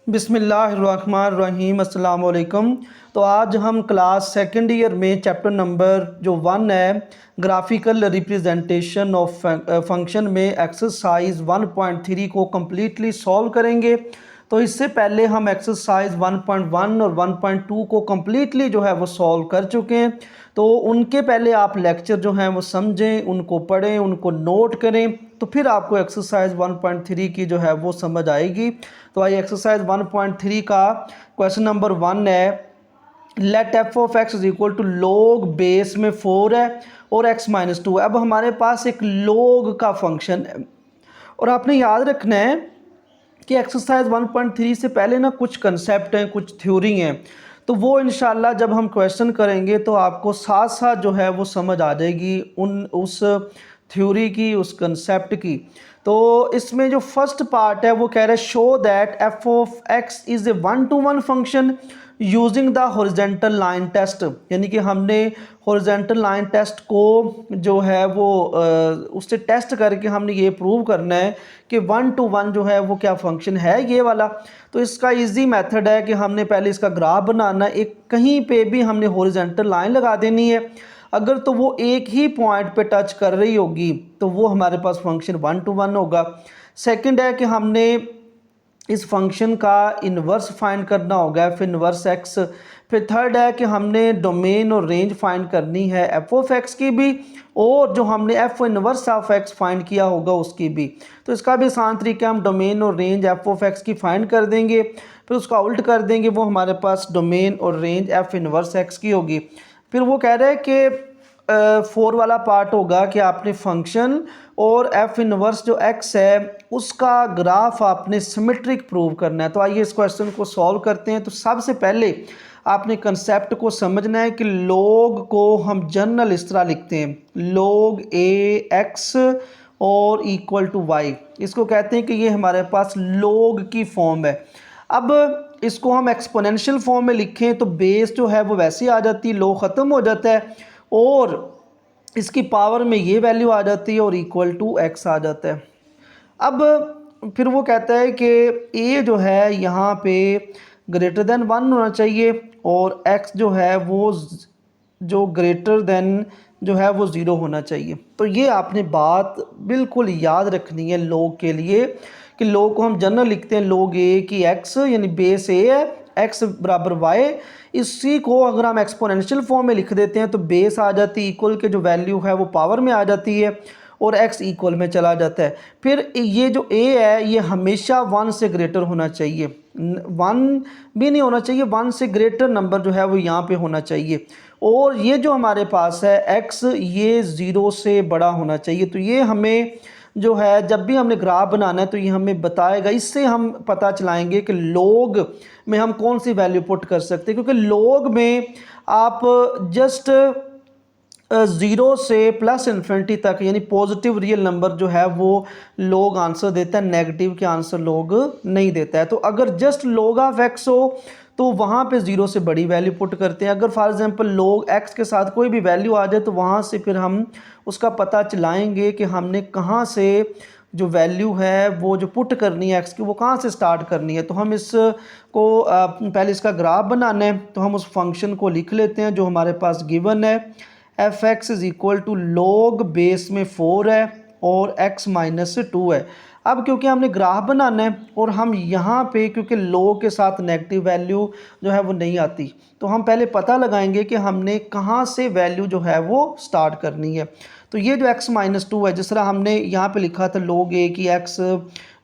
बिस्मिल्लाहिर्रहमानिर्रहीम अस्सलाम वालेकुम। तो आज हम क्लास सेकंड ईयर में चैप्टर नंबर जो 1 है ग्राफिकल रिप्रेजेंटेशन ऑफ फंक्शन में एक्सरसाइज 1.3 को कम्प्लीटली सॉल्व करेंगे। तो इससे पहले हम एक्सरसाइज 1.1 और 1.2 को कम्प्लीटली जो है वो सॉल्व कर चुके हैं। तो उनके पहले आप लेक्चर जो हैं वो समझें, उनको पढ़ें, उनको नोट करें, तो फिर आपको एक्सरसाइज 1.3 की जो है वो समझ आएगी। तो आइए एक्सरसाइज 1.3 का क्वेश्चन नंबर 1 है, let f of x is equal to log base में 4 है और एक्स माइनस 2 है। अब हमारे पास एक लोग का फंक्शन है और आपने याद रखना है कि एक्सरसाइज 1.3 से पहले ना कुछ कंसेप्ट हैं, कुछ थ्योरी हैं, तो वो इंशाल्लाह जब हम क्वेश्चन करेंगे तो आपको साथ साथ जो है वो समझ आ जाएगी उस थ्योरी की, उस कंसेप्ट की। तो इसमें जो फर्स्ट पार्ट है वो कह रहा है show that f of x is a 1-to-1 function using the horizontal line test, यानी कि हमने हॉरिजेंटल लाइन टेस्ट को जो है वो उससे टेस्ट करके हमने ये प्रूव करना है कि 1-to-1 जो है वो क्या फंक्शन है ये वाला। तो इसका इजी मेथड है कि हमने पहले इसका ग्राफ बनाना है, एक कहीं पे भी हमने हॉरिजेंटल लाइन लगा देनी है। अगर तो वो एक ही पॉइंट पे टच कर रही होगी तो वो हमारे पास फंक्शन 1-to-1 होगा। सेकंड है कि हमने इस फंक्शन का इन्वर्स फाइंड करना होगा, फिर इन्वर्स एक्स। फिर थर्ड है कि हमने डोमेन और रेंज फाइंड करनी है एफ ऑफ एक्स की भी, और जो हमने F inverse of x find किया होगा उसकी भी। तो इसका भी आसान तरीका, हम डोमेन और रेंज एफ ऑफ एक्स की फाइंड कर देंगे, फिर उसका उल्ट कर देंगे, वो हमारे पास डोमेन और रेंज एफ इन्वर्स एक्स की होगी। फिर वो कह रहे हैं कि 4 वाला पार्ट होगा कि आपने फंक्शन और एफ इनवर्स जो एक्स है उसका ग्राफ आपने सिमेट्रिक प्रूव करना है। तो आइए इस क्वेश्चन को सॉल्व करते हैं। तो सबसे पहले आपने कंसेप्ट को समझना है कि लोग को हम जनरल इस तरह लिखते हैं, लोग ए एक्स और इक्वल टू वाई। इसको कहते हैं कि ये हमारे पास लोग की फॉर्म है। अब इसको हम एक्सपोनेंशियल फॉर्म में लिखें तो बेस जो है वो वैसे ही आ जाती है, लोग ख़त्म हो जाता है और इसकी पावर में ये वैल्यू आ जाती है और इक्वल टू एक्स आ जाता है। अब फिर वो कहता है कि ए जो है यहाँ पे ग्रेटर देन 1 होना चाहिए और एक्स जो है वो जो ग्रेटर देन जो है वो 0 होना चाहिए। तो ये आपने बात बिल्कुल याद रखनी है लोग के लिए कि लोग को हम जनरल लिखते हैं लोग ए की एक्स, यानी बेस ए है, एक्स बराबर वाई। इसी को अगर हम एक्सपोनेंशियल फॉर्म में लिख देते हैं तो बेस आ जाती है, इक्वल के जो वैल्यू है वो पावर में आ जाती है और x इक्वल में चला जाता है। फिर ये जो a है ये हमेशा 1 से ग्रेटर होना चाहिए, 1 भी नहीं होना चाहिए, 1 से ग्रेटर नंबर जो है वो यहाँ पे होना चाहिए। और ये जो हमारे पास है x ये 0 से बड़ा होना चाहिए। तो ये हमें जो है जब भी हमने ग्राफ बनाना है तो ये हमें बताएगा, इससे हम पता चलाएंगे कि लोग में हम कौन सी वैल्यू पुट कर सकते हैं, क्योंकि लोग में आप जस्ट 0 से प्लस इन्फिनिटी तक यानी पॉजिटिव रियल नंबर जो है वो लोग आंसर देता है, नेगेटिव के आंसर लोग नहीं देता है। तो अगर जस्ट लोग ऑफ एक्स हो तो वहाँ पे 0 से बड़ी वैल्यू पुट करते हैं। अगर फॉर एग्जांपल लोग एक्स के साथ कोई भी वैल्यू आ जाए तो वहाँ से फिर हम उसका पता चलाएंगे कि हमने कहाँ से जो वैल्यू है वो जो पुट करनी है एक्स की वो कहाँ से स्टार्ट करनी है। तो हम इसको पहले इसका ग्राफ बनाना है तो हम उस फंक्शन को लिख लेते हैं जो हमारे पास गिवन है, f x is equal to log base में 4 है और x माइनस 2 है। अब क्योंकि हमने ग्राफ बनाना है और हम यहाँ पे क्योंकि लोग के साथ नेगेटिव वैल्यू जो है वो नहीं आती, तो हम पहले पता लगाएंगे कि हमने कहाँ से वैल्यू जो है वो स्टार्ट करनी है। तो ये जो x माइनस 2 है, जिस तरह हमने यहाँ पे लिखा था लोग a की x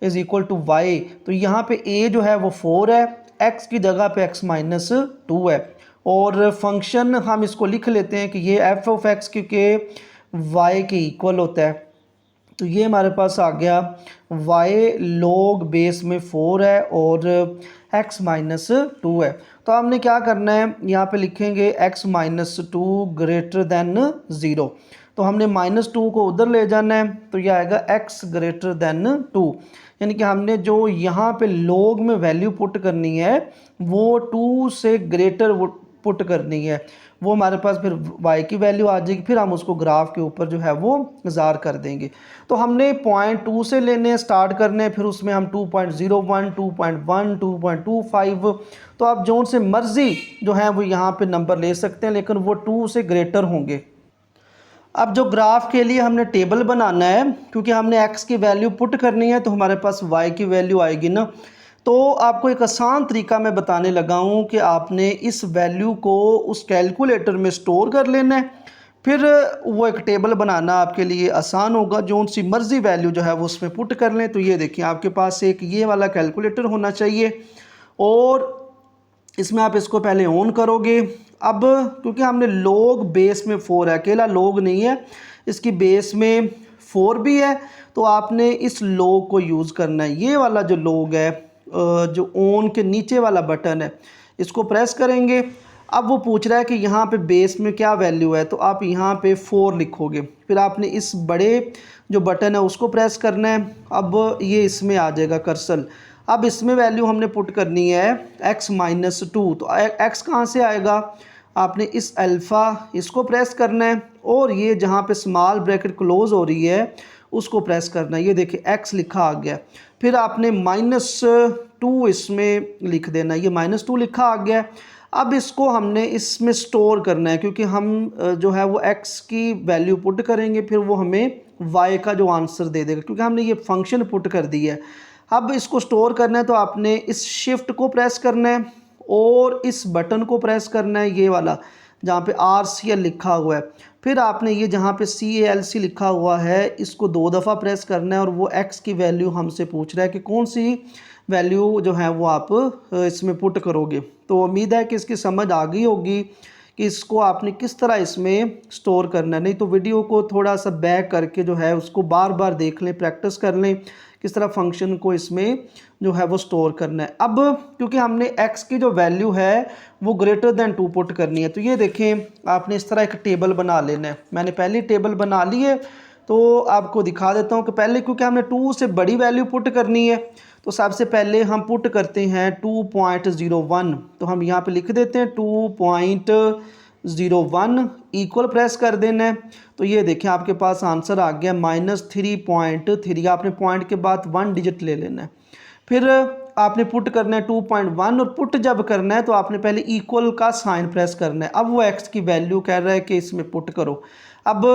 is equal to y, तो यहाँ पे a जो है वो 4 है, x की जगह पे x माइनस 2 है और फंक्शन हम इसको लिख लेते हैं कि ये एफ ऑफ एक्स क्योंकि वाई के इक्वल होता है। तो ये हमारे पास आ गया वाई लोग बेस में 4 है और x माइनस 2 है। तो हमने क्या करना है, यहाँ पे लिखेंगे x माइनस 2 ग्रेटर देन 0। तो हमने -2 को उधर ले जाना है तो यह आएगा x ग्रेटर देन 2, यानी कि हमने जो यहाँ पे लोग में वैल्यू पुट करनी है वो 2 से ग्रेटर पुट करनी है, वो हमारे पास फिर y की वैल्यू आ जाएगी, फिर हम उसको ग्राफ के ऊपर जो है वो ज़ार कर देंगे। तो हमने पॉइंट 2 से लेने स्टार्ट करने, फिर उसमें हम 2.01, 2.1, 2.25, तो आप जो से मर्ज़ी जो है वो यहाँ पे नंबर ले सकते हैं, लेकिन वो 2 से ग्रेटर होंगे। अब जो ग्राफ के लिए हमने टेबल बनाना है, क्योंकि हमने x की वैल्यू पुट करनी है तो हमारे पास y की वैल्यू आएगी ना। तो आपको एक आसान तरीका मैं बताने लगा हूँ कि आपने इस वैल्यू को उस कैलकुलेटर में स्टोर कर लेना है, फिर वो एक टेबल बनाना आपके लिए आसान होगा। जो सी मर्ज़ी वैल्यू जो है वो उसमें पुट कर लें। तो ये देखिए आपके पास एक ये वाला कैलकुलेटर होना चाहिए, और इसमें आप इसको पहले ऑन करोगे। अब क्योंकि हमने लोग बेस में 4 है, अकेला लोग नहीं है, इसकी बेस में 4 भी है, तो आपने इस लोग को यूज़ करना है। ये वाला जो लोग है, जो ऑन के नीचे वाला बटन है, इसको प्रेस करेंगे। अब वो पूछ रहा है कि यहाँ पे बेस में क्या वैल्यू है, तो आप यहाँ पे 4 लिखोगे, फिर आपने इस बड़े जो बटन है उसको प्रेस करना है। अब ये इसमें आ जाएगा कर्सर। अब इसमें वैल्यू हमने पुट करनी है x-2, तो x कहाँ से आएगा, आपने इस अल्फ़ा इसको प्रेस करना है, और ये जहाँ पे स्मॉल ब्रैकेट क्लोज हो रही है उसको प्रेस करना है। ये देखिए x लिखा आ गया, फिर आपने -2 इसमें लिख देना, ये -2 लिखा आ गया। अब इसको हमने इसमें स्टोर करना है, क्योंकि हम जो है वो x की वैल्यू पुट करेंगे, फिर वो हमें y का जो आंसर दे देगा, क्योंकि हमने ये फंक्शन पुट कर दी है। अब इसको स्टोर करना है तो आपने इस शिफ्ट को प्रेस करना है और इस बटन को प्रेस करना है, ये वाला जहाँ पे RCL लिखा हुआ है। फिर आपने ये जहाँ पे CALC लिखा हुआ है इसको 2 दफ़ा प्रेस करना है, और वो x की वैल्यू हमसे पूछ रहा है कि कौन सी वैल्यू जो है वो आप इसमें पुट करोगे। तो उम्मीद है कि इसकी समझ आ गई होगी कि इसको आपने किस तरह इसमें स्टोर करना है। नहीं तो वीडियो को थोड़ा सा बैक करके जो है उसको बार बार देख लें, प्रैक्टिस कर लें किस तरह फंक्शन को इसमें जो है वो स्टोर करना है। अब क्योंकि हमने x की जो वैल्यू है वो ग्रेटर दैन 2 पुट करनी है, तो ये देखें आपने इस तरह एक टेबल बना लेना है। मैंने पहले टेबल बना ली है, तो आपको दिखा देता हूँ कि पहले क्योंकि हमने 2 से बड़ी वैल्यू पुट करनी है, तो सबसे पहले हम पुट करते हैं 2.01, तो हम यहाँ पे लिख देते हैं 2.01 इक्वल प्रेस कर देना है। तो ये देखें आपके पास आंसर आ गया -3.3। आपने पॉइंट के बाद 1 डिजिट ले लेना है, फिर आपने पुट करना है 2.1, और पुट जब करना है तो आपने पहले इक्वल का साइन प्रेस करना है। अब वो x की वैल्यू कह रहा है कि इसमें पुट करो। अब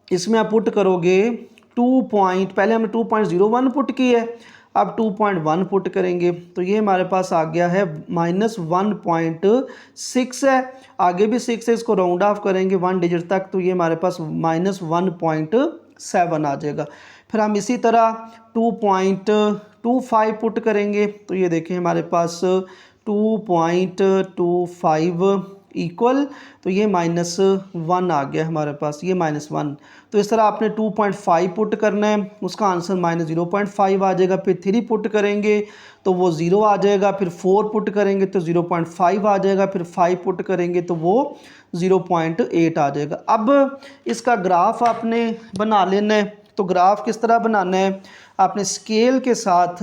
इसमें आप पुट करोगे पहले हमने 2.01 पुट की है, अब 2.1 पुट करेंगे, तो ये हमारे पास आ गया है -1.6 है। आगे भी 6 है, इसको राउंड ऑफ करेंगे 1 डिजिट तक, तो ये हमारे पास -1.7 आ जाएगा। फिर हम इसी तरह 2.25 पुट करेंगे, तो ये देखें हमारे पास 2.25 इक्वल, तो ये -1 आ गया हमारे पास, ये -1। तो इस तरह आपने 2.5 पुट करना है, उसका आंसर -0.5 आ जाएगा। फिर 3 पुट करेंगे तो वो 0 आ जाएगा, फिर 4 पुट करेंगे तो 0.5 आ जाएगा, फिर 5 पुट करेंगे तो वो 0.8 आ जाएगा। अब इसका ग्राफ आपने बना लेना है। तो ग्राफ किस तरह बनाना है, आपने स्केल के साथ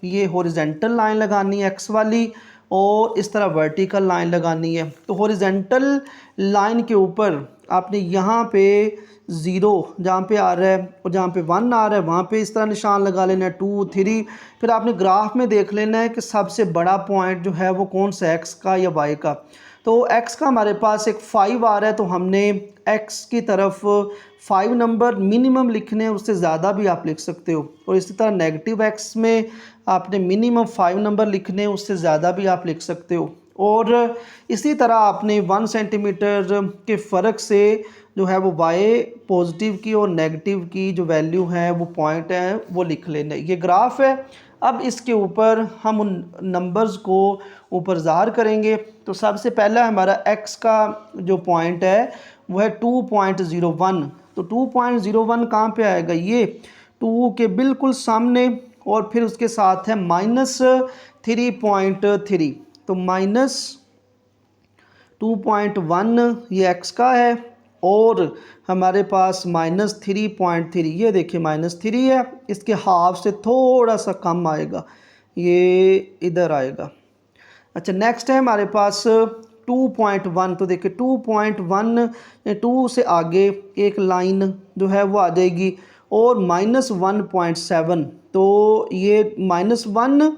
ये हॉरिजेंटल लाइन लगानी है x वाली, और इस तरह वर्टिकल लाइन लगानी है। तो हॉरिजेंटल लाइन के ऊपर आपने यहाँ पे 0 जहाँ पे आ रहा है और जहाँ पे 1 आ रहा है वहाँ पे इस तरह निशान लगा लेना है, 2 3। फिर आपने ग्राफ में देख लेना है कि सबसे बड़ा पॉइंट जो है वो कौन सा, x का या y का। तो x का हमारे पास एक 5 आ रहा है, तो हमने x की तरफ 5 नंबर मिनिमम लिखने हैं, उससे ज़्यादा भी आप लिख सकते हो। और इसी तरह नेगेटिव x में आपने मिनिमम 5 नंबर लिखने हैं, उससे ज़्यादा भी आप लिख सकते हो। और इसी तरह आपने 1 सेंटीमीटर के फ़र्क से जो है वो y पॉजिटिव की और नेगेटिव की जो वैल्यू है वो पॉइंट है वो लिख लेना। ये ग्राफ है। अब इसके ऊपर हम उन नंबर्स को ऊपर ज़ाहिर करेंगे। तो सबसे पहला हमारा x का जो पॉइंट है वो है 2.01। तो 2.01 कहाँ पे आएगा, ये 2 के बिल्कुल सामने, और फिर उसके साथ है -3.3। तो -2.1 ये x का है, और हमारे पास -3.3, ये देखिए -3 है, इसके हाफ से थोड़ा सा कम आएगा, ये इधर आएगा। अच्छा नेक्स्ट है हमारे पास 2.1, तो देखिए 2.1 2 से आगे एक लाइन जो है वो आ जाएगी और -1.7, तो ये -1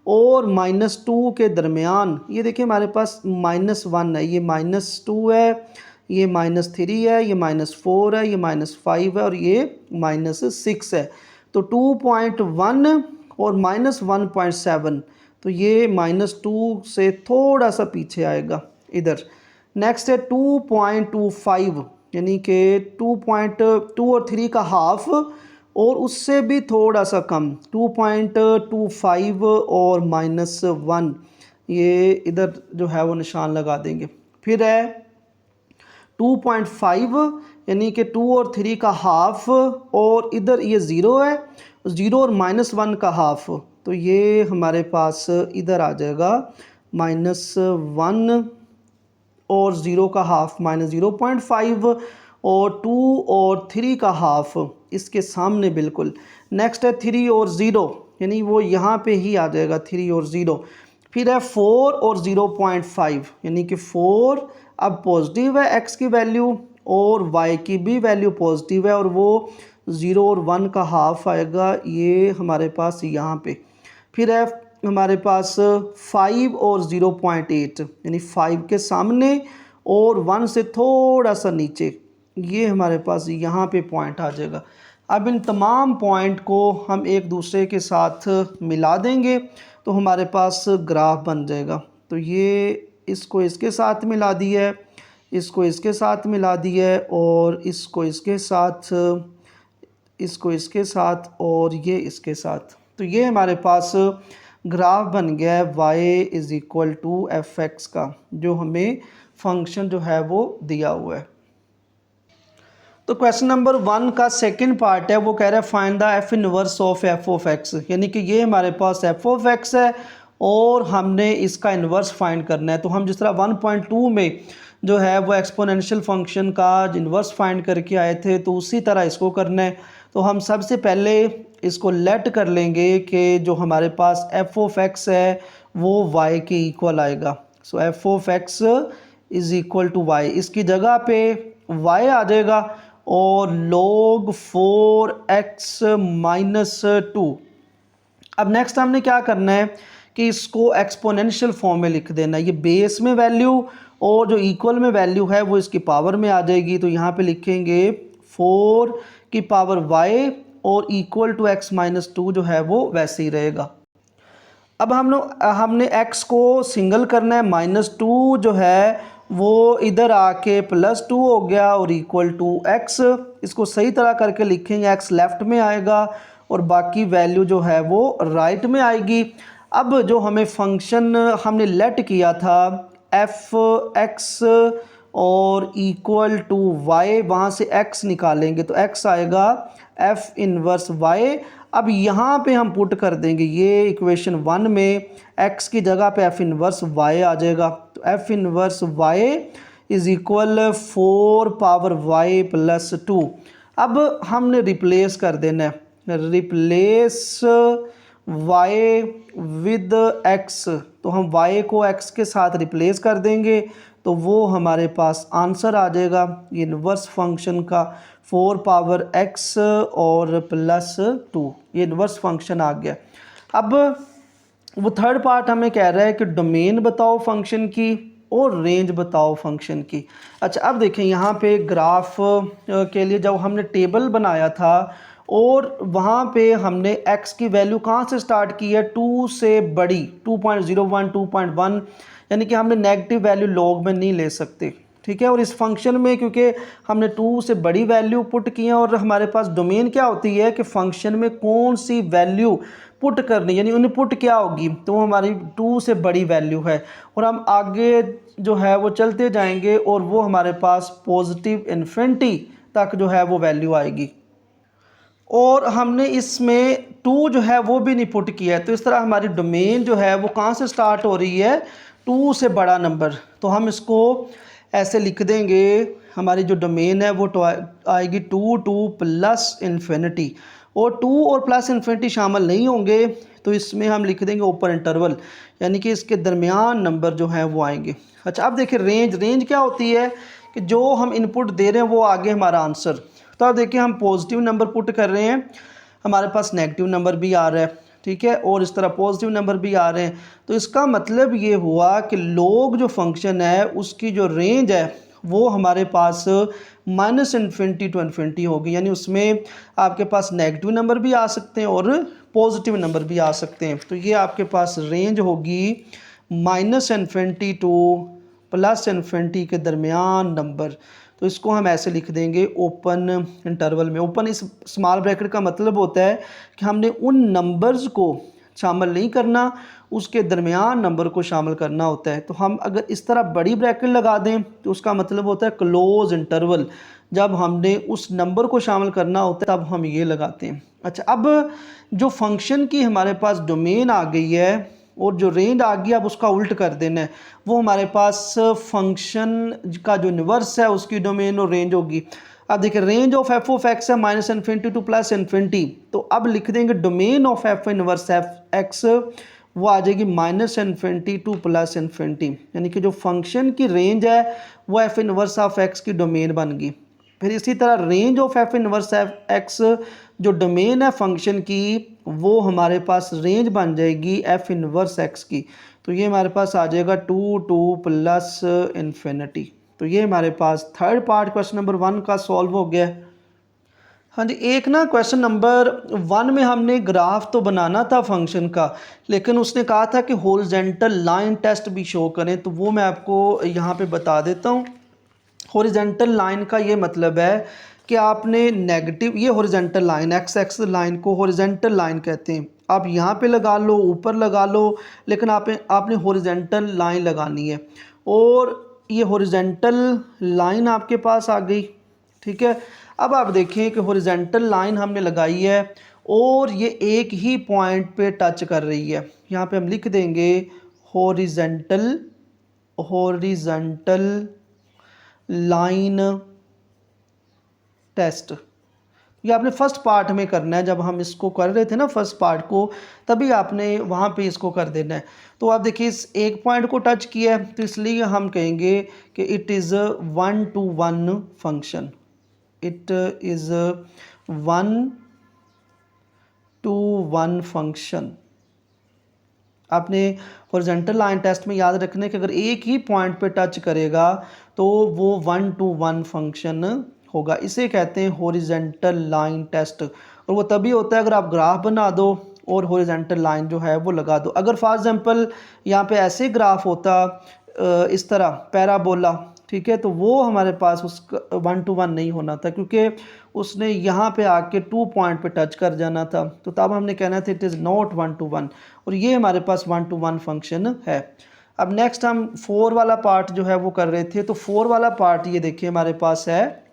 और -2 के दरमियान ये देखिए हमारे पास -1 है, ये -2 है, ये -3 है, ये -4 है, ये -5 है और ये -6 है। तो 2.1 और -1.7, तो ये -2 से थोड़ा सा पीछे आएगा इधर। नेक्स्ट है 2.25, यानी कि 2.2 और 3 का हाफ और उससे भी थोड़ा सा कम 2.25 और -1, ये इधर जो है वो निशान लगा देंगे। फिर है 2.5, यानी कि 2 और 3 का हाफ और इधर ये ज़ीरो है, ज़ीरो और -1 का हाफ, तो ये हमारे पास इधर आ जाएगा -1 और ज़ीरो का हाफ -0.5 और 2 और 3 का हाफ इसके सामने बिल्कुल। नेक्स्ट है 3 और 0, यानी वो यहाँ पे ही आ जाएगा 3 और 0। फिर है 4 और 0.5, यानी कि 4 अब पॉजिटिव है x की वैल्यू और y की भी वैल्यू पॉजिटिव है और वो 0 और 1 का हाफ आएगा, ये हमारे पास यहाँ पे। फिर है हमारे पास 5 और 0.8, यानी 5 के सामने और 1 से थोड़ा सा नीचे, ये हमारे पास यहाँ पे पॉइंट आ जाएगा। अब इन तमाम पॉइंट को हम एक दूसरे के साथ मिला देंगे तो हमारे पास ग्राफ बन जाएगा। तो ये इसको इसके साथ मिला दिया है, इसको इसके साथ मिला दिया है और इसको इसके साथ, इसको इसके साथ और ये इसके साथ, तो ये हमारे पास ग्राफ बन गया है y is equal to f x का, जो हमें फंक्शन जो है वो दिया हुआ है। तो क्वेश्चन नंबर 1 का सेकंड पार्ट है, वो कह रहा है find the F inverse of f of x, यानी कि ये हमारे पास एफ ऑफ एक्स है और हमने इसका इन्वर्स फाइंड करना है। तो हम जिस तरह 1.2 में जो है वो एक्सपोनेंशियल फंक्शन का इन्वर्स फाइंड करके आए थे, तो उसी तरह इसको करना है। तो हम सबसे पहले इसको लेट कर लेंगे कि जो हमारे पास एफ ऑफ एक्स है वो y के इक्वल आएगा। So f of x is equal to y, इसकी जगह पे y आ जाएगा और log 4x माइनस 2। अब नेक्स्ट हमने क्या करना है कि इसको एक्सपोनेंशियल फॉर्म में लिख देना है, ये बेस में वैल्यू और जो इक्वल में वैल्यू है वो इसकी पावर में आ जाएगी। तो यहाँ पे लिखेंगे 4 की पावर y और इक्वल टू x माइनस 2 जो है वो वैसे ही रहेगा। अब हमने x को सिंगल करना है, -2 जो है वो इधर आके +2 हो गया और इक्वल टू x, इसको सही तरह करके लिखेंगे, x लेफ़्ट में आएगा और बाकी वैल्यू जो है वो राइट में आएगी। अब जो हमें फंक्शन हमने लेट किया था एफ एक्स और इक्वल टू y, वहाँ से x निकालेंगे तो x आएगा f इनवर्स y। अब यहाँ पे हम पुट कर देंगे, ये इक्वेशन 1 में x की जगह पे f इनवर्स y आ जाएगा। तो f inverse y is equal 4 power y plus 2। अब हमने रिप्लेस कर देना है, रिप्लेस y विद x, तो हम y को x के साथ रिप्लेस कर देंगे तो वो हमारे पास आंसर आ जाएगा इनवर्स फंक्शन का 4 पावर x और प्लस 2, ये इनवर्स फंक्शन आ गया। अब वो थर्ड पार्ट हमें कह रहा है कि डोमेन बताओ फंक्शन की और रेंज बताओ फंक्शन की। अच्छा, अब देखें यहाँ पे ग्राफ के लिए जब हमने टेबल बनाया था और वहाँ पे हमने x की वैल्यू कहाँ से स्टार्ट की है, 2 से बड़ी 2.01 2.1, यानी कि हमने नेगेटिव वैल्यू लॉग में नहीं ले सकते, ठीक है। और इस फंक्शन में क्योंकि हमने 2 से बड़ी वैल्यू पुट की है और हमारे पास डोमेन क्या होती है कि फंक्शन में कौन सी वैल्यू पुट करनी, यानी इनपुट क्या होगी, तो हमारी 2 से बड़ी वैल्यू है और हम आगे जो है वो चलते जाएंगे और वो हमारे पास पॉजिटिव इन्फिनिटी तक जो है वो वैल्यू आएगी। और हमने इसमें 2 जो है वो भी नहीं पुट किया है, तो इस तरह हमारी डोमेन जो है वो कहाँ से स्टार्ट हो रही है, 2 से बड़ा नंबर। तो हम इसको ऐसे लिख देंगे, हमारी जो डोमेन है वो आएगी 2 टू प्लस इन्फिनिटी, और 2 और प्लस इन्फिनिटी शामिल नहीं होंगे तो इसमें हम लिख देंगे ओपन इंटरवल, यानी कि इसके दरमियान नंबर जो हैं वो आएंगे। अच्छा, अब देखिए रेंज क्या होती है कि जो हम इनपुट दे रहे हैं वो आगे हमारा आंसर। तो अब देखिए हम पॉजिटिव नंबर पुट कर रहे हैं, हमारे पास नेगेटिव नंबर भी आ रहा है, ठीक है, और इस तरह पॉजिटिव नंबर भी आ रहे हैं। तो इसका मतलब ये हुआ कि log जो फंक्शन है उसकी जो रेंज है वो हमारे पास -∞ टू इन्फिनिटी होगी, यानी उसमें आपके पास नेगेटिव नंबर भी आ सकते हैं और पॉजिटिव नंबर भी आ सकते हैं। तो ये आपके पास रेंज होगी -∞ टू +∞ के दरमियान नंबर। तो इसको हम ऐसे लिख देंगे ओपन इंटरवल में। ओपन इस स्मॉल ब्रैकेट का मतलब होता है कि हमने उन नंबर्स को शामिल नहीं करना, उसके दरमियान नंबर को शामिल करना होता है। तो हम अगर इस तरह बड़ी ब्रैकेट लगा दें तो उसका मतलब होता है क्लोज इंटरवल। जब हमने उस नंबर को शामिल करना होता है तब हम ये लगाते हैं। अच्छा, अब जो फंक्शन की हमारे पास डोमेन आ गई है और जो रेंज आ गई, अब उसका उल्ट कर देना है। वो हमारे पास फंक्शन का जो इन्वर्स है उसकी डोमेन और रेंज होगी। अब देखिए range of f of x है -∞ टू +∞। तो अब लिख देंगे domain of f inverse F x, वो आ जाएगी -∞ टू +∞, यानी कि जो फंक्शन की रेंज है वो एफ इनवर्स ऑफ एक्स की डोमेन बन गई। फिर इसी तरह range of f inverse F x, जो डोमेन है फंक्शन की, वो हमारे पास रेंज बन जाएगी एफ इनवर्स एक्स की। तो ये हमारे पास आ जाएगा 2 +∞। तो ये हमारे पास थर्ड पार्ट क्वेश्चन नंबर 1 का सॉल्व हो गया। हाँ जी, एक ना क्वेश्चन नंबर 1 में हमने ग्राफ तो बनाना था फंक्शन का, लेकिन उसने कहा था कि हॉरिजॉन्टल लाइन टेस्ट भी शो करें। तो वो मैं आपको यहाँ पे बता देता हूँ। हॉरिजॉन्टल लाइन का ये मतलब है कि आपने नेगेटिव, ये horizontal line x x line को हॉरिजॉन्टल लाइन कहते हैं। आप यहाँ पे लगा लो, ऊपर लगा लो, लेकिन आपने हॉरिजॉन्टल लाइन लगानी है। और ये हॉरिजॉन्टल लाइन आपके पास आ गई, ठीक है। अब आप देखें कि हॉरिजॉन्टल लाइन हमने लगाई है और ये एक ही पॉइंट पे टच कर रही है। यहाँ पे हम लिख देंगे हॉरिजॉन्टल लाइन टेस्ट। ये आपने फर्स्ट पार्ट में करना है, जब हम इसको कर रहे थे ना फर्स्ट पार्ट को, तभी आपने वहाँ पे इसको कर देना है। तो आप देखिए इस एक पॉइंट को टच किया है, तो इसलिए हम कहेंगे कि it is 1-to-1 function. It is 1-to-1 function. आपने हॉरिजॉन्टल लाइन टेस्ट में याद रखना है कि अगर एक ही पॉइंट पे टच करेगा तो वो 1-to-1 फंक्शन होगा। इसे कहते हैं हॉरिजॉन्टल लाइन टेस्ट। और वो तभी होता है अगर आप ग्राफ बना दो और हॉरिजॉन्टल लाइन जो है वो लगा दो। अगर फॉर एग्जांपल यहाँ पे ऐसे ग्राफ होता इस तरह पैराबोला, ठीक है, तो वो हमारे पास उसका 1-to-1 नहीं होना था, क्योंकि उसने यहाँ पे आके 2 पॉइंट पे टच कर जाना था। तो तब हमने कहना था इट इज़ नॉट 1-to-1, और ये हमारे पास 1-to-1 फंक्शन है। अब नेक्स्ट हम 4 वाला पार्ट जो है वो कर रहे थे। तो 4 वाला पार्ट ये देखिए हमारे पास है,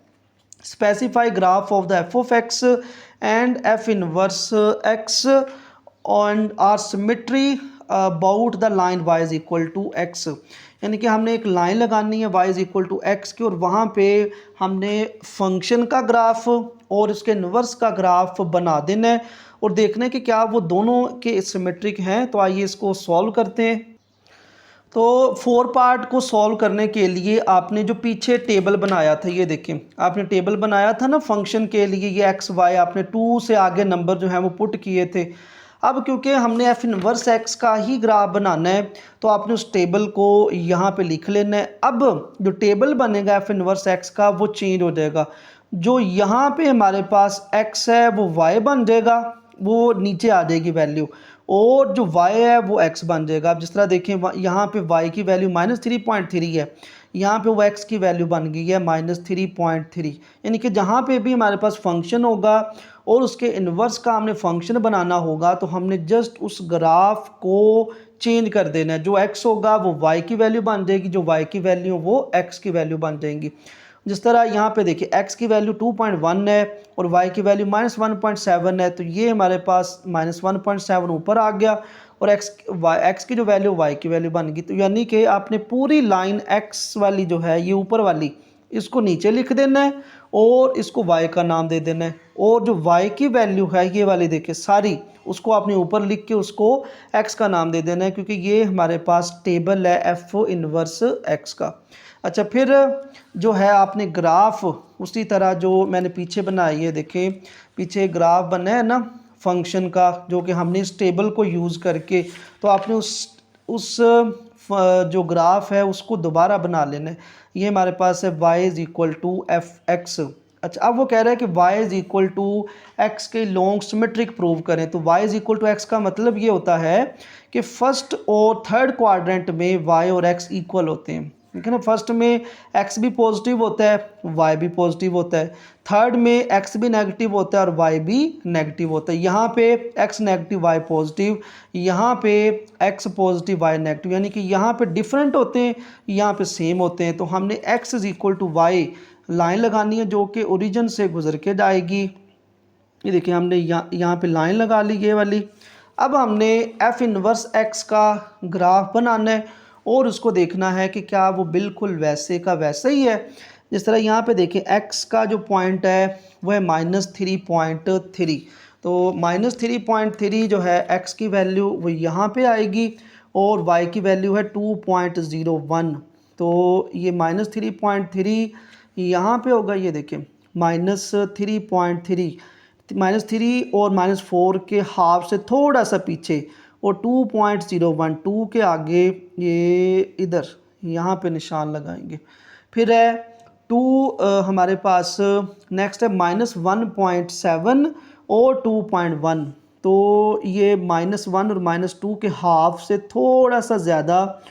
specify graph of the f of x and f inverse x and are symmetry about the line y is equal to x. यानी कि हमने एक लाइन लगानी है y is equal to x की, और वहाँ पे हमने फंक्शन का ग्राफ और इसके इन्वर्स का ग्राफ बना देना है और देखना है कि क्या वो दोनों के सिमेट्रिक हैं। तो आइए इसको सॉल्व करते हैं। तो 4 पार्ट को सॉल्व करने के लिए आपने जो पीछे टेबल बनाया था, ये देखें आपने टेबल बनाया था ना फंक्शन के लिए, ये एक्स वाई आपने 2 से आगे नंबर जो है वो पुट किए थे। अब क्योंकि हमने एफ इनवर्स एक्स का ही ग्राफ बनाना है तो आपने उस टेबल को यहाँ पे लिख लेना है। अब जो टेबल बनेगा एफ इनवर्स एक्स का वो चेंज हो जाएगा। जो यहाँ पे हमारे पास एक्स है वो वाई बन जाएगा, वो नीचे आ जाएगी वैल्यू, और जो y है वो x बन जाएगा। अब जिस तरह देखें यहाँ पे y की वैल्यू -3.3 है, यहाँ पे वो x की वैल्यू बन गई है -3.3। यानी कि जहाँ पे भी हमारे पास फंक्शन होगा और उसके इन्वर्स का हमने फंक्शन बनाना होगा तो हमने जस्ट उस ग्राफ को चेंज कर देना है। जो x होगा वो y की वैल्यू बन जाएगी, जो y की वैल्यू वो x की वैल्यू बन जाएंगी। जिस तरह यहाँ पे देखिए x की वैल्यू 2.1 है और y की वैल्यू -1.7 है, तो ये हमारे पास -1.7 ऊपर आ गया और x की जो वैल्यू y की वैल्यू बन गई। तो यानी कि आपने पूरी लाइन x वाली जो है ये ऊपर वाली, इसको नीचे लिख देना है और इसको y का नाम दे देना है, और जो y की वैल्यू है ये वाली देखिए सारी, उसको आपने ऊपर लिख के उसको x का नाम दे देना है, क्योंकि ये हमारे पास टेबल है एफ इनवर्स x का। अच्छा, फिर जो है आपने ग्राफ उसी तरह जो मैंने पीछे बनाई है, देखें पीछे ग्राफ बना है ना फंक्शन का, जो कि हमने इस टेबल को यूज़ करके, तो आपने उस जो ग्राफ है उसको दोबारा बना लेना है। ये हमारे पास है y is equal to f x. अच्छा, अब वो कह रहा है कि y is equal to x के लॉन्ग सिमेट्रिक प्रूव करें। तो y is equal to x का मतलब ये होता है कि फर्स्ट और थर्ड क्वाड्रेंट में y और x इक्वल होते हैं, ठीक है ना। फर्स्ट में x भी पॉजिटिव होता है, y भी पॉजिटिव होता है, थर्ड में x भी नेगेटिव होता है और y भी नेगेटिव होता है। यहाँ पे x नेगेटिव y पॉजिटिव, यहाँ पे x पॉजिटिव y नेगेटिव, यानी कि यहाँ पे डिफरेंट होते हैं, यहाँ पे सेम होते हैं। तो हमने x is equal to y line लगानी है जो कि ओरिजिन से गुजर के जाएगी। ये देखिए हमने यहाँ पे लाइन लगा ली ये वाली। अब हमने f इनवर्स x का ग्राफ बनाना है और उसको देखना है कि क्या वो बिल्कुल वैसे का वैसा ही है। जिस तरह यहाँ पे देखें x का जो पॉइंट है वो है -3.3, तो -3.3 जो है x की वैल्यू वो यहाँ पे आएगी और y की वैल्यू है 2.01, तो ये -3.3 यहाँ पे होगा। ये देखें -3.3, -3 और -4 के हाफ से थोड़ा सा पीछे और 2.01, 2 के आगे ये इधर यहाँ पे निशान लगाएंगे। फिर है 2 हमारे पास नेक्स्ट है -1.7 और 2.1, तो ये -1 और -2 के हाफ से थोड़ा सा ज़्यादा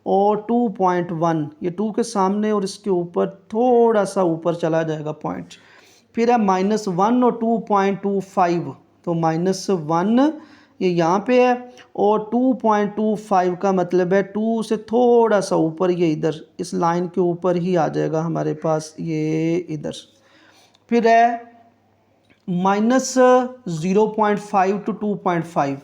और 2.1, ये 2 के सामने और इसके ऊपर थोड़ा सा ऊपर चला जाएगा पॉइंट। फिर है -1 और 2.25, तो -1 ये यहाँ पे है और 2.25 का मतलब है 2 से थोड़ा सा ऊपर, ये इधर इस लाइन के ऊपर ही आ जाएगा हमारे पास, ये इधर। फिर है -0.5 टू 2.5,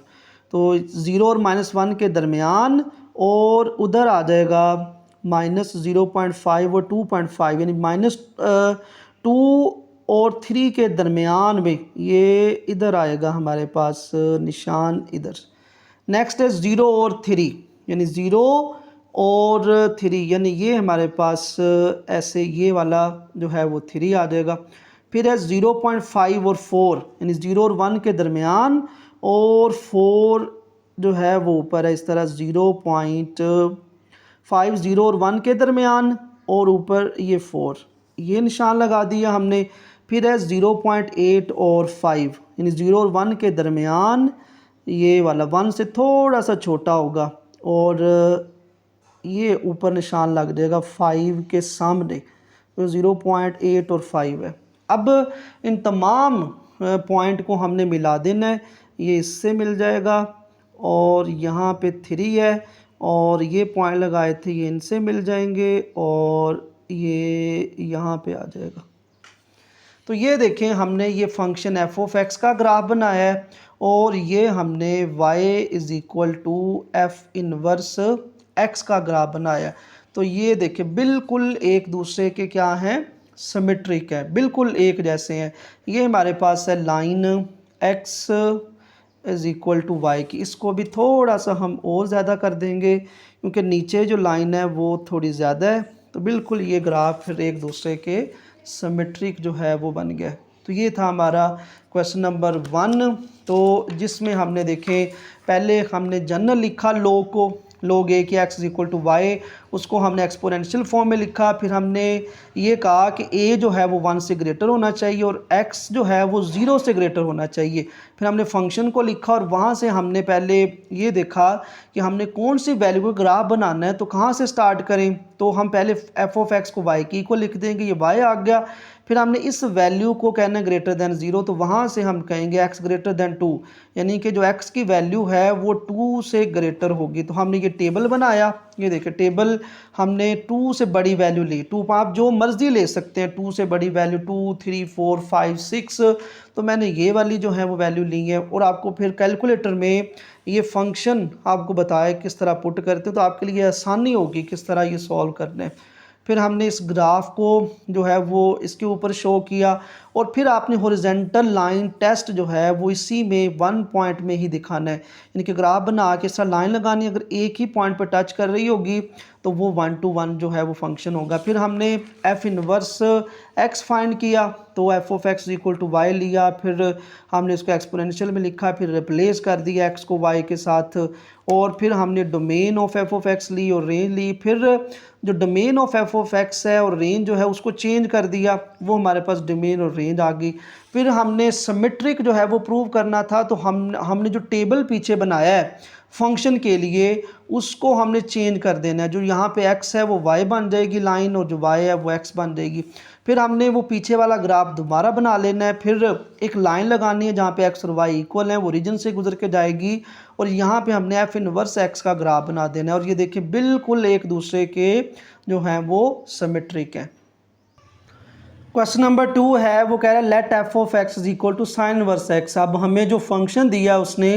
तो 0 और -1 के दरमियान, और उधर आ जाएगा -0.5 और 2.5, यानी -2 और 3 के दरमियान में ये इधर आएगा हमारे पास निशान इधर। नेक्स्ट है 0 और 3, यानी 0 और 3, यानी ये हमारे पास ऐसे ये वाला जो है वो 3 आ जाएगा। फिर है 0.5 और 4, यानी 0 और 1 के दरमियान, और 4 जो है वो ऊपर है इस तरह 0.5, 0 और 1 के दरमियान, और ऊपर ये 4, ये निशान लगा दिया हमने। फिर है 0.8 और 5, यानी 0 और 1 के दरमियान, ये वाला 1 से थोड़ा सा छोटा होगा, और ये ऊपर निशान लग जाएगा 5 के सामने, तो 0.8 और 5 है। अब इन तमाम पॉइंट को हमने मिला देना है, ये इससे मिल जाएगा, और यहाँ पे 3 है, और ये पॉइंट लगाए थे ये इनसे मिल जाएंगे, और ये यहाँ पे आ जाएगा। तो ये देखें हमने ये फंक्शन एफ ऑफ एक्स का ग्राफ बनाया है, और ये हमने y is equal to f inverse x का ग्राफ बनाया है। तो ये देखें बिल्कुल एक दूसरे के क्या हैं, सिमेट्रिक है, बिल्कुल एक जैसे हैं। ये हमारे पास है line x is equal to y की, इसको भी थोड़ा सा हम और ज़्यादा कर देंगे क्योंकि नीचे जो लाइन है वो थोड़ी ज़्यादा है, तो बिल्कुल ये ग्राफ फिर एक दूसरे के सिमेट्रिक जो है वो बन गया। तो ये था हमारा क्वेश्चन नंबर 1, तो जिसमें हमने देखे पहले हमने जनरल लिखा log को, log a कि x is equal to y, उसको हमने एक्सपोनेंशियल फॉर्म में लिखा। फिर हमने ये कहा कि a जो है वो 1 से ग्रेटर होना चाहिए और x जो है वो 0 से ग्रेटर होना चाहिए। फिर हमने फंक्शन को लिखा और वहाँ से हमने पहले ये देखा कि हमने कौन सी वैल्यू को ग्राफ बनाना है, तो कहाँ से स्टार्ट करें। तो हम पहले एफ ऑफ एक्स को y की इक्वल लिख देंगे, ये y आ गया। फिर हमने इस वैल्यू को कहना है ग्रेटर दैन 0, तो वहाँ से हम कहेंगे x ग्रेटर दैन 2, यानी कि जो x की वैल्यू है वो 2 से ग्रेटर होगी। तो हमने ये टेबल बनाया, ये देखिए टेबल हमने 2 से बड़ी वैल्यू ली, 2 आप जो मर्जी ले सकते हैं, 2 से बड़ी वैल्यू 2, 3, 4, 5, 6, तो मैंने ये वाली जो है वो वैल्यू ली है। और आपको फिर कैलकुलेटर में ये फंक्शन आपको बताया किस तरह पुट करते हैं, तो आपके लिए आसानी होगी किस तरह ये सॉल्व करना है। फिर हमने इस ग्राफ को जो है वो इसके ऊपर शो किया, और फिर आपने हॉरिजेंटल लाइन टेस्ट जो है वो इसी में 1 पॉइंट में ही दिखाना है, यानी कि ग्राफ बना के इस तरह लाइन लगानी, अगर एक ही पॉइंट पर टच कर रही होगी तो वो 1 to 1 जो है वो फंक्शन होगा। फिर हमने एफ इनवर्स एक्स फाइंड किया, तो f of x equal to y लिया, फिर हमने इसको एक्सपोनेंशियल में लिखा, फिर रिप्लेस कर दिया एक्स को वाई के साथ, और फिर हमने डोमेन ऑफ एक्स ली और रेंज ली। फिर जो डोमेन ऑफ एक्स है और रेंज जो है उसको चेंज कर दिया, वो हमारे पास डोमेन और रेंज आ गई। फिर हमने सिमेट्रिक जो है वो प्रूव करना था, तो हमने जो टेबल पीछे बनाया है फंक्शन के लिए उसको हमने चेंज कर देना है। जो यहाँ पे x है वो y बन जाएगी लाइन, और जो y है वो x बन जाएगी। फिर हमने वो पीछे वाला ग्राफ दोबारा बना लेना है, फिर एक लाइन लगानी है जहाँ पे x और y इक्वल हैं, वो रीजन से गुजर के जाएगी, और यहाँ पे हमने एफ इनवर्स x का ग्राफ बना देना है। और ये देखिए बिल्कुल एक दूसरे के जो हैं वो सिमेट्रिक हैं। क्वेश्चन नंबर 2 है, वो कह रहा है let f of x is equal to sine inverse x. अब हमें जो फंक्शन दिया उसने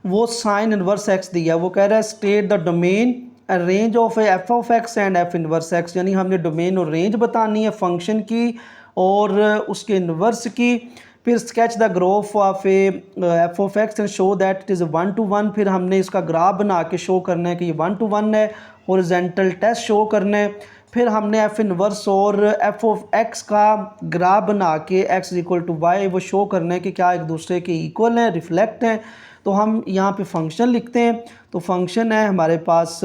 वो साइन इनवर्स एक्स दिया, वो कह रहा है state the domain range of f of x and f inverse x, यानी हमने डोमेन और रेंज बतानी है फंक्शन की और उसके इनवर्स की। फिर sketch the graph of f of x and show that it is 1 to 1। फिर हमने इसका ग्राफ बना के शो करना है कि ये 1 to 1 है, हॉरिजॉन्टल टेस्ट शो करना है। फिर हमने एफ इनवर्स और एफ ऑफ एक्स का ग्राफ बना के एक्स इक्वल टू वाई वो शो करना है कि क्या एक दूसरे के इक्वल हैं, रिफ्लेक्ट हैं। तो हम यहाँ पे फंक्शन लिखते हैं, तो फंक्शन है हमारे पास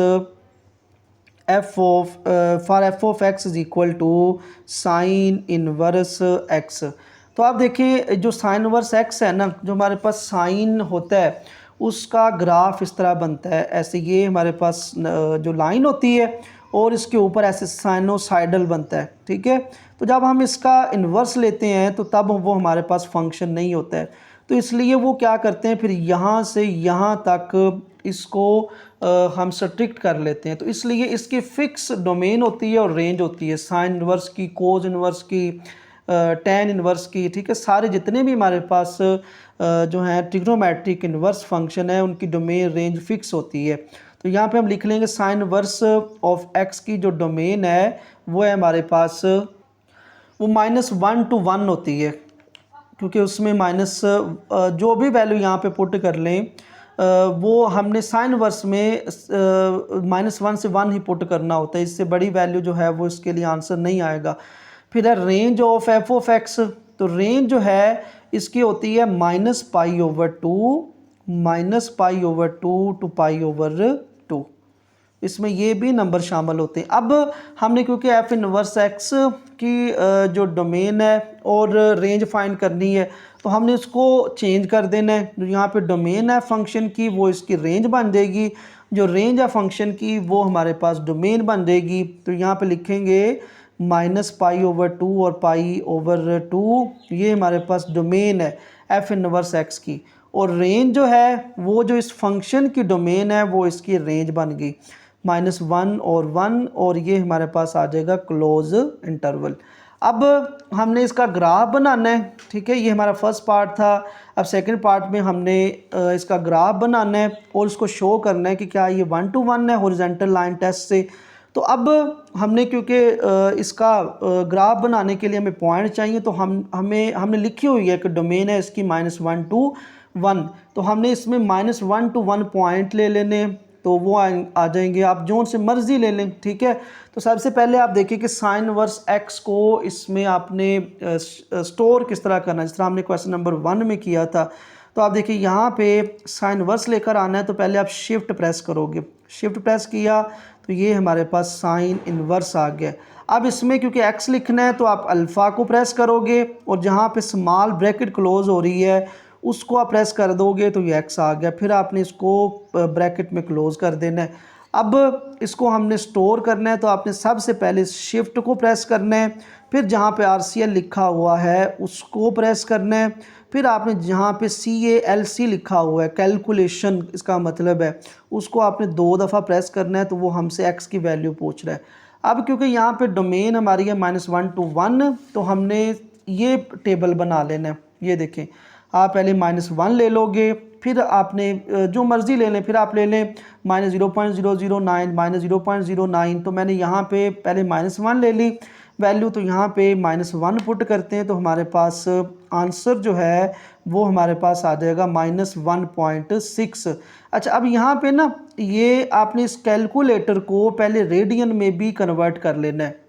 f of x is equal to sine inverse x. तो आप देखिए जो साइन इनवर्स एक्स है ना, जो हमारे पास साइन होता है उसका ग्राफ इस तरह बनता है, ऐसे ये हमारे पास जो लाइन होती है और इसके ऊपर ऐसे साइनोसाइडल बनता है, ठीक है। तो जब हम इसका इन्वर्स लेते हैं तो तब वो हमारे पास फंक्शन नहीं होता है, तो इसलिए वो क्या करते हैं फिर यहाँ से यहाँ तक इसको हम सब्ट्रैक्ट कर लेते हैं। तो इसलिए इसकी फ़िक्स डोमेन होती है और रेंज होती है, साइन इन्वर्स की, कोज इन्वर्स की, टेन इन्वर्स की, ठीक है। सारे जितने भी हमारे पास जो हैं ट्रिग्नोमेट्रिक इन्वर्स फंक्शन है उनकी डोमेन रेंज फिक्स होती है। तो यहाँ पे हम लिख लेंगे साइन इन्वर्स ऑफ एक्स की जो डोमेन है वो है हमारे पास वो -1 to 1 होती है, क्योंकि उसमें माइनस जो भी वैल्यू यहाँ पे पुट कर लें वो हमने साइन वर्स में -1 से 1 ही पुट करना होता है, इससे बड़ी वैल्यू जो है वो इसके लिए आंसर नहीं आएगा। फिर है range of f of x, तो रेंज जो है इसकी होती है -π/2 टू π/2, इसमें ये भी नंबर शामिल होते हैं। अब हमने क्योंकि एफ इनवर्स एक्स की जो डोमेन है और रेंज फाइंड करनी है तो हमने इसको चेंज कर देना है। जो यहाँ पे डोमेन है फंक्शन की वो इसकी रेंज बन जाएगी, जो रेंज है फंक्शन की वो हमारे पास डोमेन बन जाएगी। तो यहाँ पे लिखेंगे -π/2 और π/2, ये हमारे पास डोमेन है एफ इनवर्स एक्स की, और रेंज जो है वो जो इस फंक्शन की डोमेन है वो इसकी रेंज बन गई -1 और 1, और ये हमारे पास आ जाएगा क्लोज इंटरवल। अब हमने इसका ग्राफ बनाना है, ठीक है, ये हमारा फर्स्ट पार्ट था। अब सेकंड पार्ट में हमने इसका ग्राफ बनाना है और उसको शो करना है कि क्या ये 1 to 1 है हॉरिजॉन्टल लाइन टेस्ट से। तो अब हमने क्योंकि इसका ग्राफ बनाने के लिए हमें पॉइंट चाहिए, तो हमने लिखी हुई है कि डोमेन है इसकी -1 to 1, तो हमने इसमें -1 to 1 पॉइंट ले लेने, तो वो आ जाएंगे, आप जोन से मर्जी ले लें, ठीक है। तो सबसे पहले आप देखिए कि साइन वर्स एक्स को इसमें आपने स्टोर किस तरह करना है, जिस तरह हमने क्वेश्चन नंबर 1 में किया था। तो आप देखिए यहाँ पे साइन वर्स लेकर आना है, तो पहले आप शिफ्ट प्रेस करोगे, शिफ्ट प्रेस किया तो ये हमारे पास साइन इनवर्स आ गया। अब इसमें क्योंकि एक्स लिखना है तो आप अल्फ़ा को प्रेस करोगे और जहाँ पे स्मॉल ब्रैकेट क्लोज हो रही है उसको आप प्रेस कर दोगे तो ये एक्स आ गया। फिर आपने इसको ब्रैकेट में क्लोज कर देना है। अब इसको हमने स्टोर करना है, तो आपने सबसे पहले शिफ्ट को प्रेस करना है, फिर जहाँ पे RCL लिखा हुआ है उसको प्रेस करना है, फिर आपने जहाँ पे CALC लिखा हुआ है कैलकुलेशन इसका मतलब है, उसको आपने 2 दफ़ा प्रेस करना है, तो वो हमसे x की वैल्यू पूछ रहा है। अब क्योंकि यहाँ पे डोमेन हमारी है -1 to 1, तो हमने ये टेबल बना लेना है। ये देखें, आप पहले -1 ले लोगे, फिर आपने जो मर्ज़ी ले लें, फिर आप ले लें -0.009 -0.09। तो मैंने यहाँ पे पहले -1 ले ली वैल्यू, तो यहाँ पे -1 पुट करते हैं तो हमारे पास आंसर जो है वो हमारे पास आ जाएगा -1.6। अच्छा, अब यहाँ पे ना ये आपने इस कैलकुलेटर को पहले रेडियन में भी कन्वर्ट कर लेना है।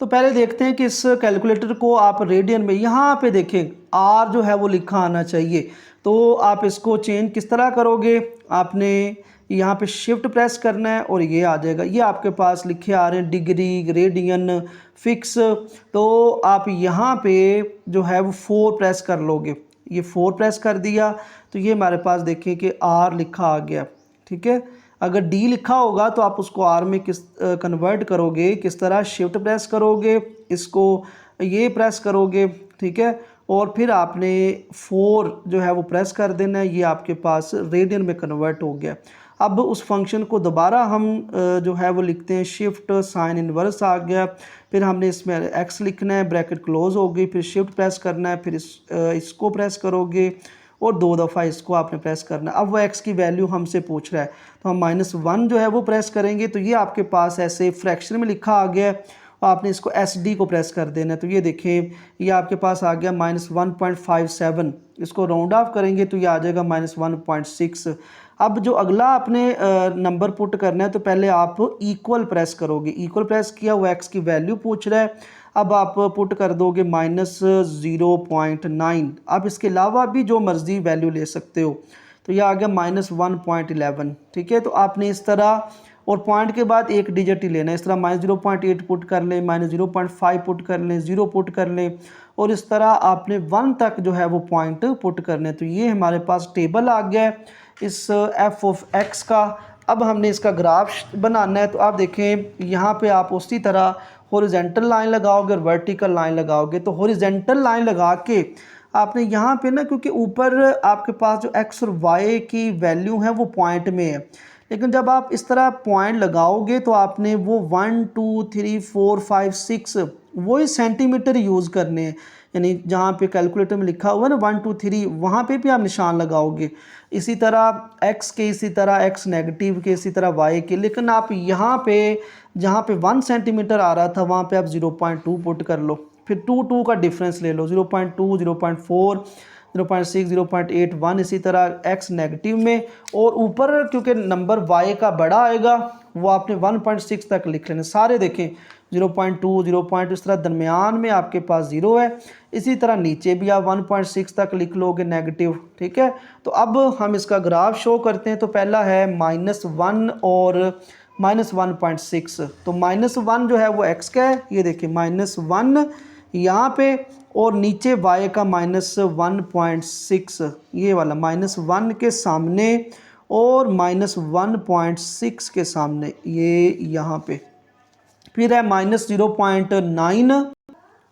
तो पहले देखते हैं कि इस कैलकुलेटर को आप रेडियन में, यहाँ पे देखें आर जो है वो लिखा आना चाहिए। तो आप इसको चेंज किस तरह करोगे, आपने यहाँ पे शिफ्ट प्रेस करना है और ये आ जाएगा, ये आपके पास लिखे आ रहे हैं डिग्री, रेडियन, फिक्स। तो आप यहाँ पे जो है वो 4 प्रेस कर लोगे, ये 4 प्रेस कर दिया तो ये हमारे पास देखें कि आर लिखा आ गया। ठीक है, अगर डी लिखा होगा तो आप उसको आर में किस कन्वर्ट करोगे, किस तरह, शिफ्ट प्रेस करोगे, इसको ये प्रेस करोगे। ठीक है, और फिर आपने 4 जो है वो प्रेस कर देना है, ये आपके पास रेडियन में कन्वर्ट हो गया। अब उस फंक्शन को दोबारा हम जो है वो लिखते हैं, शिफ्ट साइन इनवर्स आ गया, फिर हमने इसमें एक्स लिखना है, ब्रैकेट क्लोज हो गई, फिर शिफ्ट प्रेस करना है, फिर इसको प्रेस करोगे और 2 दफ़ा इसको आपने प्रेस करना है। अब वो एक्स की वैल्यू हमसे पूछ रहा है तो हम -1 जो है वो प्रेस करेंगे, तो ये आपके पास ऐसे फ्रैक्शन में लिखा आ गया है। आपने इसको SD को प्रेस कर देना है, तो ये देखें ये आपके पास आ गया -1.57। इसको राउंड ऑफ करेंगे तो ये आ जाएगा -1.6। अब जो अगला आपने नंबर पुट करना है तो पहले आप इक्वल प्रेस करोगे, इक्वल प्रेस किया, वो एक्स की वैल्यू पूछ रहा है। अब आप पुट कर दोगे -0.9। आप इसके अलावा भी जो मर्ज़ी वैल्यू ले सकते हो, तो यह आ गया -1.11। ठीक है, तो आपने इस तरह, और पॉइंट के बाद एक डिजिट ही लेना है, इस तरह -0.8 पुट कर लें, -0.5 पुट कर लें, 0 पुट कर लें, और इस तरह आपने 1 तक जो है वो पॉइंट पुट करने। तो ये हमारे पास टेबल आ गया है इस f ऑफ x का। अब हमने इसका ग्राफ बनाना है, तो आप देखें यहाँ पे आप उसी तरह हॉरिजॉन्टल लाइन लगाओगे और वर्टिकल लाइन लगाओगे। तो हॉरिजॉन्टल लाइन लगा के आपने यहाँ पे ना, क्योंकि ऊपर आपके पास जो x और y की वैल्यू है वो पॉइंट में है, लेकिन जब आप इस तरह पॉइंट लगाओगे तो आपने वो 1 2 3 4 5 6 वही सेंटीमीटर यूज़ करने हैं, यानी जहाँ पे कैलकुलेटर में लिखा हुआ है ना 1 2 3, वहाँ पे भी आप निशान लगाओगे। इसी तरह x के, इसी तरह x नेगेटिव के, इसी तरह y के। लेकिन आप यहाँ पे जहाँ पे 1 सेंटीमीटर आ रहा था वहाँ पे आप 0.2 पुट कर लो, फिर 2 का डिफरेंस ले लो, 0.2 0.4 0.6 0.8 1, इसी तरह x नेगेटिव में, और ऊपर क्योंकि नंबर y का बड़ा आएगा वो आपने 1.6 तक लिख लेना सारे। देखें 0.2 0. इस तरह दरमियान में आपके पास 0 है, इसी तरह नीचे भी आप 1.6 तक लिख लोगे नेगेटिव। ठीक है, तो अब हम इसका ग्राफ शो करते हैं। तो पहला है -1 और -1.6। तो -1 जो है वो x का है, ये देखिए -1 यहाँ पे, और नीचे y का -1.6, ये वाला -1 के सामने और -1.6 के सामने, ये यहाँ पे। फिर है -0.9,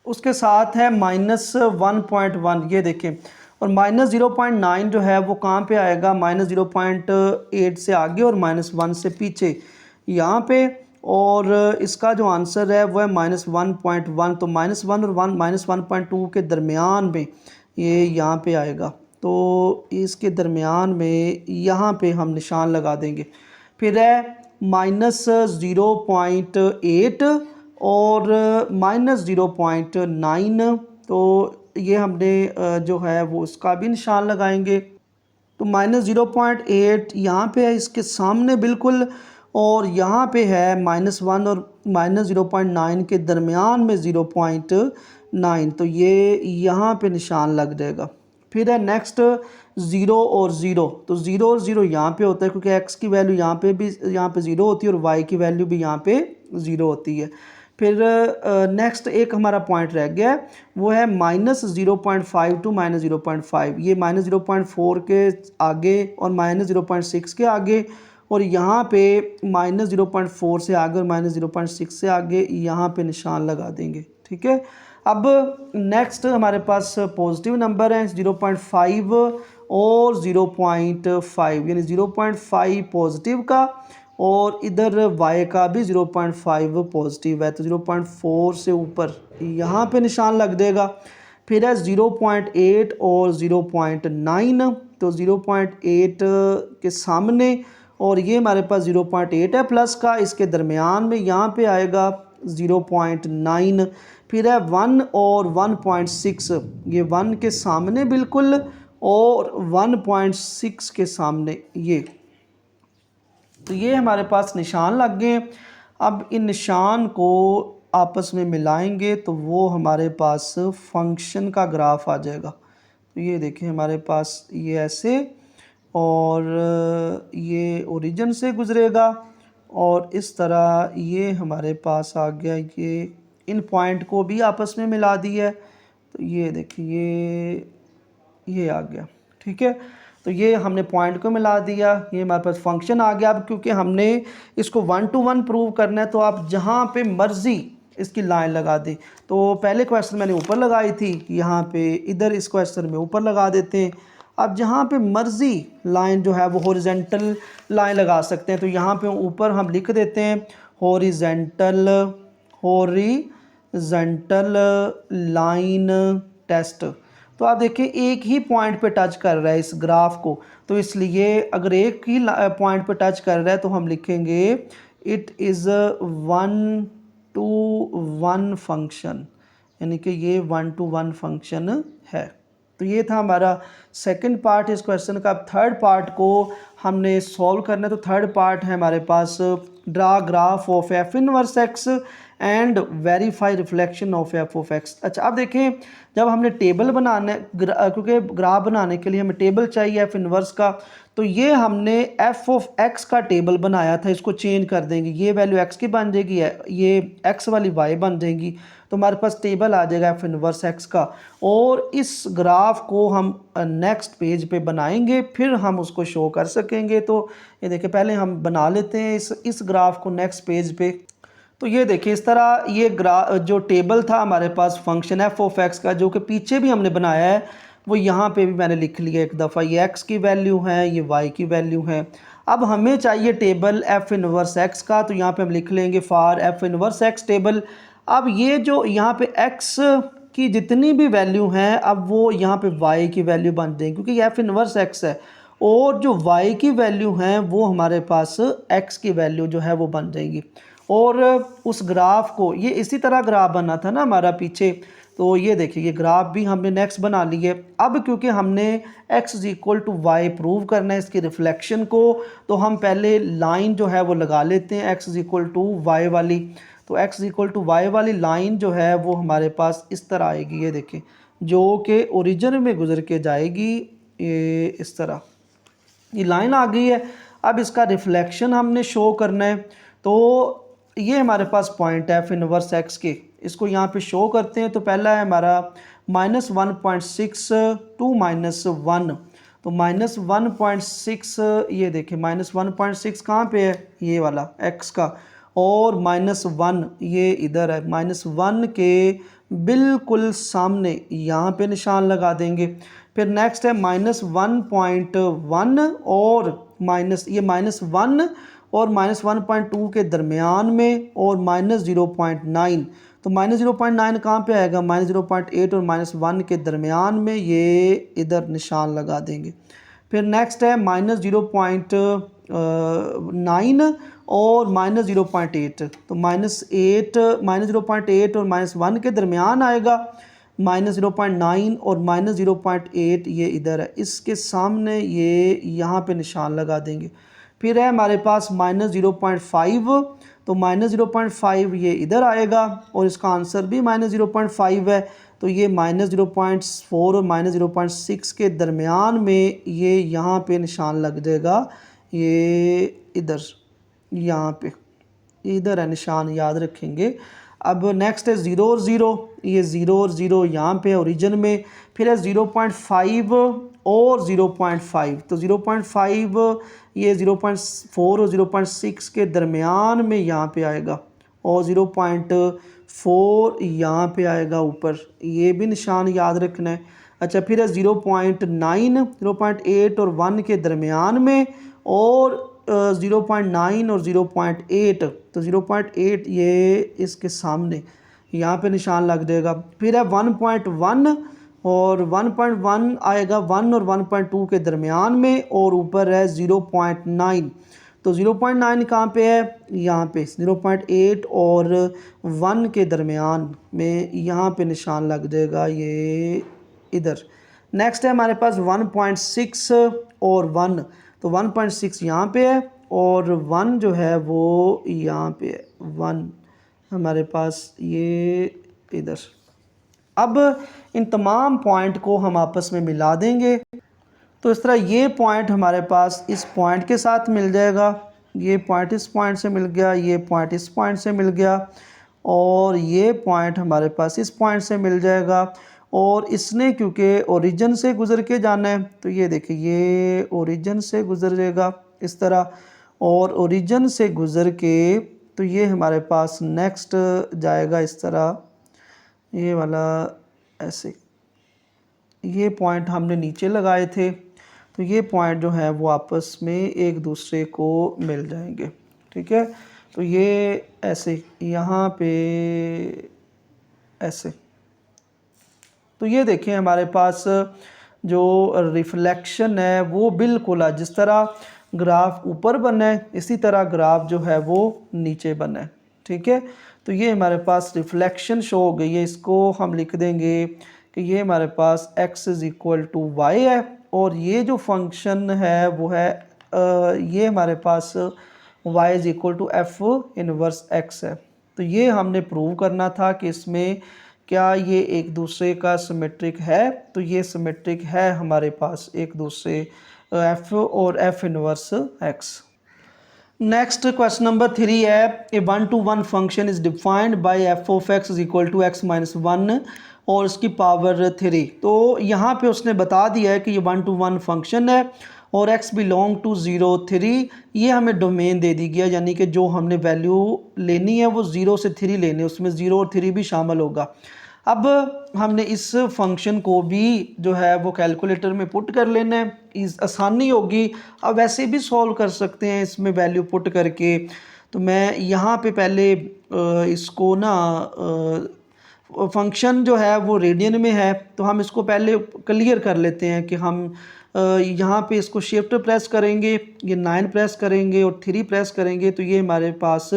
उसके साथ है -1.1, ये देखें। और -0.9 जो है वो कहाँ पे आएगा, -0.8 से आगे और -1 से पीछे यहाँ पे। और इसका जो आंसर है वो है -1.1। तो -1 और -1.2 के दरमियान में ये यहाँ पे आएगा, तो इसके दरमियान में यहाँ पे हम निशान लगा देंगे। फिर है -0.8 और -0.9, तो ये हमने जो है वो उसका भी निशान लगाएंगे। तो -0.8 यहाँ पे है इसके सामने बिल्कुल, और यहाँ पे है -1 और -0.9 के दरमियान में 0.9, तो ये यहाँ पे निशान लग जाएगा। फिर है नेक्स्ट 0 और 0, तो 0 और 0 यहाँ पे होता है क्योंकि x की वैल्यू यहाँ पे 0 होती है और y की वैल्यू भी यहाँ पे 0 होती है। फिर नेक्स्ट एक हमारा पॉइंट रह गया है, वो है -0.5 टू -0.5, ये -0.4 के आगे और -0.6 के आगे, और यहाँ पे -0.4 से आगे और -0.6 से आगे यहाँ पे निशान लगा देंगे। ठीक है, अब नेक्स्ट हमारे पास पॉजिटिव नंबर हैं 0.5 और 0.5, यानी 0.5 पॉजिटिव का और इधर y का भी 0.5 पॉजिटिव है, तो 0.4 से ऊपर यहाँ पे निशान लग देगा। फिर है 0.8 और 0.9, तो 0.8 के सामने, और ये हमारे पास 0.8 है प्लस का, इसके दरमियान में यहाँ पे आएगा 0.9, फिर है 1 और 1.6, ये 1 के सामने बिल्कुल और 1.6 के सामने ये, तो ये हमारे पास निशान लग गए। अब इन निशान को आपस में मिलाएंगे तो वो हमारे पास फंक्शन का ग्राफ आ जाएगा। तो ये देखिए हमारे पास ये ऐसे, और ये ओरिजिन से गुजरेगा और इस तरह ये हमारे पास आ गया। ये इन पॉइंट को भी आपस में मिला दिया है, तो ये देखिए ये आ गया, ठीक है। तो ये हमने पॉइंट को मिला दिया, ये हमारे पास फंक्शन आ गया। अब क्योंकि हमने इसको 1 to 1 प्रूव करना है, तो आप जहाँ पे मर्ज़ी इसकी लाइन लगा दें। तो पहले क्वेश्चन मैंने ऊपर लगाई थी, यहाँ पे इधर इस क्वेश्चन में ऊपर लगा देते हैं। अब जहाँ पे मर्ज़ी लाइन जो है वो हॉरिजेंटल लाइन लगा सकते हैं। तो यहाँ पे ऊपर हम लिख देते हैं हॉरिजेंटल लाइन टेस्ट। तो आप देखिए एक ही पॉइंट पे टच कर रहा है इस ग्राफ को, तो इसलिए अगर एक ही पॉइंट पे टच कर रहा है तो हम लिखेंगे इट इज़ 1 to 1 फंक्शन, यानी कि ये 1 to 1 फंक्शन है। तो ये था हमारा सेकंड पार्ट इस क्वेश्चन का। अब थर्ड पार्ट को हमने सॉल्व करना है। तो थर्ड पार्ट है हमारे पास draw graph of f inverse x and verify reflection of f of x. अच्छा अब देखें, जब हमने टेबल बनाना है, क्योंकि ग्राफ बनाने के लिए हमें टेबल चाहिए एफ इनवर्स का, तो ये हमने एफ ऑफ एक्स का टेबल बनाया था। इसको चेंज कर देंगे, ये वैल्यू एक्स की बन जाएगी, ये एक्स वाली वाई बन जाएगी, तो हमारे पास टेबल आ जाएगा एफ इनवर्स एक्स का। और इस ग्राफ को हम नेक्स्ट पेज पे बनाएंगे, फिर हम उसको शो कर सकेंगे। तो ये देखिए पहले हम बना लेते हैं इस ग्राफ को नेक्स्ट पेज पे। तो ये देखिए इस तरह ये जो टेबल था हमारे पास फंक्शन एफ ऑफ एक्स का, जो कि पीछे भी हमने बनाया है, वो यहाँ पे भी मैंने लिख लिया एक दफ़ा। ये एक्स की वैल्यू है, ये वाई की वैल्यू है। अब हमें चाहिए टेबल एफ इनवर्स एक्स का, तो यहाँ पे हम लिख लेंगे for F inverse x table. अब ये जो यहाँ पे एक्स की जितनी भी वैल्यू हैं, अब वो यहाँ पे वाई की वैल्यू बन जाएगी, क्योंकि ये एफ इनवर्स एक्स है, और जो वाई की वैल्यू हैं वो हमारे पास एक्स की वैल्यू जो है वो बन जाएगी। और उस ग्राफ को, ये इसी तरह ग्राफ बना था ना हमारा पीछे, तो ये देखिए ये ग्राफ भी हमने नेक्स्ट बना लिए। अब क्योंकि हमने x is equal to y prove करना है इसकी रिफ्लेक्शन को, तो हम पहले लाइन जो है वो लगा लेते हैं x is equal to y वाली। तो x is equal to y वाली लाइन जो है वो हमारे पास इस तरह आएगी, ये देखिए, जो कि ओरिजिन में गुजर के जाएगी, ये इस तरह ये लाइन आ गई है। अब इसका रिफ्लेक्शन हमने शो करना है, तो ये हमारे पास पॉइंट है एफ इनवर्स एक्स के, इसको यहाँ पे शो करते हैं। तो पहला है हमारा -1.6 टू -1, तो -1.6, ये देखिए -1.6 कहाँ पे है, ये वाला एक्स का, और -1 ये इधर है, -1 के बिल्कुल सामने यहाँ पे निशान लगा देंगे। फिर नेक्स्ट है -1.1 और ये -1 और -1.2 के दरमियान में, और -0.9, तो -0.9 कहाँ पे आएगा, -0.8 और -1 के दरमियान में, ये इधर निशान लगा देंगे। फिर नेक्स्ट है -0.9 और -0.8, तो -0.8 और -1 के दरमियान आएगा, -0.9 और -0.8 ये इधर है, इसके सामने ये यहाँ पे निशान लगा देंगे। फिर है हमारे पास -0.5, तो -0.5 ये इधर आएगा, और इसका आंसर भी -0.5 है, तो ये -0.4 और -0.6 के दरमियान में ये यहाँ पे निशान लग जाएगा, ये इधर, यहाँ पे इधर है निशान, याद रखेंगे। अब नेक्स्ट है 0 और 0, ये 0 और 0 यहाँ पे ओरिजिन में। फिर है 0.5 और 0.5, तो 0.5 ये 0.4 और 0.6 के दरमियान में यहाँ पे आएगा, और 0.4 यहाँ पे आएगा ऊपर, ये भी निशान याद रखना है। अच्छा फिर है 0.9, 0.8 और 1 के दरमियान में, और 0.9 और 0.8, तो 0.8 ये इसके सामने यहाँ पे निशान लग जाएगा। फिर है 1.1 और 1.1 आएगा 1 और 1.2 के दरमियान में, और ऊपर है 0.9। तो 0.9 कहाँ पे है, यहाँ पे 0.8 और 1 के दरमियान में, यहाँ पे निशान लग जाएगा ये इधर। नेक्स्ट है हमारे पास 1.6 और 1, तो 1.6 यहाँ पे है और 1 जो है वो यहाँ पे है, 1 हमारे पास ये इधर। अब इन तमाम पॉइंट को हम आपस में मिला देंगे, तो इस तरह ये पॉइंट हमारे पास इस पॉइंट के साथ मिल जाएगा, ये पॉइंट इस पॉइंट से मिल गया, ये पॉइंट इस पॉइंट से मिल गया, और ये पॉइंट हमारे पास इस पॉइंट से मिल जाएगा। और इसने क्योंकि ओरिजिन से गुज़र के जाना है, तो ये देखिए ये ओरिजिन से गुज़रेगा इस तरह, और ओरिजिन से गुज़र के तो ये हमारे पास नेक्स्ट जाएगा इस तरह, ये वाला ऐसे। ये पॉइंट हमने नीचे लगाए थे, तो ये पॉइंट जो है वो आपस में एक दूसरे को मिल जाएंगे, ठीक है। तो ये ऐसे यहाँ पे ऐसे, तो ये देखें हमारे पास जो रिफ्लेक्शन है वो बिल्कुल है, जिस तरह ग्राफ ऊपर बना है इसी तरह ग्राफ जो है वो नीचे बना है, ठीक है। तो ये हमारे पास रिफ्लेक्शन शो हो गई है, इसको हम लिख देंगे कि ये हमारे पास x is equal to y है, और ये जो फंक्शन है वो है ये हमारे पास y is equal to f inverse x है। तो ये हमने प्रूव करना था कि इसमें क्या ये एक दूसरे का सिमेट्रिक है, तो ये सिमेट्रिक है हमारे पास एक दूसरे f और f inverse x। Next question number 3 है, a 1-to-1 function is defined by f of x is equal to x minus 1 और इसकी पावर 3। तो यहाँ पे उसने बता दिया है कि ये 1-to-1 फंक्शन है और x बिलोंग टू 0 3, ये हमें डोमेन दे दी गया, यानी कि जो हमने वैल्यू लेनी है वो 0 से 3 लेनी है, उसमें 0 और 3 भी शामिल होगा। अब हमने इस फंक्शन को भी जो है वो कैलकुलेटर में पुट कर लेना है, इस आसानी होगी। अब वैसे भी सॉल्व कर सकते हैं इसमें वैल्यू पुट करके। तो मैं यहाँ पे पहले इसको ना फंक्शन जो है वो रेडियन में है, तो हम इसको पहले क्लियर कर लेते हैं कि हम यहाँ पे इसको शिफ्ट प्रेस करेंगे, ये 9 प्रेस करेंगे और 3 प्रेस करेंगे, तो ये हमारे पास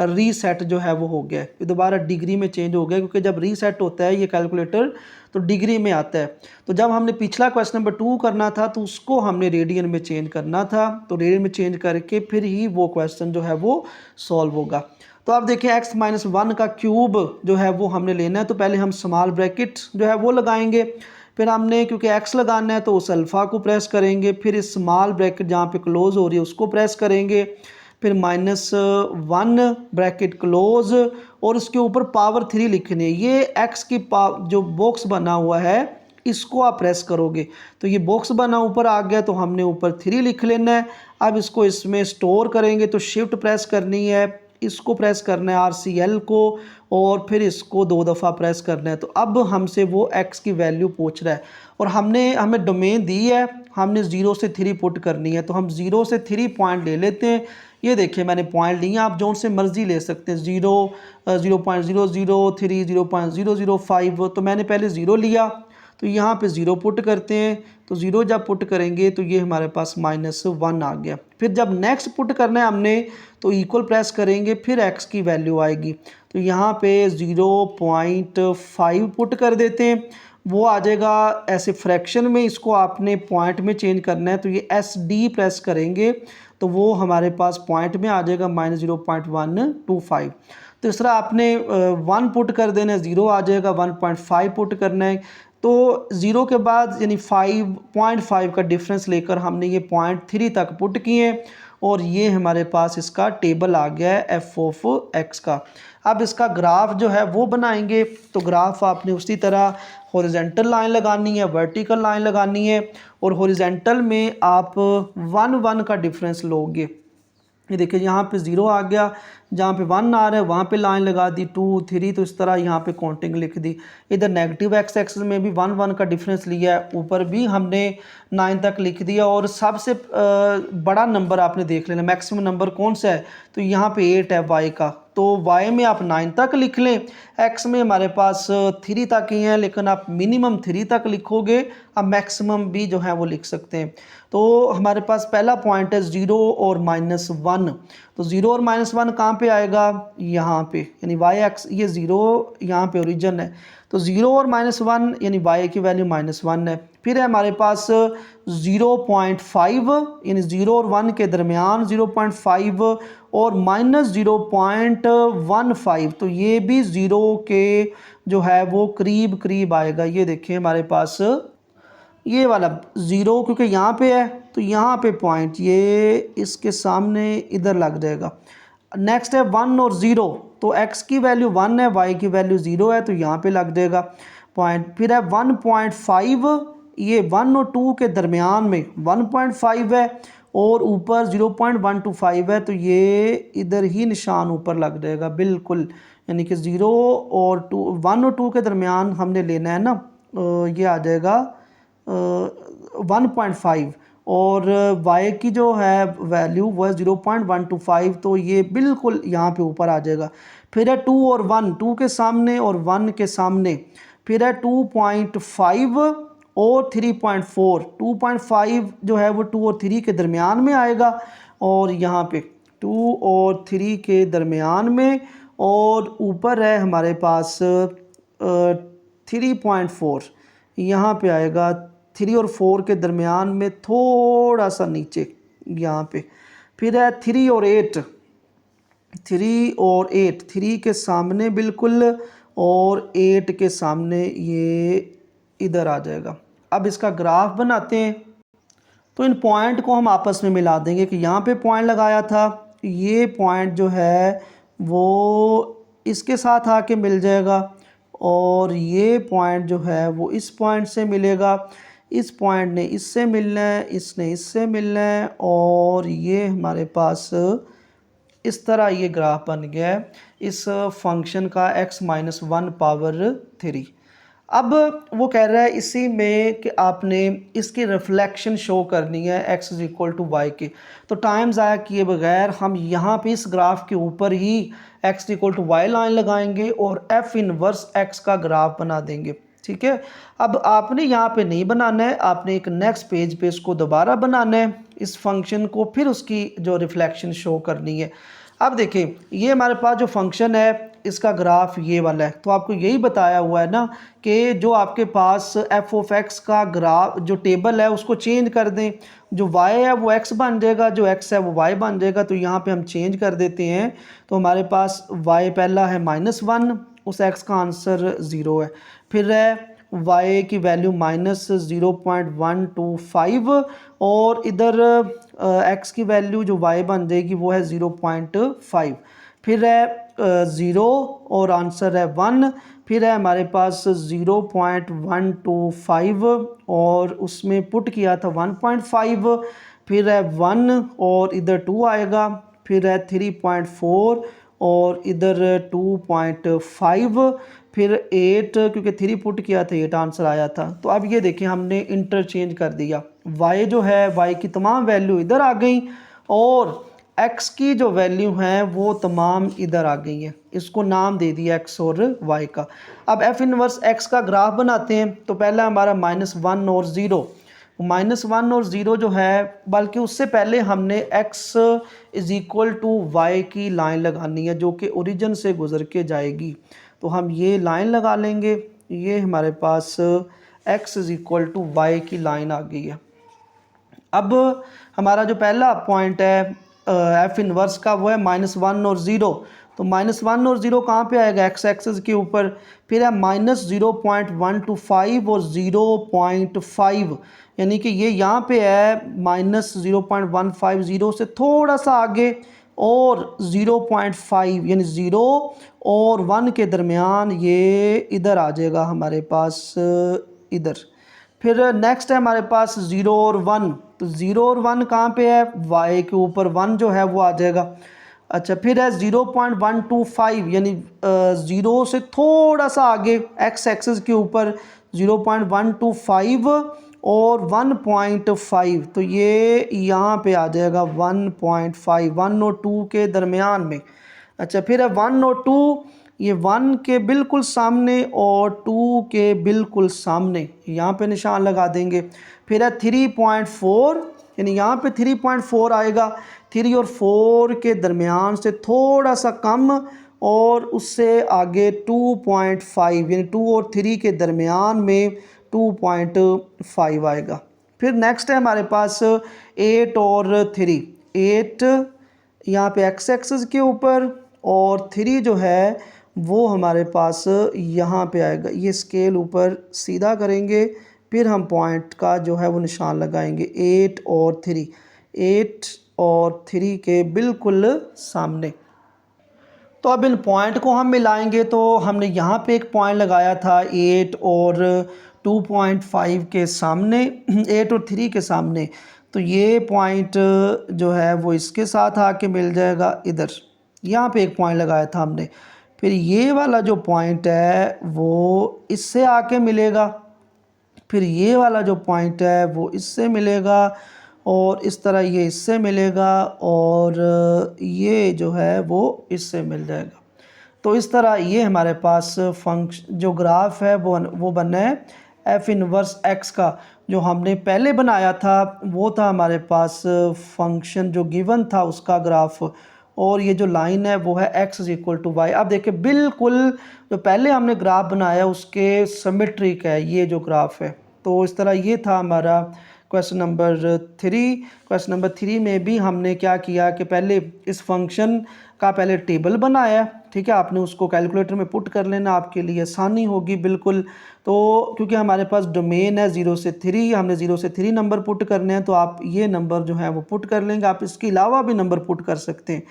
रीसेट जो है वो हो गया है, ये दोबारा डिग्री में चेंज हो गया, क्योंकि जब रीसेट होता है ये कैलकुलेटर तो डिग्री में आता है। तो जब हमने पिछला क्वेश्चन नंबर 2 करना था तो उसको हमने रेडियन में चेंज करना था, तो रेडियन में चेंज करके फिर ही वो क्वेश्चन जो है वो सॉल्व होगा। तो आप देखिए x-1 का क्यूब जो है वो हमने लेना है, तो पहले हम स्मॉल ब्रैकेट जो है वो लगाएंगे, फिर हमने क्योंकि x लगाना है तो उस अल्फ़ा को प्रेस करेंगे, फिर इस स्मॉल ब्रैकेट जहाँ पे क्लोज़ हो रही है उसको प्रेस करेंगे, फिर -1 ब्रैकेट क्लोज़ और उसके ऊपर पावर 3 लिखनी है। ये x की जो बॉक्स बना हुआ है इसको आप प्रेस करोगे तो ये बॉक्स बना ऊपर आ गया, तो हमने ऊपर 3 लिख लेना है। अब इसको इसमें स्टोर करेंगे तो शिफ्ट प्रेस करनी है, इसको प्रेस करना है RCL को, और फिर इसको 2 दफ़ा प्रेस करना है। तो अब हमसे वो x की वैल्यू पूछ रहा है और हमें डोमेन दी है, हमने 0 से 3 पुट करनी है, तो हम 0 से 3 पॉइंट ले लेते हैं। ये देखिए मैंने पॉइंट लिए, आप जो से मर्जी ले सकते हैं, 0, 0.003, 0.005, तो मैंने पहले 0 लिया, तो यहाँ पे 0 पुट करते हैं, तो 0 जब पुट करेंगे तो ये हमारे पास -1 आ गया। फिर जब नेक्स्ट पुट करना है हमने तो इक्वल प्रेस करेंगे, फिर x की वैल्यू आएगी, तो यहाँ पे 0.5 पुट कर देते हैं, वो आ जाएगा ऐसे फ्रैक्शन में, इसको आपने पॉइंट में चेंज करना है, तो ये SD प्रेस करेंगे तो वो हमारे पास पॉइंट में आ जाएगा -0.125। तो इस तरह आपने 1 पुट कर देना है, 0 आ जाएगा, 1.5 पुट करना है, तो 0 के बाद यानी 5.5 का डिफरेंस लेकर हमने ये 0.3 तक पुट किए और ये हमारे पास इसका टेबल आ गया है f ऑफ x का। अब इसका ग्राफ जो है वो बनाएंगे, तो ग्राफ आपने उसी तरह हॉरिजॉन्टल लाइन लगानी है, वर्टिकल लाइन लगानी है, और हॉरिजॉन्टल में आप 1 1 का डिफरेंस लोगे। ये देखिए यहाँ पे 0 आ गया, जहाँ पे 1 आ रहा है वहाँ पे लाइन लगा दी, 2 3, तो इस तरह यहाँ पे काउंटिंग लिख दी। इधर नेगेटिव एक्स एक्सिस में भी 1 1 का डिफरेंस लिया है, ऊपर भी हमने 9 तक लिख दिया। और सबसे बड़ा नंबर आपने देख लेना, मैक्सिमम नंबर कौन सा है, तो यहाँ पे 8 है वाई का, तो वाई में आप 9 तक लिख लें। एक्स में हमारे पास 3 तक ही है, लेकिन आप मिनिमम 3 तक लिखोगे, आप मैक्सिमम भी जो है वो लिख सकते हैं। तो हमारे पास पहला पॉइंट है 0 और -1। तो 0 और -1 कहाँ पे आएगा, यहाँ पे, यानी वाई एक्स, ये 0 यहाँ पे ओरिजिन है, तो 0 और -1 यानी वाई की वैल्यू -1 है। फिर है हमारे पास 0.5, यानी 0 और 1 के दरमियान 0.5 और -0.15, तो ये भी 0 के जो है वो करीब करीब आएगा। ये देखिए हमारे पास ये वाला 0, क्योंकि यहाँ पे है तो यहाँ पे पॉइंट ये इसके सामने इधर लग जाएगा। नेक्स्ट है 1 और 0, तो x की वैल्यू 1 है, y की वैल्यू 0 है, तो यहाँ पे लग जाएगा पॉइंट। फिर है 1.5, ये 1 और 2 के दरमियान में 1.5 है और ऊपर 0.125 है, तो ये इधर ही निशान ऊपर लग जाएगा बिल्कुल, यानी कि 0 और 2, 1 और 2 के दरमियान हमने लेना है ना, ये आ जाएगा 1.5 और y की जो है वैल्यू वो है 0.125, तो ये बिल्कुल यहाँ पे ऊपर आ जाएगा। फिर है 2 और 1, 2 के सामने और 1 के सामने, फिर है 2.5 और 3.4, 2.5 जो है वो 2 और 3 के दरमियान में आएगा, और यहाँ पे 2 और 3 के दरमियान में, और ऊपर है हमारे पास 3.4, यहाँ पे आएगा 3 और 4 के दरमियान में थोड़ा सा नीचे यहाँ पे। फिर है 3 और 8, 3 और 8, 3 के सामने बिल्कुल और 8 के सामने, ये इधर आ जाएगा। अब इसका ग्राफ बनाते हैं, तो इन पॉइंट को हम आपस में मिला देंगे कि यहाँ पे पॉइंट लगाया था, ये पॉइंट जो है वो इसके साथ आके मिल जाएगा, और ये पॉइंट जो है वो इस पॉइंट से मिलेगा, इस पॉइंट ने इससे मिलना है, इसने इससे मिलना है, और ये हमारे पास इस तरह ये ग्राफ बन गया है इस फंक्शन का x-1 पावर 3। अब वो कह रहा है इसी में कि आपने इसकी रिफ्लेक्शन शो करनी है x = y के, तो टाइम ज़ाया किए बगैर हम यहाँ पे इस ग्राफ के ऊपर ही x = y लाइन लगाएंगे और f इनवर्स x का ग्राफ बना देंगे। ठीक है, अब आपने यहाँ पे नहीं बनाना है, आपने एक नेक्स्ट पेज पे इसको दोबारा बनाना है इस फंक्शन को, फिर उसकी जो रिफ्लेक्शन शो करनी है। अब देखें ये हमारे पास जो फंक्शन है इसका ग्राफ ये वाला है, तो आपको यही बताया हुआ है ना कि जो आपके पास f(x) का ग्राफ जो टेबल है उसको चेंज कर दें, जो y है वो x बन जाएगा, जो x है वो y बन जाएगा। तो यहाँ पे हम चेंज कर देते हैं, तो हमारे पास y पहला है -1, उस x का आंसर 0 है। फिर है y की वैल्यू -0.125 और इधर x की वैल्यू जो y बन जाएगी वो है 0.5। फिर है 0 और आंसर है 1। फिर है हमारे पास 0.125 और उसमें पुट किया था 1.5। फिर है 1 और इधर 2 आएगा। फिर है 3.4 और इधर 2.5। फिर 8 क्योंकि 3 पुट किया था 8 आंसर आया था। तो अब ये देखिए हमने इंटरचेंज कर दिया, y जो है y की तमाम वैल्यू इधर आ गई और x की जो वैल्यू है वो तमाम इधर आ गई है। इसको नाम दे दिया x और y का। अब f इनवर्स x का ग्राफ बनाते हैं। तो पहला हमारा -1 और 0, -1 और 0 जो है, बल्कि उससे पहले हमने x = y की लाइन लगानी है जो कि ओरिजिन से गुजर के जाएगी। तो हम ये लाइन लगा लेंगे, ये हमारे पास x = y की लाइन आ गई है। अब हमारा जो पहला पॉइंट है f इनवर्स का वो है -1 और 0। तो -1 और 0 कहाँ पे आएगा? x एक्सिस के ऊपर। फिर है -0.125 और 0.5, यानी कि ये यहाँ पे है -0.15, 0 से थोड़ा सा आगे और 0.5 यानी 0 और 1 के दरमियान ये इधर आ जाएगा हमारे पास इधर। फिर नेक्स्ट है हमारे पास 0 और 1। तो 0 और 1 कहाँ पे है? y के ऊपर 1 जो है वो आ जाएगा। अच्छा, फिर है 0.125 यानी 0 से थोड़ा सा आगे एक्स एक्सिस के ऊपर 0.125 और 1.5, तो ये यहाँ पे आ जाएगा 1.5, 1 और 2 के दरमियान में। अच्छा, फिर है 1 और 2, ये 1 के बिल्कुल सामने और 2 के बिल्कुल सामने, यहाँ पे निशान लगा देंगे। फिर है 3.4 यानी यहाँ पे 3.4 आएगा, 3 और 4 के दरमियान से थोड़ा सा कम और उससे आगे 2.5 यानी 2 और 3 के दरमियान में 2.5 आएगा। फिर नेक्स्ट है हमारे पास 8 और 3, 8 यहाँ पे एक्स एक्सिस के ऊपर और 3 जो है वो हमारे पास यहाँ पे आएगा। ये स्केल ऊपर सीधा करेंगे, फिर हम पॉइंट का जो है वो निशान लगाएंगे 8 और 3, 8 और 3 के बिल्कुल सामने। तो अब इन पॉइंट को हम मिलाएंगे, तो हमने यहाँ पे एक पॉइंट लगाया था 8 और 2.5 के सामने, 8 और 3 के सामने, तो ये पॉइंट जो है वो इसके साथ आके मिल जाएगा इधर, यहाँ पे एक पॉइंट लगाया था हमने। फिर ये वाला जो पॉइंट है वो इससे आके मिलेगा, फिर ये वाला जो पॉइंट है वो इससे मिलेगा और इस तरह ये इससे मिलेगा और ये जो है वो इससे मिल जाएगा। तो इस तरह ये हमारे पास फंक्शन जो ग्राफ है वो बना है एफ इनवर्स एक्स का। जो हमने पहले बनाया था वो था हमारे पास फंक्शन जो गिवन था उसका ग्राफ, और ये जो लाइन है वो है x is equal to y. अब देखिए बिल्कुल जो पहले हमने ग्राफ बनाया उसके सिमेट्रिक है ये जो ग्राफ है। तो इस तरह ये था हमारा क्वेश्चन नंबर 3। क्वेश्चन नंबर 3 में भी हमने क्या किया कि पहले इस फंक्शन का पहले टेबल बनाया, ठीक है, आपने उसको कैलकुलेटर में पुट कर लेना, आपके लिए आसानी होगी बिल्कुल। तो क्योंकि हमारे पास डोमेन है 0 से 3, हमने 0 से 3 नंबर पुट करने हैं, तो आप ये नंबर जो है वो पुट कर लेंगे, आप इसके अलावा भी नंबर पुट कर सकते हैं।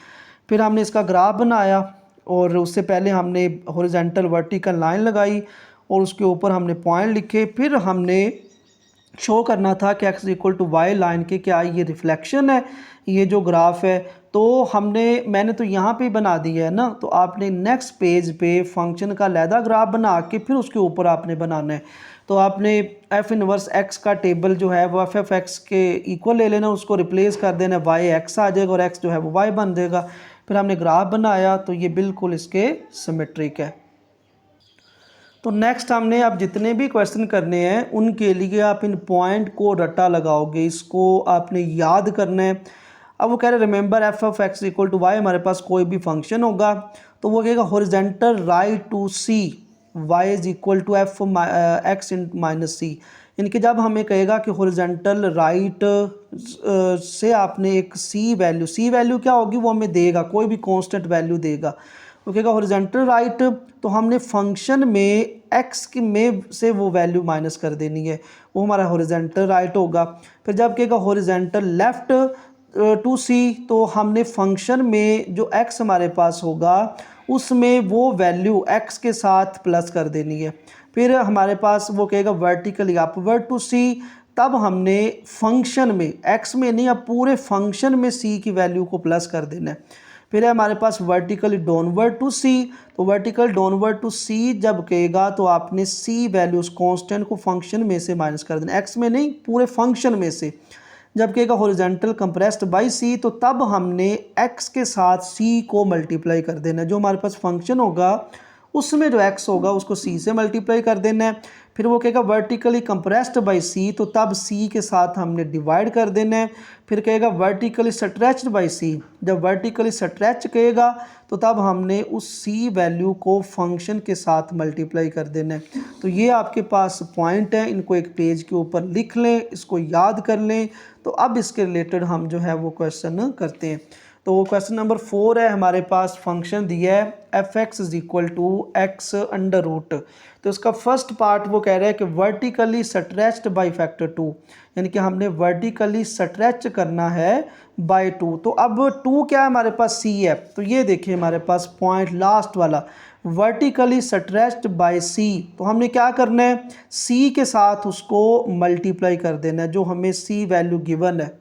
फिर हमने इसका ग्राफ बनाया और उससे पहले हमने हॉरिजॉन्टल वर्टिकल लाइन लगाई और उसके ऊपर हमने पॉइंट लिखे। फिर हमने शो करना था कि x equal to y line के क्या ये रिफ्लेक्शन है ये जो ग्राफ है। तो मैंने तो यहाँ पे बना दिया है ना, तो आपने नेक्स्ट पेज पे फंक्शन का लैदा ग्राफ बना के फिर उसके ऊपर आपने बनाना है। तो आपने एफ इनवर्स एक्स का टेबल जो है वो एफ एक्स के इक्वल ले लेना, उसको रिप्लेस कर देना, वाई एक्स आ जाएगा और एक्स जो है वो वाई बन जाएगा। फिर हमने ग्राफ बनाया तो ये बिल्कुल इसके सिमेट्रिक है। तो नेक्स्ट हमने अब जितने भी क्वेश्चन करने हैं उनके लिए आप इन पॉइंट को रट्टा लगाओगे, इसको आपने याद करना है। अब वो कह रहे remember f of x equal to y, हमारे पास कोई भी फंक्शन होगा तो वो कहेगा horizontal right to c y is equal to f x in minus c. इनके जब हमें कहेगा कि हॉरिजॉन्टल राइट से आपने एक सी वैल्यू क्या होगी वो हमें देगा, कोई भी कांस्टेंट वैल्यू देगा। वो कहेगा हॉरिजॉन्टल राइट, तो हमने फंक्शन में एक्स की में से वो वैल्यू माइनस कर देनी है, वो हमारा हॉरिजॉन्टल राइट होगा। फिर जब कहेगा हॉरिजॉन्टल लेफ्ट टू सी, तो हमने फंक्शन में जो एक्स हमारे पास होगा उसमें वो वैल्यू एक्स के साथ प्लस कर देनी है। फिर हमारे पास वो कहेगा वर्टिकली अपवर्ड टू सी, तब हमने फंक्शन में एक्स में नहीं, अब पूरे फंक्शन में सी की वैल्यू को प्लस कर देना है। फिर है हमारे पास वर्टिकली डाउनवर्ड टू सी, तो वर्टिकल डाउनवर्ड टू सी जब कहेगा तो आपने सी वैल्यूज कांस्टेंट को फंक्शन में से माइनस कर देना, एक्स में नहीं पूरे फंक्शन में से। जब कहेगा हॉरिजॉन्टल कंप्रेस्ड बाय सी, तो तब हमने एक्स के साथ सी को मल्टीप्लाई कर देना है, जो हमारे पास फंक्शन होगा उसमें जो एक्स होगा उसको सी से मल्टीप्लाई कर देना है। फिर वो कहेगा वर्टिकली कंप्रेस्ड बाय सी, तो तब सी के साथ हमने डिवाइड कर देना है। फिर कहेगा वर्टिकली स्ट्रेच्ड बाय सी, जब वर्टिकली स्ट्रेच कहेगा तो तब हमने उस सी वैल्यू को फंक्शन के साथ मल्टीप्लाई कर देना है। तो ये आपके पास पॉइंट है, इनको एक पेज के ऊपर लिख लें, इसको याद कर लें। तो अब इसके रिलेटेड हम जो है वो क्वेश्चन करते हैं। तो क्वेश्चन नंबर 4 है हमारे पास, फंक्शन दिया है f x is equal to x under root. तो इसका फर्स्ट पार्ट वो कह रहा है कि वर्टिकली स्ट्रेच्ड बाय फैक्टर 2, यानी कि हमने वर्टिकली स्ट्रेच करना है बाय 2। तो अब 2 क्या है हमारे पास, सी है। तो ये देखिए हमारे पास पॉइंट लास्ट वाला वर्टिकली स्ट्रेच्ड बाय सी, तो हमने क्या करना है सी के साथ उसको मल्टीप्लाई कर देना है, जो हमें सी वैल्यू गिवन है।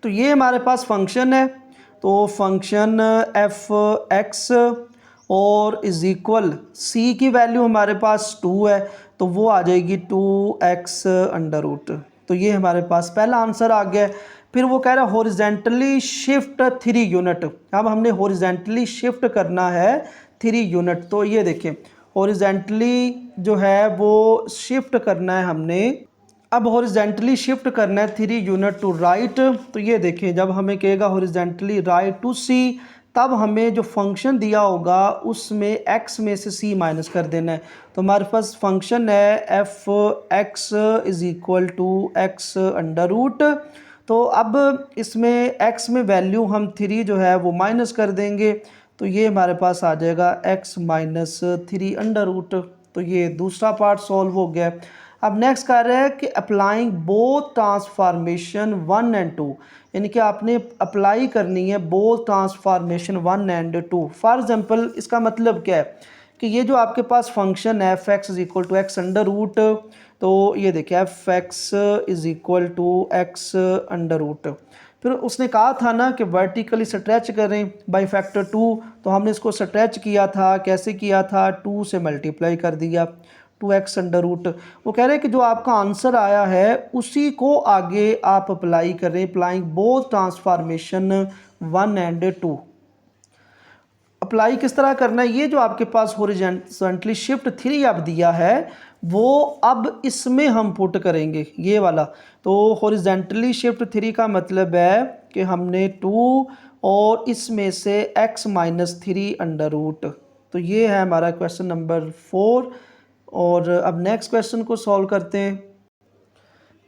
तो ये हमारे पास फंक्शन है तो फंक्शन एफ एक्स और इज इक्वल सी की वैल्यू हमारे पास 2 है, तो वो आ जाएगी 2x अंडर रूट। तो ये हमारे पास पहला आंसर आ गया। फिर वो कह रहा है हॉरिजेंटली शिफ्ट 3 यूनिट। अब हमने हॉरिजेंटली शिफ्ट करना है 3 यूनिट। तो ये देखें हॉरिजेंटली जो है वो शिफ्ट करना है हमने। अब हॉरिजेंटली शिफ्ट करना है 3 यूनिट टू राइट। तो ये देखें जब हमें कहेगा हॉरिजेंटली राइट टू सी, तब हमें जो फंक्शन दिया होगा उसमें x में से c माइनस कर देना है। तो हमारे पास फंक्शन है f x is equal to x under root. तो अब इसमें x में वैल्यू हम 3 जो है वो माइनस कर देंगे, तो ये हमारे पास आ जाएगा x माइनस 3 अंडर रूट। तो ये दूसरा पार्ट सॉल्व हो गया। अब नेक्स्ट कर रहा है कि अप्लाइंग बोथ ट्रांसफॉर्मेशन 1 एंड 2, यानी कि आपने अप्लाई करनी है both transformation 1 and 2। For example इसका मतलब क्या है कि ये जो आपके पास फंक्शन है f x is equal to x under root, तो ये देखिए f x is equal to x under root. फिर उसने कहा था ना कि वर्टिकली स्ट्रेच करें बाय फैक्टर 2, तो हमने इसको स्ट्रेच किया था। कैसे किया था? 2 से मल्टीप्लाई कर दिया 2x अंडर रूट। वो कह रहे हैं कि जो आपका आंसर आया है उसी को आगे आप अप्लाई करें, applying both transformation 1 and 2। Apply किस तरह करना है? ये जो आपके पास हॉरिजॉन्टली शिफ्ट 3 अब दिया है वो अब इसमें हम पुट करेंगे ये वाला। तो हॉरिजॉन्टली शिफ्ट 3 का मतलब है कि हमने 2 और इसमें से x माइनस 3 अंडर रूट। तो ये है हमारा क्वेश्चन नंबर 4। और अब नेक्स्ट क्वेश्चन को सॉल्व करते हैं।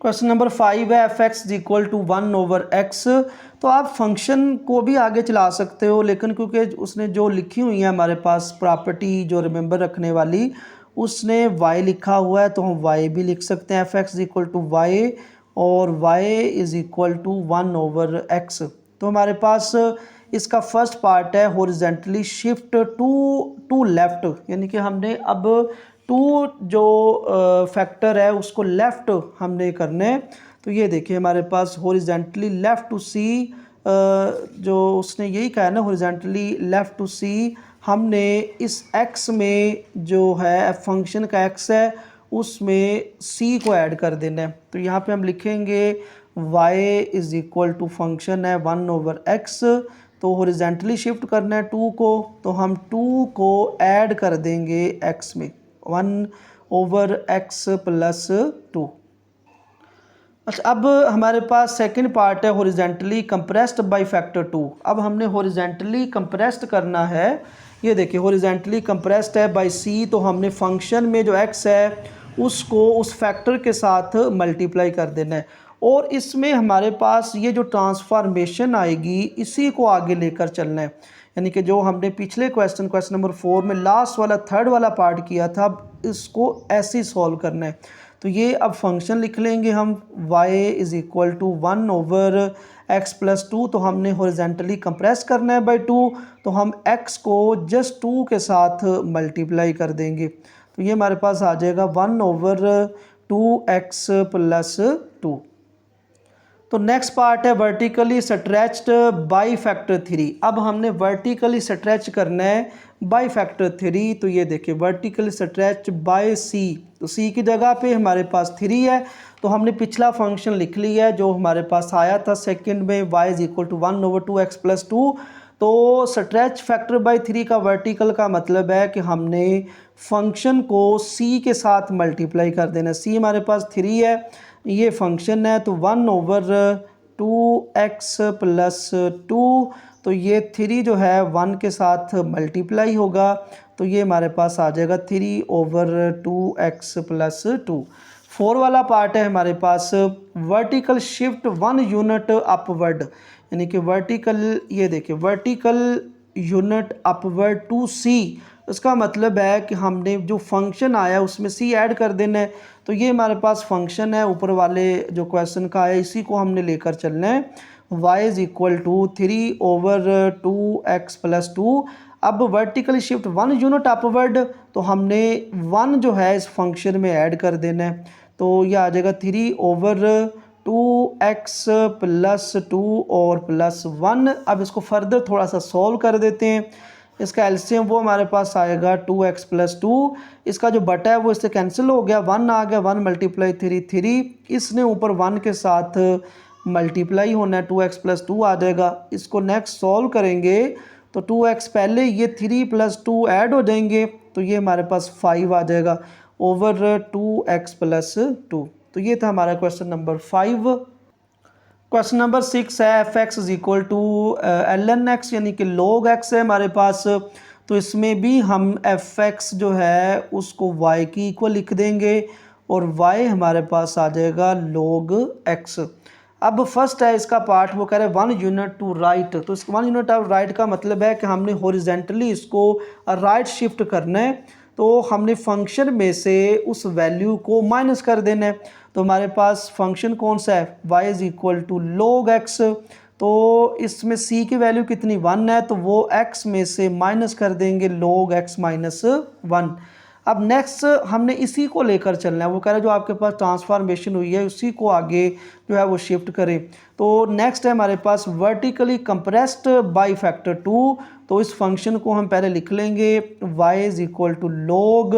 क्वेश्चन नंबर 5 है f x equal to 1 over x. तो आप फंक्शन को भी आगे चला सकते हो, लेकिन क्योंकि उसने जो लिखी हुई है हमारे पास प्रॉपर्टी जो रिमेंबर रखने वाली, उसने y लिखा हुआ है, तो हम y भी लिख सकते हैं f x equal to y और y is equal to 1 over x. तो हमारे पास इसका फर्स्ट पार्ट है हॉरिजेंटली शिफ्ट टू लेफ़्ट, यानी कि हमने अब 2 जो फैक्टर है उसको लेफ़्ट हमने करने हैं। तो ये देखिए हमारे पास हॉरिजेंटली लेफ़्ट टू सी, जो उसने यही कहा है ना हॉरिजेंटली लेफ़्ट टू सी, हमने इस x में जो है फंक्शन का x है उसमें c को ऐड कर देना है। तो यहाँ पे हम लिखेंगे y is equal to function है 1 ओवर x। तो हॉरिजेंटली शिफ्ट करना है 2 को, तो हम 2 को ऐड कर देंगे x में 1 ओवर x प्लस 2। अच्छा, अब हमारे पास सेकंड पार्ट है हॉरिजेंटली कंप्रेस्ड बाय फैक्टर 2। अब हमने हॉरिजेंटली कंप्रेस्ड करना है। ये देखिए हॉरिजेंटली कंप्रेस्ड है बाय c, तो हमने फंक्शन में जो x है उसको उस फैक्टर के साथ मल्टीप्लाई कर देना है। और इसमें हमारे पास ये जो ट्रांसफॉर्मेशन आएगी इसी को आगे लेकर चलना है, यानी कि जो हमने पिछले क्वेश्चन नंबर 4 में लास्ट वाला थर्ड वाला पार्ट किया था, अब इसको ऐसे ही सॉल्व करना है। तो ये अब फंक्शन लिख लेंगे हम y is equal to 1 over x plus 2। तो हमने हॉरिजेंटली कंप्रेस करना है बाय 2, तो हम x को जस्ट 2 के साथ मल्टीप्लाई कर देंगे। तो ये हमारे पास आ जाएगा 1 ओवर 2x प्लस 2। तो नेक्स्ट पार्ट है वर्टिकली स्ट्रेच्ड बाय फैक्टर 3। अब हमने वर्टिकली स्ट्रेच करना है बाय फैक्टर 3। तो ये देखिए वर्टिकली स्ट्रेच बाय c, तो c की जगह पे हमारे पास 3 है, तो हमने पिछला फंक्शन लिख लिया है जो हमारे पास आया था सेकंड में y is equal to 1 over 2x plus 2। तो स्ट्रेच फैक्टर बाय 3 का वर्टिकल का मतलब है कि हमने फंक्शन को c के साथ मल्टीप्लाई कर देना। c हमारे पास 3 है, ये फंक्शन है, तो 1 ओवर 2x प्लस 2। तो ये 3 जो है 1 के साथ मल्टीप्लाई होगा, तो ये हमारे पास आ जाएगा 3 ओवर 2x प्लस 2। 4 वाला पार्ट है हमारे पास वर्टिकल शिफ्ट 1 यूनिट अपवर्ड, यानी कि वर्टिकल, ये देखिए vertical unit upward to c। इसका मतलब है कि हमने जो फंक्शन आया उसमें c ऐड कर देना है। तो ये हमारे पास फंक्शन है ऊपर वाले जो क्वेश्चन का है, इसी को हमने लेकर चलना है y is equal to 3 over 2x plus 2। अब वर्टिकली शिफ्ट 1 यूनिट अपवर्ड, तो हमने 1 जो है इस फंक्शन में ऐड कर देना है। तो ये आ जाएगा 3 ओवर 2x प्लस 2 और प्लस 1। अब इसको फर्दर थोड़ा सा सॉल्व कर देते हैं। इसका एलसीएम वो हमारे पास आएगा 2x प्लस 2। इसका जो बटा है वो इससे कैंसिल हो गया, 1 आ गया, 1 मल्टीप्लाई 3 3। इसने ऊपर 1 के साथ मल्टीप्लाई होना है, 2x प्लस 2 आ जाएगा। इसको नेक्स्ट सॉल्व करेंगे तो 2x पहले ये 3 प्लस 2 ऐड हो जाएंगे तो ये हमारे पास 5 आ जाएगा ओवर 2x प्लस 2। तो ये था हमारा क्वेश्चन नंबर 5। क्वेश्चन नंबर 6 है f x is equal to l n x, यानी कि log x है हमारे पास। तो इसमें भी हम एफ एक्स जो है उसको y की इक्वल लिख देंगे और y हमारे पास आ जाएगा log x। अब फर्स्ट है इसका पार्ट, वो कह रहे हैं 1 यूनिट टू राइट। तो इस 1 यूनिट ऑफ राइट का मतलब है कि हमने हॉरिजेंटली इसको राइट शिफ्ट करना है। तो हमने फंक्शन में से उस वैल्यू को माइनस कर देना है। तो हमारे पास फंक्शन कौन सा है, y is equal to log x। तो इसमें c की वैल्यू कितनी 1 है, तो वो x में से माइनस कर देंगे log x माइनस 1। अब नेक्स्ट हमने इसी को लेकर चलना है, वो कह रहा है जो आपके पास ट्रांसफॉर्मेशन हुई है उसी को आगे जो है वो शिफ्ट करें। तो नेक्स्ट है हमारे पास वर्टिकली कंप्रेस्ड बाई फैक्टर 2। तो इस फंक्शन को हम पहले लिख लेंगे y is equal to log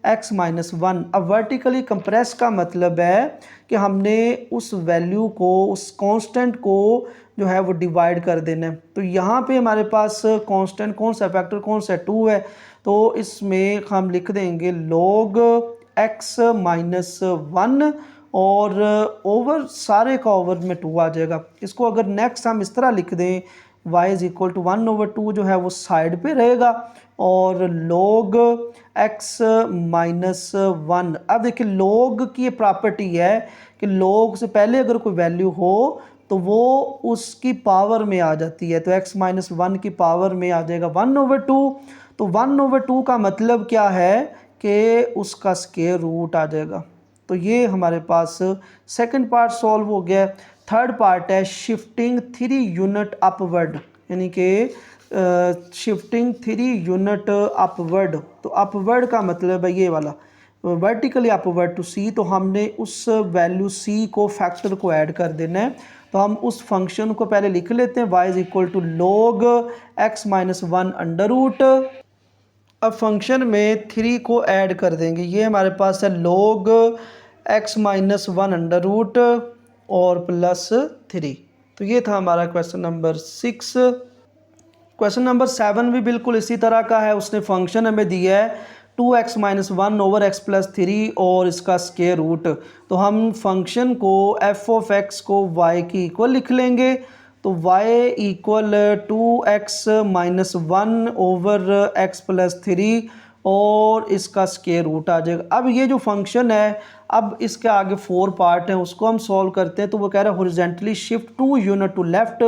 x minus 1। अब वर्टिकली कंप्रेस का मतलब है कि हमने उस वैल्यू को, उस कांस्टेंट को जो है वो डिवाइड कर देना है। तो यहाँ पे हमारे पास कांस्टेंट कौन सा, फैक्टर कौन सा, 2 है। तो इसमें हम लिख देंगे log x माइनस 1 और ओवर सारे का ओवर में 2 आ जाएगा। इसको अगर नेक्स्ट हम इस तरह लिख दें y इज इक्वल टू 1/2 जो है वो साइड पे रहेगा और log x माइनस 1। अब देखिए log की ये प्रॉपर्टी है कि log से पहले अगर कोई वैल्यू हो तो वो उसकी पावर में आ जाती है। तो x माइनस 1 की पावर में आ जाएगा 1/2। तो 1/2 का मतलब क्या है कि उसका स्क्वायर रूट आ जाएगा। तो ये हमारे पास सेकंड पार्ट सॉल्व हो गया। थर्ड पार्ट है शिफ्टिंग 3 यूनिट अपवर्ड, यानी कि शिफ्टिंग 3 यूनिट अपवर्ड। तो अपवर्ड का मतलब है ये वाला वर्टिकली अपवर्ड टू सी। तो हमने उस वैल्यू सी को, फैक्टर को ऐड कर देना है। तो हम उस फंक्शन को पहले लिख लेते हैं y is equal to log x minus 1 under root. अब फंक्शन में 3 को ऐड कर देंगे, ये हमारे पास है log x minus 1 under root और प्लस 3। तो ये था हमारा क्वेश्चन नंबर 6। क्वेश्चन नंबर 7 भी बिल्कुल इसी तरह का है। उसने फंक्शन हमें दिया है 2x minus 1 over x plus 3 और इसका स्क्वायर रूट। तो हम फंक्शन को f ऑफ x को y की इक्वल लिख लेंगे। तो y equal 2x minus 1 over x plus 3 और इसका स्क्वायर रूट आ जाएगा। अब ये जो फंक्शन है, अब इसके आगे 4 पार्ट हैं, उसको हम सॉल्व करते हैं। तो वो कह रहा है horizontally shift 2 unit to left.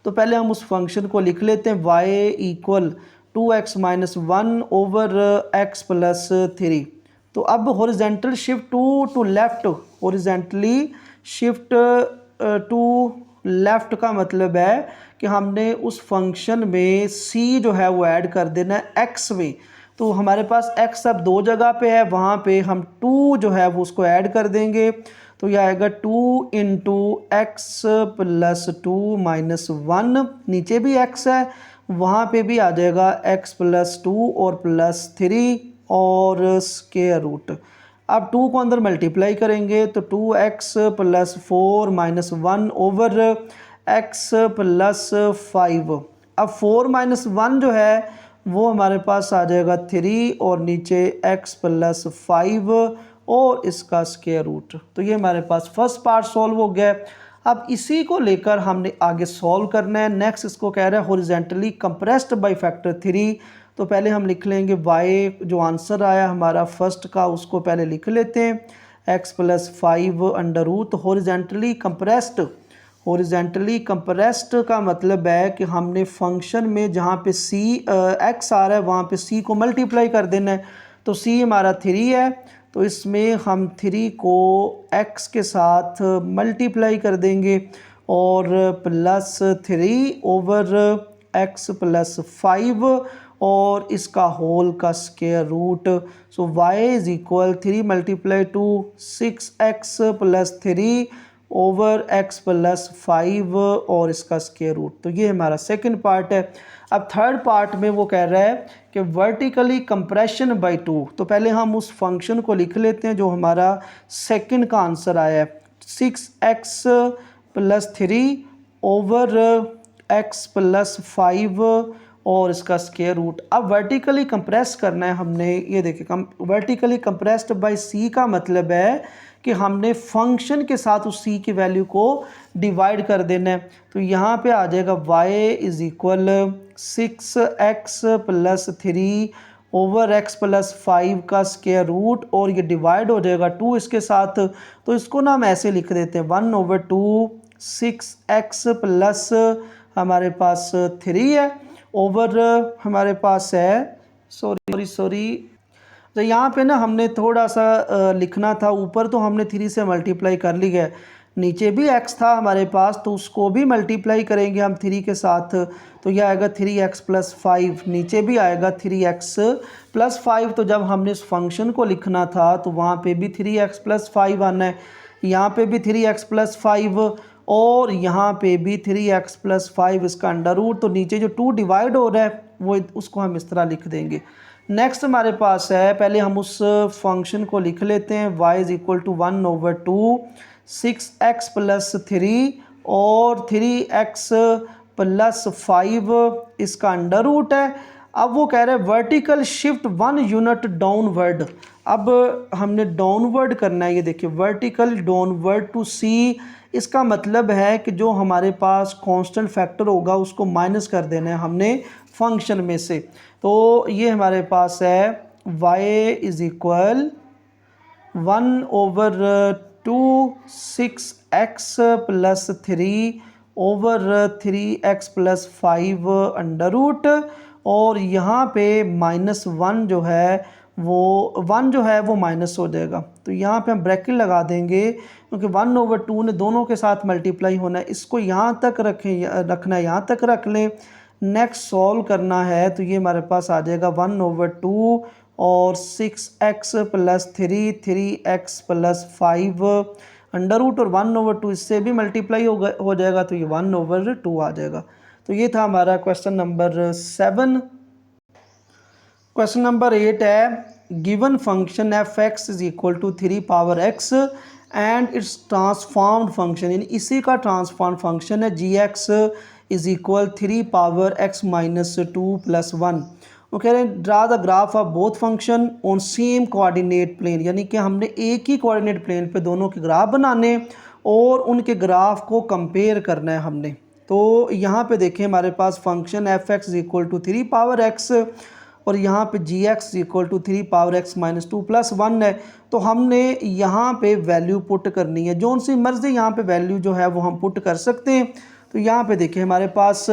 तो पहले हम उस फंक्शन को लिख लेते हैं y equal 2x minus 1 over x plus 3। तो अब horizontal shift to left, horizontally shift to left का मतलब है कि हमने उस फंक्शन में c जो है वो ऐड कर देना है x में। तो हमारे पास x अब 2 जगह पे है, वहाँ पे हम 2 जो है वो उसको ऐड कर देंगे। तो यह आएगा 2 इंटू एक्स प्लस 2 माइनस 1। नीचे भी x है, वहाँ पे भी आ जाएगा x प्लस 2 और प्लस 3 और स्क्वायर रूट। अब 2 को अंदर मल्टीप्लाई करेंगे तो 2x plus 4 minus 1 over x plus 5। अब 4 माइनस 1 जो है वो हमारे पास आ जाएगा 3 और नीचे x प्लस 5 और इसका स्क्वायर रूट। तो ये हमारे पास फर्स्ट पार्ट सॉल्व हो गया। अब इसी को लेकर हमने आगे सॉल्व करना है। नेक्स्ट इसको कह रहा है हॉरिजॉन्टली कंप्रेस्ड बाय फैक्टर 3। तो पहले हम लिख लेंगे y, जो आंसर आया हमारा फर्स्ट का उसको पहले लिख लेते हैं x plus 5 under root. Horizontally compressed, horizontally compressed का मतलब है कि हमने फंक्शन में जहाँ पे x आ रहा है वहाँ पे c को मल्टीप्लाई कर देना है। तो c हमारा 3 है, तो इसमें हम 3 को x के साथ मल्टीप्लाई कर देंगे और प्लस 3 ओवर x प्लस 5 और इसका होल का square root. So y is equal 3 multiply to 6x plus 3 over x plus 5 और इसका स्क्वायर रूट। तो ये हमारा सेकंड पार्ट है। अब थर्ड पार्ट में वो कह रहा है कि वर्टिकली कंप्रेशन बाय 2। तो पहले हम उस फंक्शन को लिख लेते हैं जो हमारा सेकंड का आंसर आया है, 6x plus 3 over x plus 5 और इसका स्क्वायर रूट। अब वर्टिकली कंप्रेस करना है हमने, ये देखिए वर्टिकली कंप्रेस्ड बाय c का मतलब है कि हमने फंक्शन के साथ उस c की वैल्यू को डिवाइड कर देना है। तो यहाँ पे आ जाएगा y is equal 6x plus 3 over x plus 5 का स्क्वायर रूट और ये डिवाइड हो जाएगा 2 इसके साथ। तो इसको ना हम ऐसे लिख देते हैं 1/2 6x प्लस हमारे पास 3 है ओवर हमारे पास है सॉरी तो यहाँ पे ना हमने थोड़ा सा लिखना था, ऊपर तो हमने 3 से मल्टीप्लाई कर लिया है, नीचे भी x था हमारे पास तो उसको भी मल्टीप्लाई करेंगे हम 3 के साथ। तो यह आएगा 3x प्लस 5, नीचे भी आएगा 3x प्लस 5। तो जब हमने इस फंक्शन को लिखना था तो वहाँ पे भी 3x प्लस 5 आना है, यहाँ पे भी 3x प्लस 5 और यहाँ पे भी 3x प्लस 5 इसका अंडर रूट। तो नीचे जो 2 डिवाइड हो रहा है वो उसको हम इस तरह लिख देंगे। नेक्स्ट हमारे पास है, पहले हम उस फंक्शन को लिख लेते हैं, y is equal to 1/2 6x plus 3 और 3x प्लस 5 इसका अंडर रूट है। अब वो कह रहे हैं वर्टिकल शिफ्ट 1 यूनिट डाउनवर्ड। अब हमने डाउनवर्ड करना है, ये देखिए वर्टिकल डाउनवर्ड टू सी। इसका मतलब है कि जो हमारे पास कांस्टेंट फैक्टर होगा उसको माइनस कर देना है हमने फंक्शन में से। तो ये हमारे पास है y is equal 1/2 6x plus 3 over 3x plus 5 under root और यहाँ पे -1 जो है वो माइनस हो जाएगा। तो यहाँ पे हम ब्रैकेट लगा देंगे क्योंकि 1/2 ने दोनों के साथ मल्टीप्लाई होना है, इसको यहाँ तक रखना है, यहाँ तक रख लें। नेक्स्ट सॉल्व करना है तो ये हमारे पास आ जाएगा 1/2 और 6x plus 3 3x plus 5 under root और 1/2 इससे भी मल्टीप्लाई हो जाएगा तो ये 1/2 आ जाएगा। तो ये था हमारा क्वेश्चन नंबर 7। क्वेश्चन नंबर 8 है, given function f(x) is equal to 3 power x and its transformed function, यानी इसी का ट्रांसफॉर्म फंक्शन है gx is equal 3 power x minus 2 plus 1। वो कह रहे हैं draw the graph of both function on same coordinate plane, यानी कि हमने एक ही कोऑर्डिनेट प्लेन पे दोनों के ग्राफ बनाने और उनके ग्राफ को कंपेयर करना है हमने। तो यहाँ पे देखें हमारे पास function f(x) is equal to 3 power x और यहाँ पे gx equal to 3 power x minus 2 plus 1 है। तो हमने यहाँ पे वैल्यू पुट करनी है, जो सी मर्जी यहाँ पे वैल्यू जो है वो हम पुट कर सकते हैं। तो यहाँ पे देखिए हमारे पास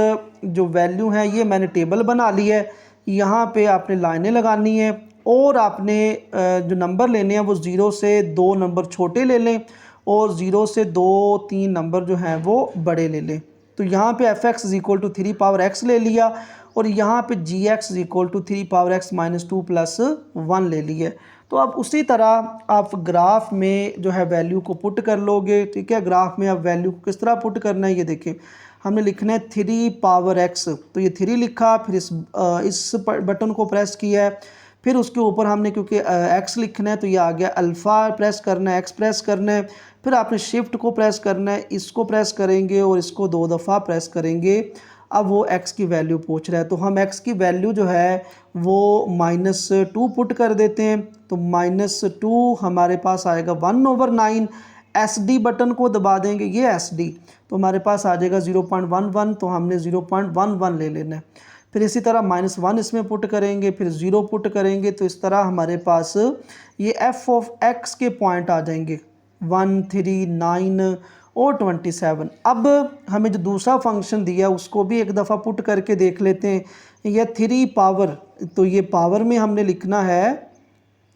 जो वैल्यू है ये मैंने टेबल बना ली है, यहाँ पे आपने लाइनें लगानी है और आपने जो नंबर लेने हैं वो 0 से 2 नंबर छोटे ले लें और 0 से 2-3 नंबर जो हैं वो बड़े ले लें। तो यहाँ पे f(x) is equal to 3 power x ले लिया और यहाँ पे gx is equal to 3 power x minus 2 plus 1 ले लिया। तो अब उसी तरह आप ग्राफ में जो है वैल्यू को पुट कर लोगे, ठीक है। ग्राफ में आप वैल्यू को किस तरह पुट करना है, ये देखें हमने लिखना है 3 पावर x, तो ये 3 लिखा, फिर इस बटन को प्रेस किया है, फिर उसके ऊपर हमने क्योंकि x लिखना है तो ये आ गया अल्फ़ा प्रेस करना है, x प्रेस करना है, फिर आपने शिफ्ट को प्रेस करना है, इसको प्रेस करेंगे और इसको 2 दफ़ा प्रेस करेंगे। अब वो x की वैल्यू पूछ रहा है तो हम x की वैल्यू जो है वो -2 पुट कर देते हैं। तो -2 हमारे पास आएगा 1/9, SD बटन को दबा देंगे, ये SD, तो हमारे पास आ जाएगा 0.11, तो हमने 0.11 ले लेना है। फिर इसी तरह -1 इसमें पुट करेंगे, फिर 0 पुट करेंगे, तो इस तरह हमारे पास ये f(x) के पॉइंट आ जाएंगे 1, 3, 9 और 27। अब हमें जो दूसरा फंक्शन दिया उसको भी एक दफ़ा पुट करके देख लेते हैं। यह 3 पावर, तो ये पावर में हमने लिखना है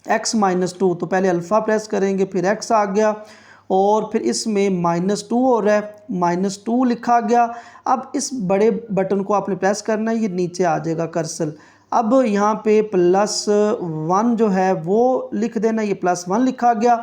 x माइनस 2, तो पहले अल्फ़ा प्रेस करेंगे फिर x आ गया और फिर इसमें -2 हो रहा है, -2 लिखा गया। अब इस बड़े बटन को आपने प्रेस करना है, ये नीचे आ जाएगा कर्सर। अब यहाँ पे +1 जो है वो लिख देना, ये +1 लिखा गया।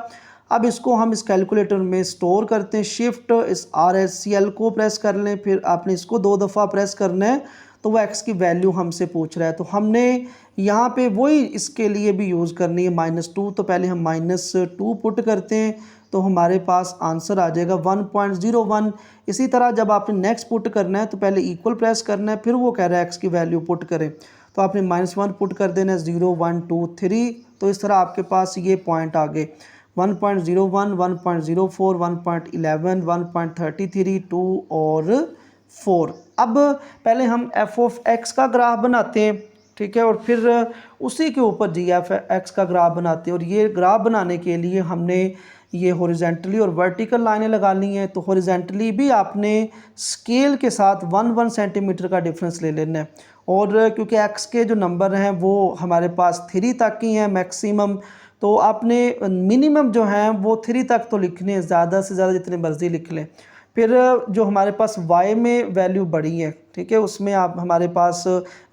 अब इसको हम इस कैलकुलेटर में स्टोर करते हैं। शिफ्ट इस RCL को प्रेस कर लें, फिर आपने इसको 2 दफ़ा प्रेस करना है, तो वो x की वैल्यू हमसे पूछ रहा है। तो हमने यहाँ पे वही इसके लिए भी यूज़ करनी है -2। तो पहले हम -2 पुट करते हैं, तो हमारे पास आंसर आ जाएगा 1.01। इसी तरह जब आपने नेक्स्ट पुट करना है तो पहले इक्वल प्रेस करना है, फिर वो कह रहा है x की वैल्यू पुट करें, तो आपने -1 पुट कर देना है, 0 1 2 3। तो इस तरह आपके पास ये पॉइंट आ गए 1.01, 1.04, 1.11, 1.33, 2 और 4। अब पहले हम f(x) का ग्राफ बनाते हैं, ठीक है, और फिर उसी के ऊपर g(x) का ग्राफ बनाते हैं। और ये ग्राफ बनाने के लिए हमने ये हॉरिजेंटली और वर्टिकल लाइनें लगा ली हैं। तो हॉरिजेंटली भी आपने स्केल के साथ 1 सेंटीमीटर का डिफरेंस ले लेना है, और क्योंकि x के जो नंबर हैं वो हमारे पास 3 तक ही हैं मैक्सिमम, तो आपने मिनिमम जो हैं वो 3 तक तो लिखने हैं, ज़्यादा से ज़्यादा जितने मर्ज़ी लिख लें। फिर जो हमारे पास y में वैल्यू बड़ी है, ठीक है, उसमें आप हमारे पास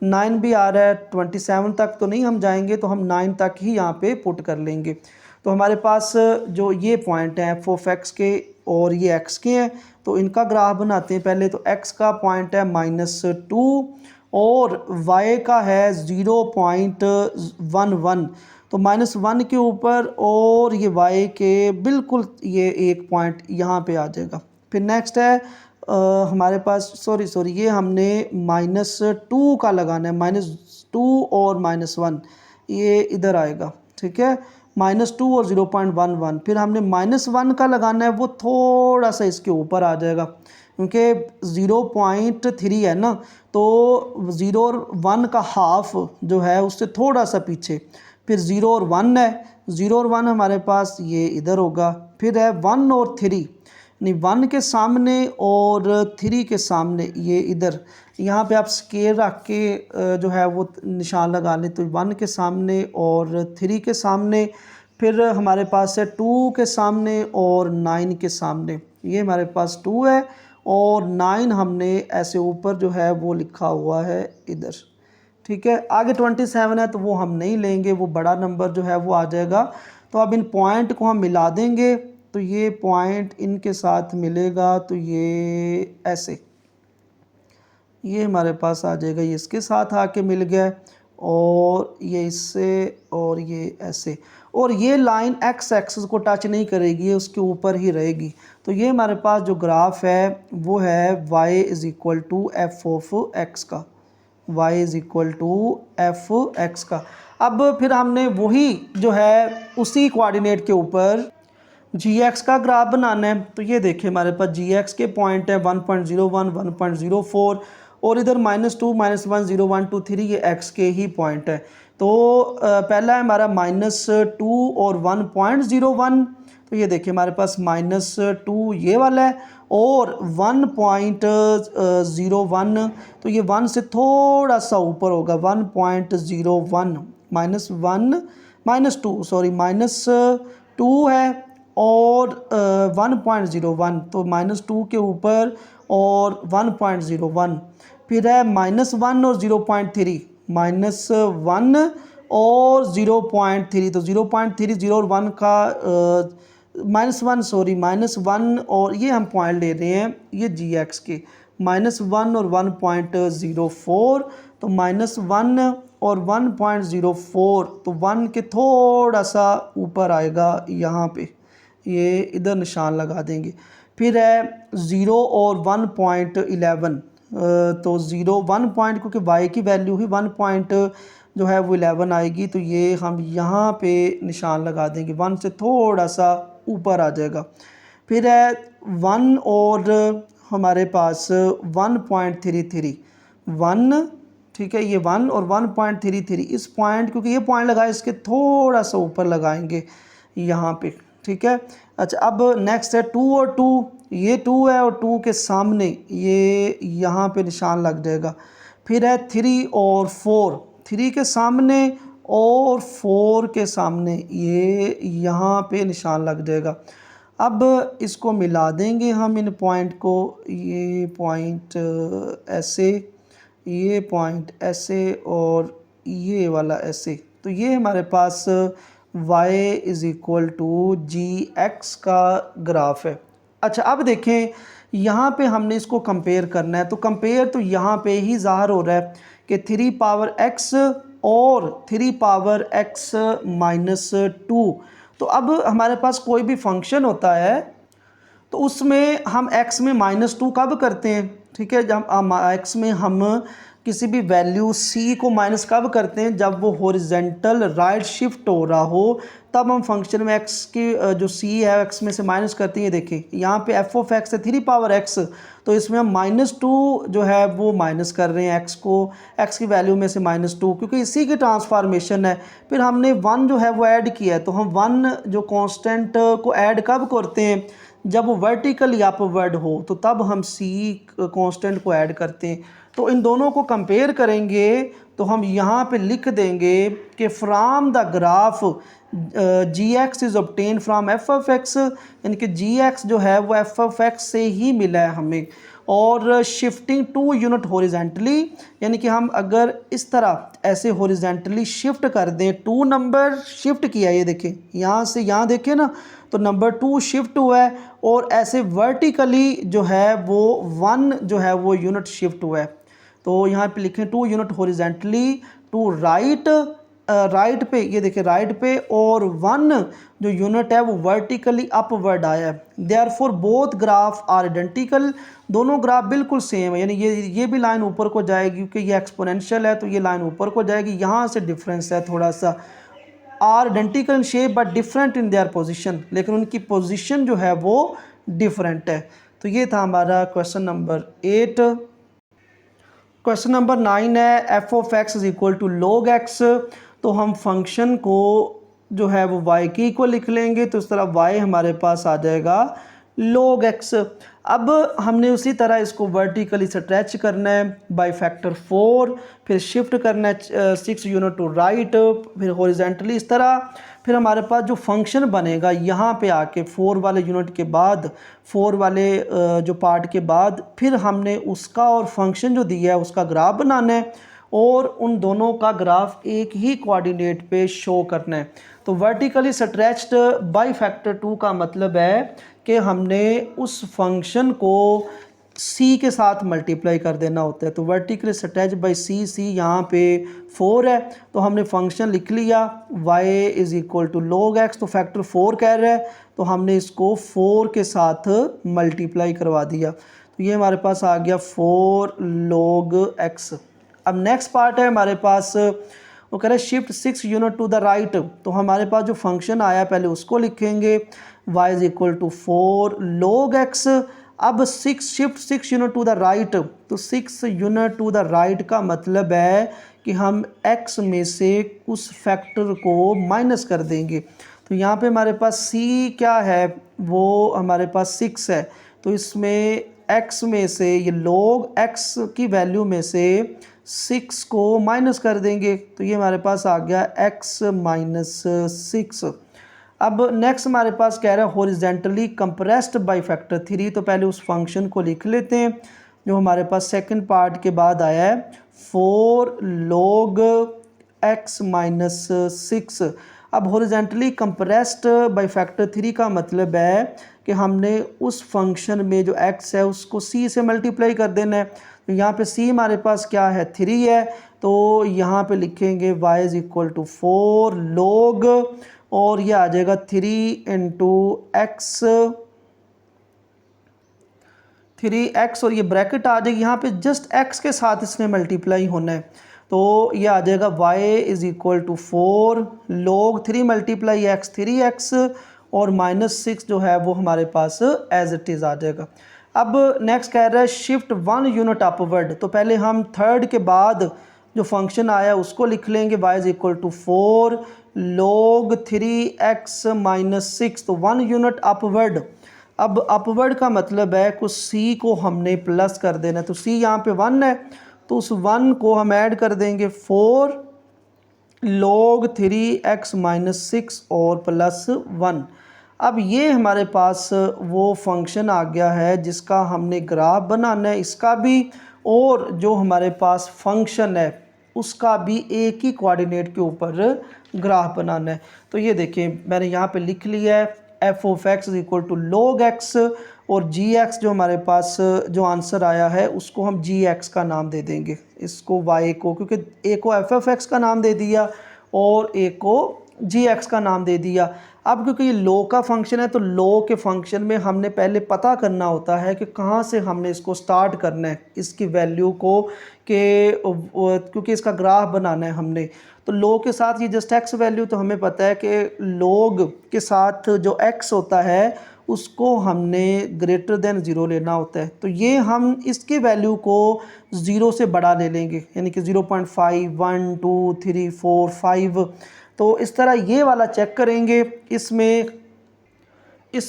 9 भी आ रहा है, 27 तक तो नहीं हम जाएंगे, तो हम 9 तक ही यहाँ पे पुट कर लेंगे। तो हमारे पास जो ये पॉइंट हैं f(x) के और ये x के हैं, तो इनका ग्राफ बनाते हैं पहले। तो x का पॉइंट है -2 और y का है 0.11, तो -1 के ऊपर और ये y के बिल्कुल ये एक पॉइंट यहाँ पे आ जाएगा। फिर नेक्स्ट है हमारे पास सॉरी ये हमने -2 का लगाना है, -2 और -1 ये इधर आएगा, ठीक है, -2 और 0.11। फिर हमने -1 का लगाना है, वो थोड़ा सा इसके ऊपर आ जाएगा क्योंकि 0.3 है ना, तो 0 और 1 का हाफ जो है उससे थोड़ा सा पीछे। फिर 0 और 1 है, 0 और 1 हमारे पास ये इधर होगा। फिर है 1 और 3, नहीं 1 के सामने और 3 के सामने ये इधर, यहाँ पे आप स्केल रख के जो है वो निशान लगा लें, तो 1 के सामने और 3 के सामने। फिर हमारे पास है 2 के सामने और 9 के सामने, ये हमारे पास 2 है और 9 हमने ऐसे ऊपर जो है वो लिखा हुआ है इधर, ठीक है। आगे 27 है तो वो हम नहीं लेंगे, वो बड़ा नंबर जो है वो आ जाएगा। तो अब इन पॉइंट को हम मिला देंगे, तो ये पॉइंट इनके साथ मिलेगा, तो ये ऐसे ये हमारे पास आ जाएगा, ये इसके साथ आके मिल गया, और ये इससे और ये ऐसे, और ये लाइन x एक्सिस को टच नहीं करेगी, ये उसके ऊपर ही रहेगी। तो ये हमारे पास जो ग्राफ है वो है y is equal to f(x) का, y is equal to f(x) का। अब फिर हमने वही जो है उसी कोऑर्डिनेट के ऊपर gx का ग्राफ बनाना है। तो ये देखिए हमारे पास gx के पॉइंट है 1.01, 1.04 और इधर -2, -1, 0, 1, 2, 3 ये x के ही पॉइंट है। तो पहला है हमारा -2 और 1.01, तो ये देखिए हमारे पास -2 ये वाला है और 1.01, तो ये 1 से थोड़ा सा ऊपर होगा, 1.01 -2 सॉरी -2 है और 1.01, तो -2 के ऊपर और 1.01। फिर है -1 और 0.3, -1 और 0.3, तो 0.3 0 और 1 का -1 सॉरी -1, और ये हम पॉइंट ले रहे हैं ये gx के -1 और 1.04, तो -1 और 1.04, तो 1 के थोड़ा सा ऊपर आएगा यहाँ पे, ये इधर निशान लगा देंगे। फिर है 0 और 1.11, तो 0 1 पॉइंट, क्योंकि y की वैल्यू ही 1 पॉइंट जो है वो 11 आएगी, तो ये हम यहाँ पे निशान लगा देंगे, 1 से थोड़ा सा ऊपर आ जाएगा। फिर है 1 और हमारे पास 1.33, 1, ठीक है, ये 1 और 1.33, इस पॉइंट, क्योंकि ये पॉइंट लगाए इसके थोड़ा सा ऊपर लगाएंगे यहाँ पे, ठीक है। अच्छा अब नेक्स्ट है 2 और 2, ये 2 है और 2 के सामने ये यहाँ पे निशान लग जाएगा। फिर है 3 और 4, 3 के सामने और 4 के सामने ये यहाँ पे निशान लग जाएगा। अब इसको मिला देंगे हम इन पॉइंट को, ये पॉइंट ऐसे, ये पॉइंट ऐसे और ये वाला ऐसे, तो ये हमारे पास y is equal to g x का ग्राफ है। अच्छा, अब देखें यहाँ पे हमने इसको कंपेयर करना है, तो कंपेयर तो यहाँ पे ही ज़ाहिर हो रहा है कि 3 पावर x और 3 पावर x माइनस 2। तो अब हमारे पास कोई भी फंक्शन होता है तो उसमें हम x में -2 कब करते हैं, ठीक है, जब x में हम किसी भी वैल्यू c को माइनस कब करते हैं, जब वो हॉरिजेंटल राइट शिफ्ट हो रहा हो, तब हम फंक्शन में x की जो c है x में से माइनस करते हैं। देखिए यहाँ पे f ऑफ x है 3 पावर x, तो इसमें हम -2 जो है वो माइनस कर रहे हैं x को, x की वैल्यू में से -2, क्योंकि इसी की ट्रांसफॉर्मेशन है। फिर हमने 1 जो है वो ऐड किया है, तो हम 1 जो कांस्टेंट को ऐड कब करते हैं, जब वो वर्टिकली अपवर्ड हो, तो तब हम c कांस्टेंट को ऐड करते हैं। तो इन दोनों को कंपेयर करेंगे तो हम यहाँ पे लिख देंगे कि from the graph ji x is obtain from F of x, यानी कि जी एक्स जो है वो एफ ऑफ एक्स से ही मिला है हमें। और शिफ्टिंग 2 यूनिट हॉरिजेंटली, यानी कि हम अगर इस तरह ऐसे हॉरिजेंटली शिफ्ट कर दें, 2 नंबर शिफ्ट किया, ये देखें यहाँ से यहाँ देखें ना, तो नंबर 2 शिफ्ट हुआ है, और ऐसे वर्टिकली जो है वो 1 जो है वो यूनिट शिफ्ट हुआ है। तो यहाँ पे लिखें 2 unit horizontally to right, right पे, ये देखिए राइट पे, और 1 जो यूनिट है वो वर्टिकली अपवर्ड आया है। Therefore both graph are identical, दोनों ग्राफ बिल्कुल सेम है, यानी ये भी लाइन ऊपर को जाएगी क्योंकि ये एक्सपोनेंशियल है, तो ये लाइन ऊपर को जाएगी। यहाँ से डिफरेंस है थोड़ा सा, are identical in shape but different in their position, लेकिन उनकी पोजीशन जो है वो डिफरेंट है। तो ये था हमारा क्वेश्चन नंबर 8। क्वेश्चन नंबर 9 है f of x is equal to log x. तो हम फंक्शन को जो है वो y के इक्वल लिख लेंगे, तो इस तरह y हमारे पास आ जाएगा log x। अब हमने उसी तरह इसको वर्टिकली स्ट्रेच करना है बाय फैक्टर 4, फिर शिफ्ट करना है 6 यूनिट टू राइट, फिर हॉरिजेंटली इस तरह। फिर हमारे पास जो फंक्शन बनेगा यहाँ पे आके 4 वाले यूनिट के बाद, 4 वाले जो पार्ट के बाद, फिर हमने उसका और फंक्शन जो दिया है उसका ग्राफ बनाना है, और उन दोनों का ग्राफ एक ही कोऑर्डिनेट पे शो करना है। तो वर्टिकली स्ट्रेच्ड बाय फैक्टर 2 का मतलब है कि हमने उस फंक्शन को c के साथ मल्टीप्लाई कर देना होता है। तो वर्टिकली स्ट्रेच बाय c यहाँ पे 4 है, तो हमने फंक्शन लिख लिया y is equal to log x, तो फैक्टर 4 कह रहा है, तो हमने इसको 4 के साथ मल्टीप्लाई करवा दिया। तो ये हमारे पास आ गया 4 log x। अब नेक्स्ट पार्ट है हमारे पास, वो कह रहे हैं shift 6 unit to the right. तो हमारे पास जो फंक्शन आया पहले उसको लिखेंगे, y is equal to 4 log x। अब 6 shift 6 unit to the right, तो 6 यूनिट टू द राइट का मतलब है कि हम x में से उस फैक्टर को माइनस कर देंगे। तो यहाँ पे हमारे पास c क्या है, वो हमारे पास 6 है, तो इसमें x में से ये log x की वैल्यू में से 6 को माइनस कर देंगे, तो ये हमारे पास आ गया x माइनस 6। अब नेक्स्ट हमारे पास कह रहा है हॉरिजेंटली कंप्रेस्ड बाय फैक्टर 3। तो पहले उस फंक्शन को लिख लेते हैं जो हमारे पास सेकंड पार्ट के बाद आया है, 4 log x माइनस 6। अब हॉरिजेंटली कंप्रेस्ड बाय फैक्टर 3 का मतलब है कि हमने उस फंक्शन में जो x है उसको c से मल्टीप्लाई कर देना है। तो यहाँ पे c हमारे पास क्या है, 3 है, तो यहाँ पे लिखेंगे y is equal to 4 log, और ये आ जाएगा 3 इंटू एक्स, 3x, और ये ब्रैकेट आ जाएगी, यहाँ पे जस्ट x के साथ इसने मल्टीप्लाई होना है। तो ये आ जाएगा y is equal to 4 log 3 multiply x 3x, और माइनस 6 जो है वो हमारे पास एज इट इज़ आ जाएगा। अब नेक्स्ट कह रहा है शिफ्ट 1 यूनिट अपवर्ड। तो पहले हम थर्ड के बाद जो फंक्शन आया उसको लिख लेंगे, y is equal to 4 log 3x minus 6, तो 1 यूनिट अपवर्ड। अब अपवर्ड का मतलब है कुछ c को हमने प्लस कर देना है, तो c यहाँ पे 1 है, तो उस 1 को हम ऐड कर देंगे 4 log 3x माइनस 6 और प्लस 1। अब ये हमारे पास वो फंक्शन आ गया है जिसका हमने ग्राफ बनाना है, इसका भी, और जो हमारे पास फंक्शन है उसका भी एक ही कोऑर्डिनेट के ऊपर ग्राफ बनाना है। तो ये देखिए मैंने यहाँ पे लिख लिया है f of x is equal to log x, और जी एक्स जो हमारे पास जो आंसर आया है उसको हम जी एक्स का नाम दे देंगे, इसको वाई को, क्योंकि ए को एफ ऑफ एक्स का नाम दे दिया और ए को जी एक्स का नाम दे दिया। अब क्योंकि ये लो का फंक्शन है तो लो के फंक्शन में हमने पहले पता करना होता है कि कहाँ से हमने इसको स्टार्ट करना है, इसकी वैल्यू को, कि क्योंकि इसका ग्राफ बनाना है हमने। तो लो के साथ ये जस्ट एक्स वैल्यू, तो हमें पता है कि लोग के साथ जो एक्स होता है उसको हमने ग्रेटर देन ज़ीरो लेना होता है। तो ये हम इसके वैल्यू को ज़ीरो से बड़ा ले लेंगे, यानी कि 0.5, 1, 2, 3, 4, 5। तो इस तरह ये वाला चेक करेंगे। इसमें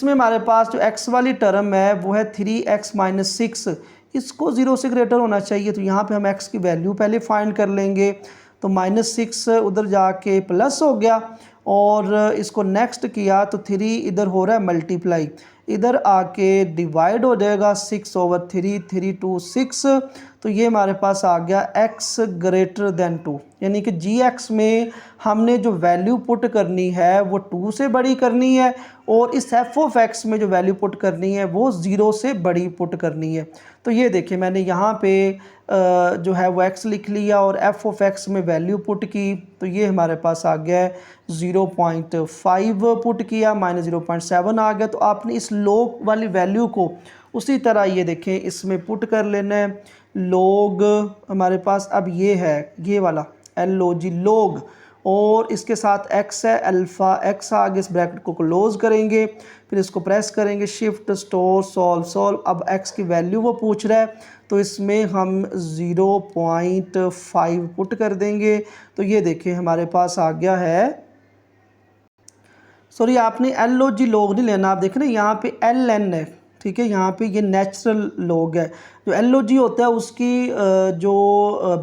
हमारे पास जो x वाली टर्म है वो है 3x - 6, इसको 0 से ग्रेटर होना चाहिए। तो यहाँ पे हम x की वैल्यू पहले फाइंड कर लेंगे। तो -6 उधर जाके प्लस हो गया, और इसको नेक्स्ट किया तो 3 इधर हो रहा है मल्टीप्लाई, इधर आके डिवाइड हो जाएगा 6/3, 3 2 6। तो ये हमारे पास आ गया x ग्रेटर देन 2, यानी कि जी एक्स में हमने जो वैल्यू पुट करनी है वो 2 से बड़ी करनी है, और इस एफ ऑफ एक्स में जो वैल्यू पुट करनी है वो 0 से बड़ी पुट करनी है। तो ये देखिए मैंने यहाँ पे जो है वो x लिख लिया और एफ ऑफ एक्स में वैल्यू पुट की, तो ये हमारे पास आ गया है 0.5 पुट किया, -0.7 आ गया। तो आपने इस log वाली वैल्यू को उसी तरह ये देखें इसमें पुट कर लेना है। log हमारे पास अब ये है, ये वाला LOG log, और इसके साथ x है, अल्फ़ा x आगे, इस ब्रैकेट को क्लोज करेंगे, फिर इसको प्रेस करेंगे, शिफ्ट स्टोर सॉल्व। अब x की वैल्यू वो पूछ रहा है तो इसमें हम 0.5 पुट कर देंगे। तो ये देखिए हमारे पास आ गया है, सॉरी आपने LOG log नहीं लेना, आप देख रहे हैं यहाँ पे LN है, ठीक है, यहाँ पे ये नेचुरल log है। जो LOG होता है उसकी जो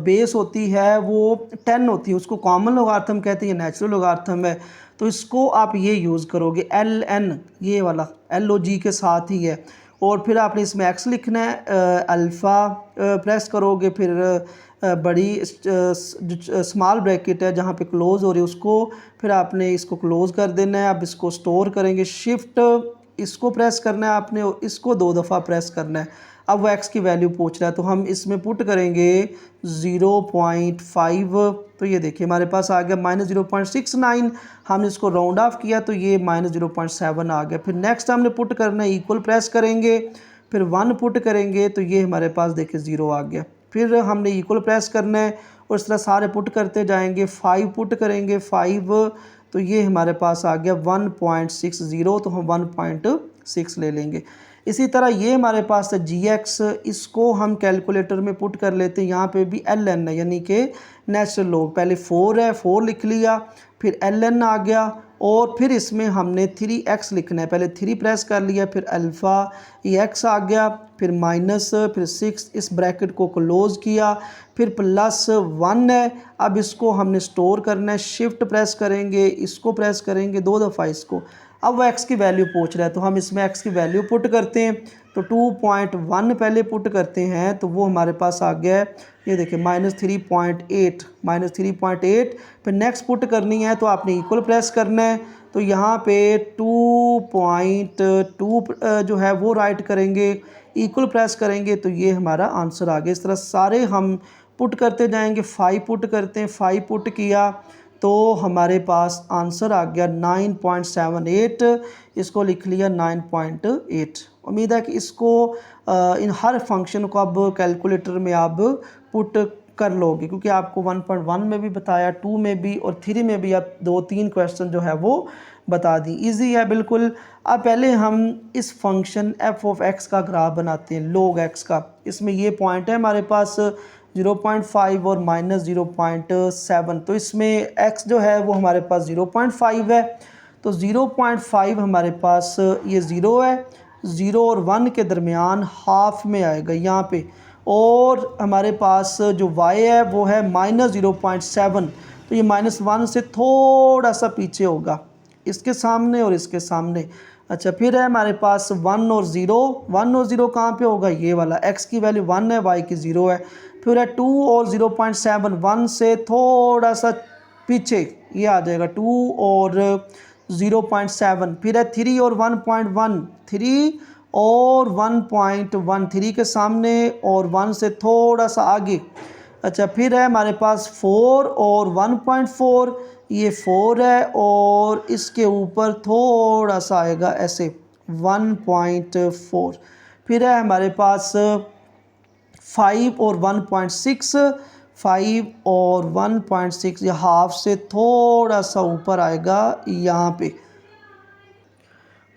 बेस होती है वो 10 होती है, उसको कॉमन लोगार्थम कहते हैं, ये नेचुरल लोगार्थम है। तो इसको आप ये यूज़ करोगे LN, ये वाला LOG के साथ ही है, और फिर आपने इसमें x लिखना है, अल्फ़ा प्रेस करोगे, फिर बड़ी स्मॉल ब्रैकेट है जहाँ पे क्लोज़ हो रही है उसको, फिर आपने इसको क्लोज़ कर देना है। अब इसको स्टोर करेंगे, शिफ्ट इसको प्रेस करना है आपने, और इसको 2 दफ़ा प्रेस करना है। अब वो x की वैल्यू पूछ रहा है तो हम इसमें पुट करेंगे 0.5। तो ये देखिए हमारे पास आ गया -0.69, हमने इसको राउंड ऑफ किया तो ये -0.7 आ गया। फिर नेक्स्ट हमने पुट करना है, इक्वल प्रेस करेंगे, फिर 1 पुट करेंगे तो ये हमारे पास देखिए 0 आ गया। फिर हमने इक्वल प्रेस करना है और इस तरह सारे पुट करते जाएंगे। 5 पुट करेंगे, 5, तो ये हमारे पास आ गया 1.60, तो हम 1.6 ले लेंगे। इसी तरह ये हमारे पास है GX, इसको हम कैलकुलेटर में पुट कर लेते हैं। यहाँ पे भी LN है, यानी कि नेचुरल log, पहले 4 है, 4 लिख लिया, फिर LN आ गया, और फिर इसमें हमने 3x लिखना है, पहले 3 प्रेस कर लिया, फिर अल्फ़ा ये x आ गया, फिर माइनस, फिर 6, इस ब्रैकेट को क्लोज किया, फिर +1 है। अब इसको हमने स्टोर करना है, शिफ्ट प्रेस करेंगे, इसको प्रेस करेंगे 2 दफ़ा इसको। अब वो x की वैल्यू पूछ रहा है तो हम इसमें x की वैल्यू पुट करते हैं। तो 2.1 पहले पुट करते हैं तो वो हमारे पास आ गया है, ये देखिए -3.8, फिर नेक्स्ट पुट करनी है तो आपने इक्वल प्रेस करना है। तो यहाँ पे 2.2 जो है वो राइट करेंगे, इक्वल प्रेस करेंगे, तो ये हमारा आंसर आ गया। इस तरह सारे हम पुट करते जाएंगे। 5 पुट करते हैं, 5 पुट किया तो हमारे पास आंसर आ गया 9.78, इसको लिख लिया 9.8। उम्मीद है कि इसको इन हर फंक्शन को अब कैलकुलेटर में आप पुट कर लोगे, क्योंकि आपको 1.1 में भी बताया, 2 में भी और 3 में भी आप 2-3 क्वेश्चन जो है वो बता दी। इजी है बिल्कुल। अब पहले हम इस फंक्शन एफ ऑफ एक्स का ग्राफ बनाते हैं, log x का। इसमें ये पॉइंट है हमारे पास 0.5 और -0.7, तो इसमें x जो है वो हमारे पास 0.5 है। तो 0.5 हमारे पास ये 0 है, 0 और 1 के दरमियान हाफ में आएगा यहाँ पे, और हमारे पास जो y है वो है -0.7, तो ये -1 से थोड़ा सा पीछे होगा, इसके सामने और इसके सामने। अच्छा, फिर है हमारे पास 1 और 0, 1 और 0 कहाँ पे होगा, ये वाला, x की वैल्यू 1 है, y की 0 है। फिर है 2 और 0.7, 1 से थोड़ा सा पीछे ये आ जाएगा 2 और 0.7, फिर है 3 और 1.1, 3 और 1.1, 3 के सामने और 1 से थोड़ा सा आगे। अच्छा, फिर है हमारे पास 4 और 1.4, ये 4 है और इसके ऊपर थोड़ा सा आएगा ऐसे 1.4। फिर है हमारे पास 5 और 1.6, 5 और 1.6 ये हाफ से थोड़ा सा ऊपर आएगा यहाँ पे।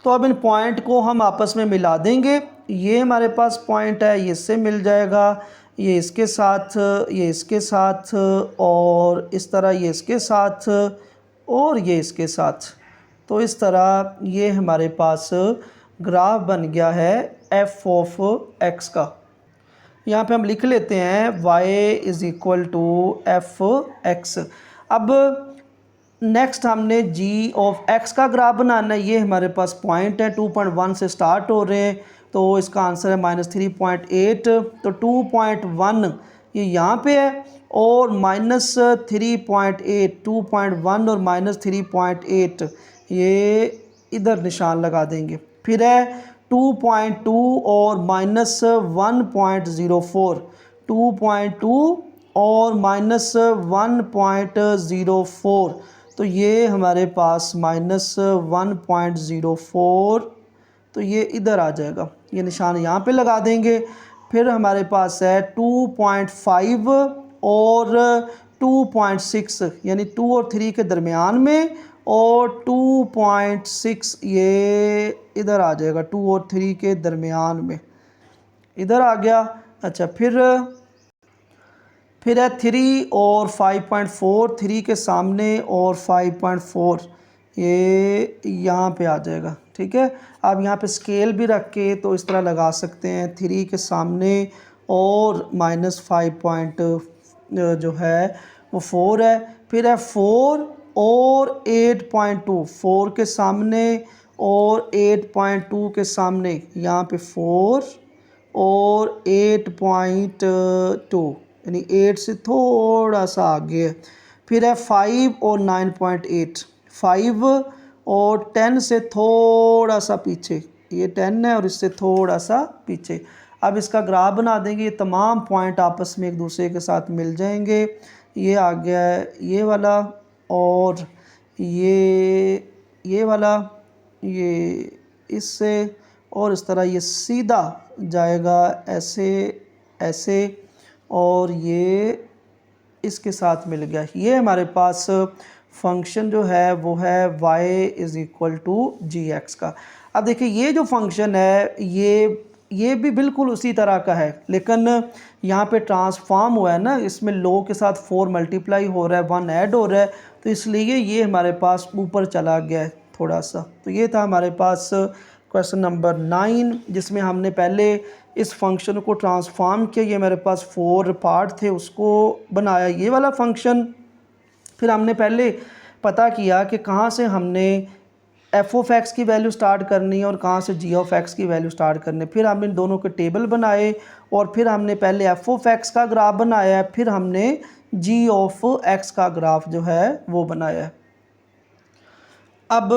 तो अब इन पॉइंट को हम आपस में मिला देंगे। ये हमारे पास पॉइंट है, ये इससे मिल जाएगा, ये इसके साथ, ये इसके साथ, और इस तरह ये इसके साथ और ये इसके साथ। तो इस तरह ये हमारे पास ग्राफ बन गया है एफ ऑफ एक्स का। यहाँ पे हम लिख लेते हैं y is equal to f x. अब नेक्स्ट हमने g ऑफ x का ग्राफ बनाना है। ये हमारे पास पॉइंट है 2.1 से स्टार्ट हो रहे हैं, तो इसका आंसर है -3.8। तो 2.1 ये यहाँ पे है और -3.8, 2.1 और -3.8 ये इधर निशान लगा देंगे। फिर है 2.2 और -1.04, 2.2 और -1.04, तो ये हमारे पास -1.04, तो ये इधर आ जाएगा, ये निशान यहाँ पे लगा देंगे। फिर हमारे पास है 2.5 और 2.6, यानी 2 और 3 के दरमियान में, और 2.6 ये इधर आ जाएगा 2 और 3 के दरमियान में, इधर आ गया। अच्छा, फिर है 3 और 5.4, 3 के सामने और 5.4 ये यहाँ पे आ जाएगा। ठीक है, आप यहाँ पे स्केल भी रख के तो इस तरह लगा सकते हैं, 3 के सामने और -5 जो है वो 4 है। फिर है 4 और 8.2, 4 के सामने और 8.2 के सामने, यहाँ पे 4 और 8.2, यानी 8 से थोड़ा सा आगे है। फिर है 5 और 9.8, 5 और 10 से थोड़ा सा पीछे, ये 10 है और इससे थोड़ा सा पीछे। अब इसका ग्राफ बना देंगे, ये तमाम पॉइंट आपस में एक दूसरे के साथ मिल जाएंगे। ये आ गया है ये वाला और ये वाला, ये इससे, और इस तरह ये सीधा जाएगा ऐसे ऐसे, और ये इसके साथ मिल गया। ये हमारे पास फंक्शन जो है वो है y is equal to g x का। अब देखिए ये जो फंक्शन है ये भी बिल्कुल उसी तरह का है, लेकिन यहाँ पे ट्रांसफॉर्म हुआ है ना, इसमें लो के साथ 4 मल्टीप्लाई हो रहा है, 1 ऐड हो रहा है, तो इसलिए ये हमारे पास ऊपर चला गया है थोड़ा सा। तो ये था हमारे पास क्वेश्चन नंबर 9, जिसमें हमने पहले इस फंक्शन को ट्रांसफॉर्म किया। ये मेरे पास 4 पार्ट थे, उसको बनाया ये वाला फंक्शन। फिर हमने पहले पता किया कि कहाँ से हमने एफ ऑफ एक्स की वैल्यू स्टार्ट करनी है और कहाँ से जी ऑफ एक्स की वैल्यू स्टार्ट करनी है। फिर हमने दोनों के टेबल बनाए और फिर हमने पहले एफ ऑफ एक्स का ग्राफ बनाया है, फिर हमने जी ऑफ एक्स का ग्राफ जो है वो बनाया है। अब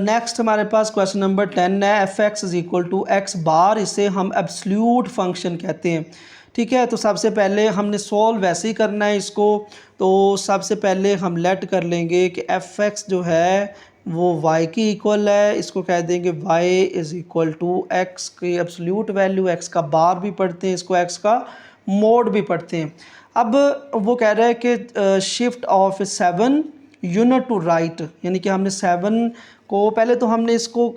नेक्स्ट हमारे पास क्वेश्चन नंबर 10 है, f x is equal to x bar, इसे हम एब्सोल्यूट फंक्शन कहते हैं। ठीक है, तो सबसे पहले हमने सॉल्व वैसे ही करना है इसको। तो सबसे पहले हम लेट कर लेंगे कि एफ एक्स जो है वो y की इक्वल है, इसको कह देंगे y is equal to x की एब्सोल्यूट वैल्यू, x का बार भी पढ़ते हैं, इसको x का मोड भी पढ़ते हैं। अब वो कह रहा है कि shift of 7 unit to right, यानी कि हमने 7 को पहले तो हमने इसको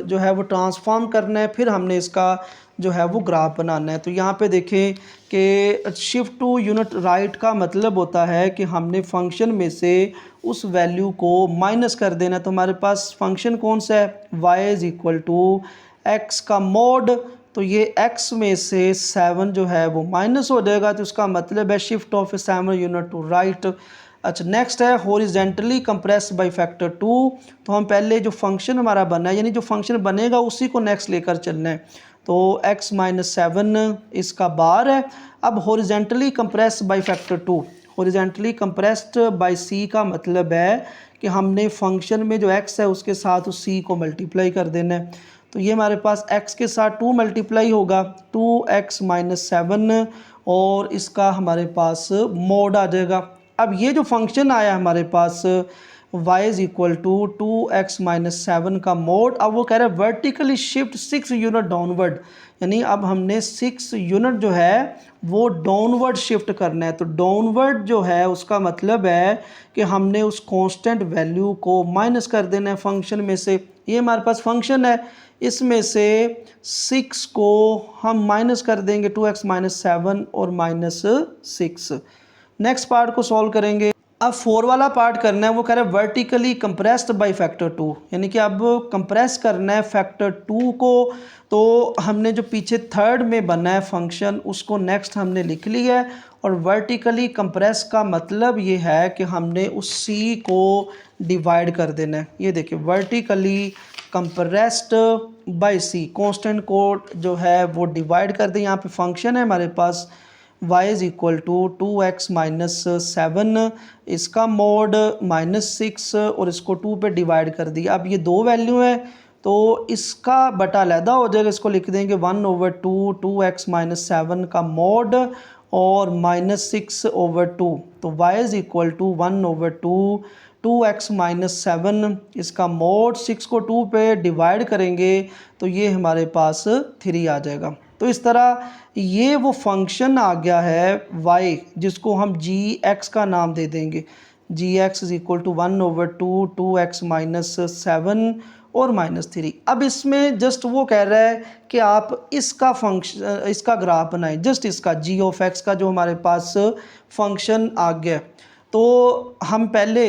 जो है वो ट्रांसफॉर्म करना है, फिर हमने इसका जो है वो ग्राफ बनाना है। तो यहाँ पे देखें कि शिफ्ट टू यूनिट राइट का मतलब होता है कि हमने फंक्शन में से उस वैल्यू को माइनस कर देना। तो हमारे पास फंक्शन कौन सा है, y is equal to x का मोड, तो ये x में से 7 जो है वो माइनस हो जाएगा, तो उसका मतलब है shift of 7 unit to right. अच्छा, नेक्स्ट है हॉरिजेंटली कंप्रेस बाय फैक्टर 2। तो हम पहले जो फंक्शन हमारा बना है, यानी जो फंक्शन बनेगा उसी को नेक्स्ट लेकर चलना है। तो x माइनस 7 इसका बार है। अब horizontally compressed by factor 2, horizontally compressed by c का मतलब है कि हमने फंक्शन में जो x है उसके साथ उस c को मल्टीप्लाई कर देना है। तो ये हमारे पास x के साथ 2 मल्टीप्लाई होगा, 2x माइनस 7 और इसका हमारे पास मोड आ जाएगा। अब ये जो फंक्शन आया हमारे पास y is equal to 2x minus 7 का मोड, अब वो कह रहा है वर्टिकली शिफ्ट 6 यूनिट डाउनवर्ड, यानी अब हमने 6 यूनिट जो है वो डाउनवर्ड शिफ्ट करना है। तो डाउनवर्ड जो है उसका मतलब है कि हमने उस कांस्टेंट वैल्यू को माइनस कर देना है फंक्शन में से। ये हमारे पास फंक्शन है, इसमें से 6 को हम माइनस कर देंगे, 2x माइनस 7 और माइनस 6। नेक्स्ट पार्ट को सॉल्व करेंगे। अब 4 वाला पार्ट करना है, वो कह रहा है वर्टिकली कंप्रेस्ड बाय फैक्टर 2, यानी कि अब कंप्रेस करना है फैक्टर 2 को। तो हमने जो पीछे थर्ड में बना है फंक्शन उसको नेक्स्ट हमने लिख लिया है। और वर्टिकली कंप्रेस का मतलब ये है कि हमने उस c को डिवाइड कर देना है। ये देखिए vertically compressed by c, constant को जो है वो डिवाइड कर दें। यहाँ पे फंक्शन है हमारे पास y is equal to 2x minus 7, इसका मोड माइनस 6 और इसको 2 पे डिवाइड कर दिया। अब ये दो वैल्यू है तो इसका बटा अलहदा हो जाएगा, इसको लिख देंगे 1/2 2x माइनस 7 का मोड और माइनस 6/2। तो y is equal to 1/2 2x minus 7, इसका मोड 6 को 2 पे डिवाइड करेंगे तो ये हमारे पास 3 आ जाएगा। तो इस तरह ये वो फंक्शन आ गया है y, जिसको हम g(x) का नाम दे देंगे। g(x) is equal to 1/2 2x minus 7 और माइनस 3। अब इसमें जस्ट वो कह रहा है कि आप इसका फंक्शन, इसका ग्राफ बनाएं, जस्ट इसका g(x) का जो हमारे पास फंक्शन आ गया। तो हम पहले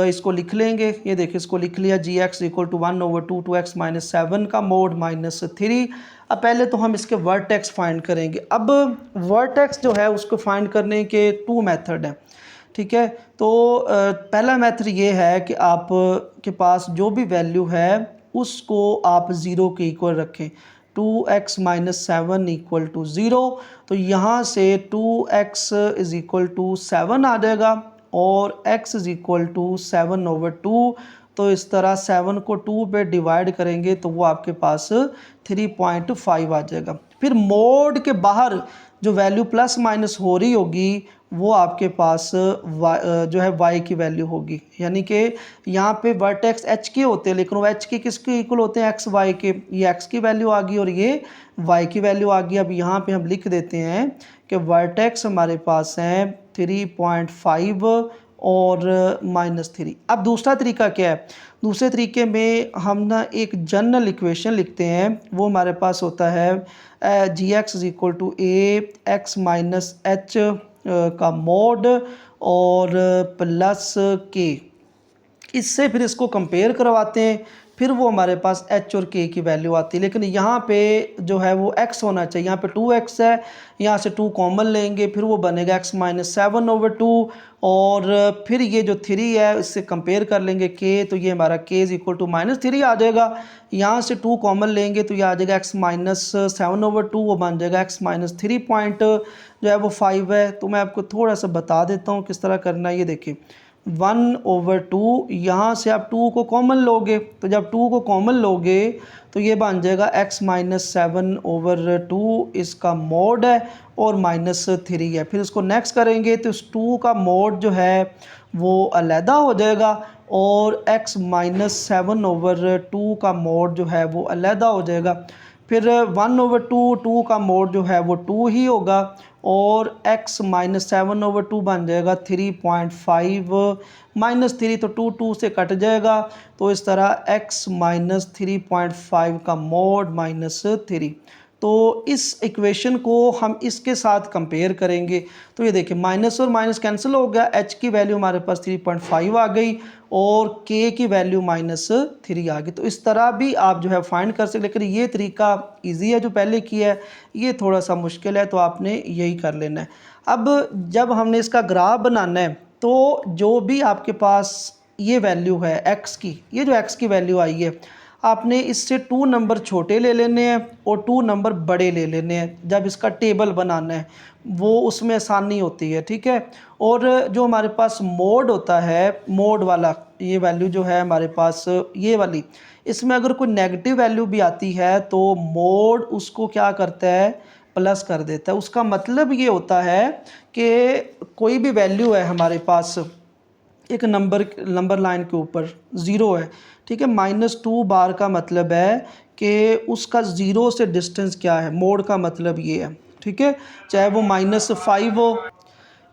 इसको लिख लेंगे। ये देखिए इसको लिख लिया, g(x) equal to 1/2 2x minus 7 का मोड माइनस 3। अब पहले तो हम इसके वर्टेक्स फाइंड करेंगे। अब वर्टेक्स जो है उसको फाइंड करने के 2 मेथड हैं, ठीक है। तो पहला मेथड ये है कि आप के पास जो भी वैल्यू है उसको आप 0 के इक्वल रखें। 2x माइनस 7 इक्वल टू 0, तो यहाँ से 2x इज इक्वल टू 7 आ जाएगा और x इज इक्वल टू 7/2। तो इस तरह 7 को 2 पे डिवाइड करेंगे तो वो आपके पास 3.5 आ जाएगा। फिर मोड के बाहर जो वैल्यू प्लस माइनस हो रही होगी वो आपके पास जो है y की वैल्यू होगी, यानी कि यहाँ पे वर्टेक्स h के होते हैं लेकिन वो h के किसके इक्वल होते हैं, x y के। ये x की वैल्यू आ गई और ये y की वैल्यू आ गई। अब यहाँ पे हम लिख देते हैं कि वर्टेक्स हमारे पास हैं 3.5 और -3। अब दूसरा तरीका क्या है, दूसरे तरीके में हम ना एक जनरल इक्वेशन लिखते हैं, वो हमारे पास होता है g(x) is equal to ax minus h का मोड और प्लस k। इससे फिर इसको कंपेयर करवाते हैं, फिर वो हमारे पास h और k की वैल्यू आती है। लेकिन यहाँ पे जो है वो x होना चाहिए, यहाँ पे 2x है, यहाँ से 2 कॉमन लेंगे फिर वो बनेगा x माइनस 7/2 और फिर ये जो 3 है इससे कंपेयर कर लेंगे k, तो ये हमारा k इज इक्वल टू -3 आ जाएगा। यहाँ से 2 कॉमन लेंगे तो ये आ जाएगा x माइनस 7/2, वो बन जाएगा x माइनस 3 पॉइंट जो है वो 5 है। तो मैं आपको थोड़ा सा बता देता हूँ किस तरह करना है। ये देखिए 1/2, यहाँ से आप 2 को कॉमन लोगे, तो जब 2 को कॉमन लोगे तो ये बन जाएगा x माइनस 7/2, इसका मोड है और -3 है। फिर इसको नेक्स्ट करेंगे तो इस 2 का मोड जो है वो अलहदा हो जाएगा और x माइनस 7/2 का मोड जो है वो अलहदा हो जाएगा। फिर 1/2 2 का मोड जो है वो 2 ही होगा और x माइनस 7/2 बन जाएगा 3.5 -3, तो 2 से कट जाएगा। तो इस तरह x माइनस 3.5 का मोड -3। तो इस इक्वेशन को हम इसके साथ कंपेयर करेंगे तो ये देखिए माइनस और माइनस कैंसिल हो गया, h की वैल्यू हमारे पास 3.5 आ गई और k की वैल्यू -3 आ गई। तो इस तरह भी आप जो है फाइंड कर सकते, लेकिन ये तरीका इजी है जो पहले किया है, ये थोड़ा सा मुश्किल है तो आपने यही कर लेना है। अब जब हमने इसका ग्राफ बनाना है तो जो भी आपके पास ये वैल्यू है x की, ये जो x की वैल्यू आई है आपने इससे 2 नंबर छोटे ले लेने हैं और 2 नंबर बड़े ले लेने हैं जब इसका टेबल बनाना है, वो उसमें आसानी होती है, ठीक है। और जो हमारे पास मोड होता है, मोड वाला ये वैल्यू जो है हमारे पास ये वाली, इसमें अगर कोई नेगेटिव वैल्यू भी आती है तो मोड उसको क्या करता है, प्लस कर देता है। उसका मतलब ये होता है कि कोई भी वैल्यू है हमारे पास एक नंबर लाइन के ऊपर 0 है, ठीक है। -2 बार का मतलब है कि उसका 0 से डिस्टेंस क्या है, मोड का मतलब ये है, ठीक है, चाहे वो -5 हो।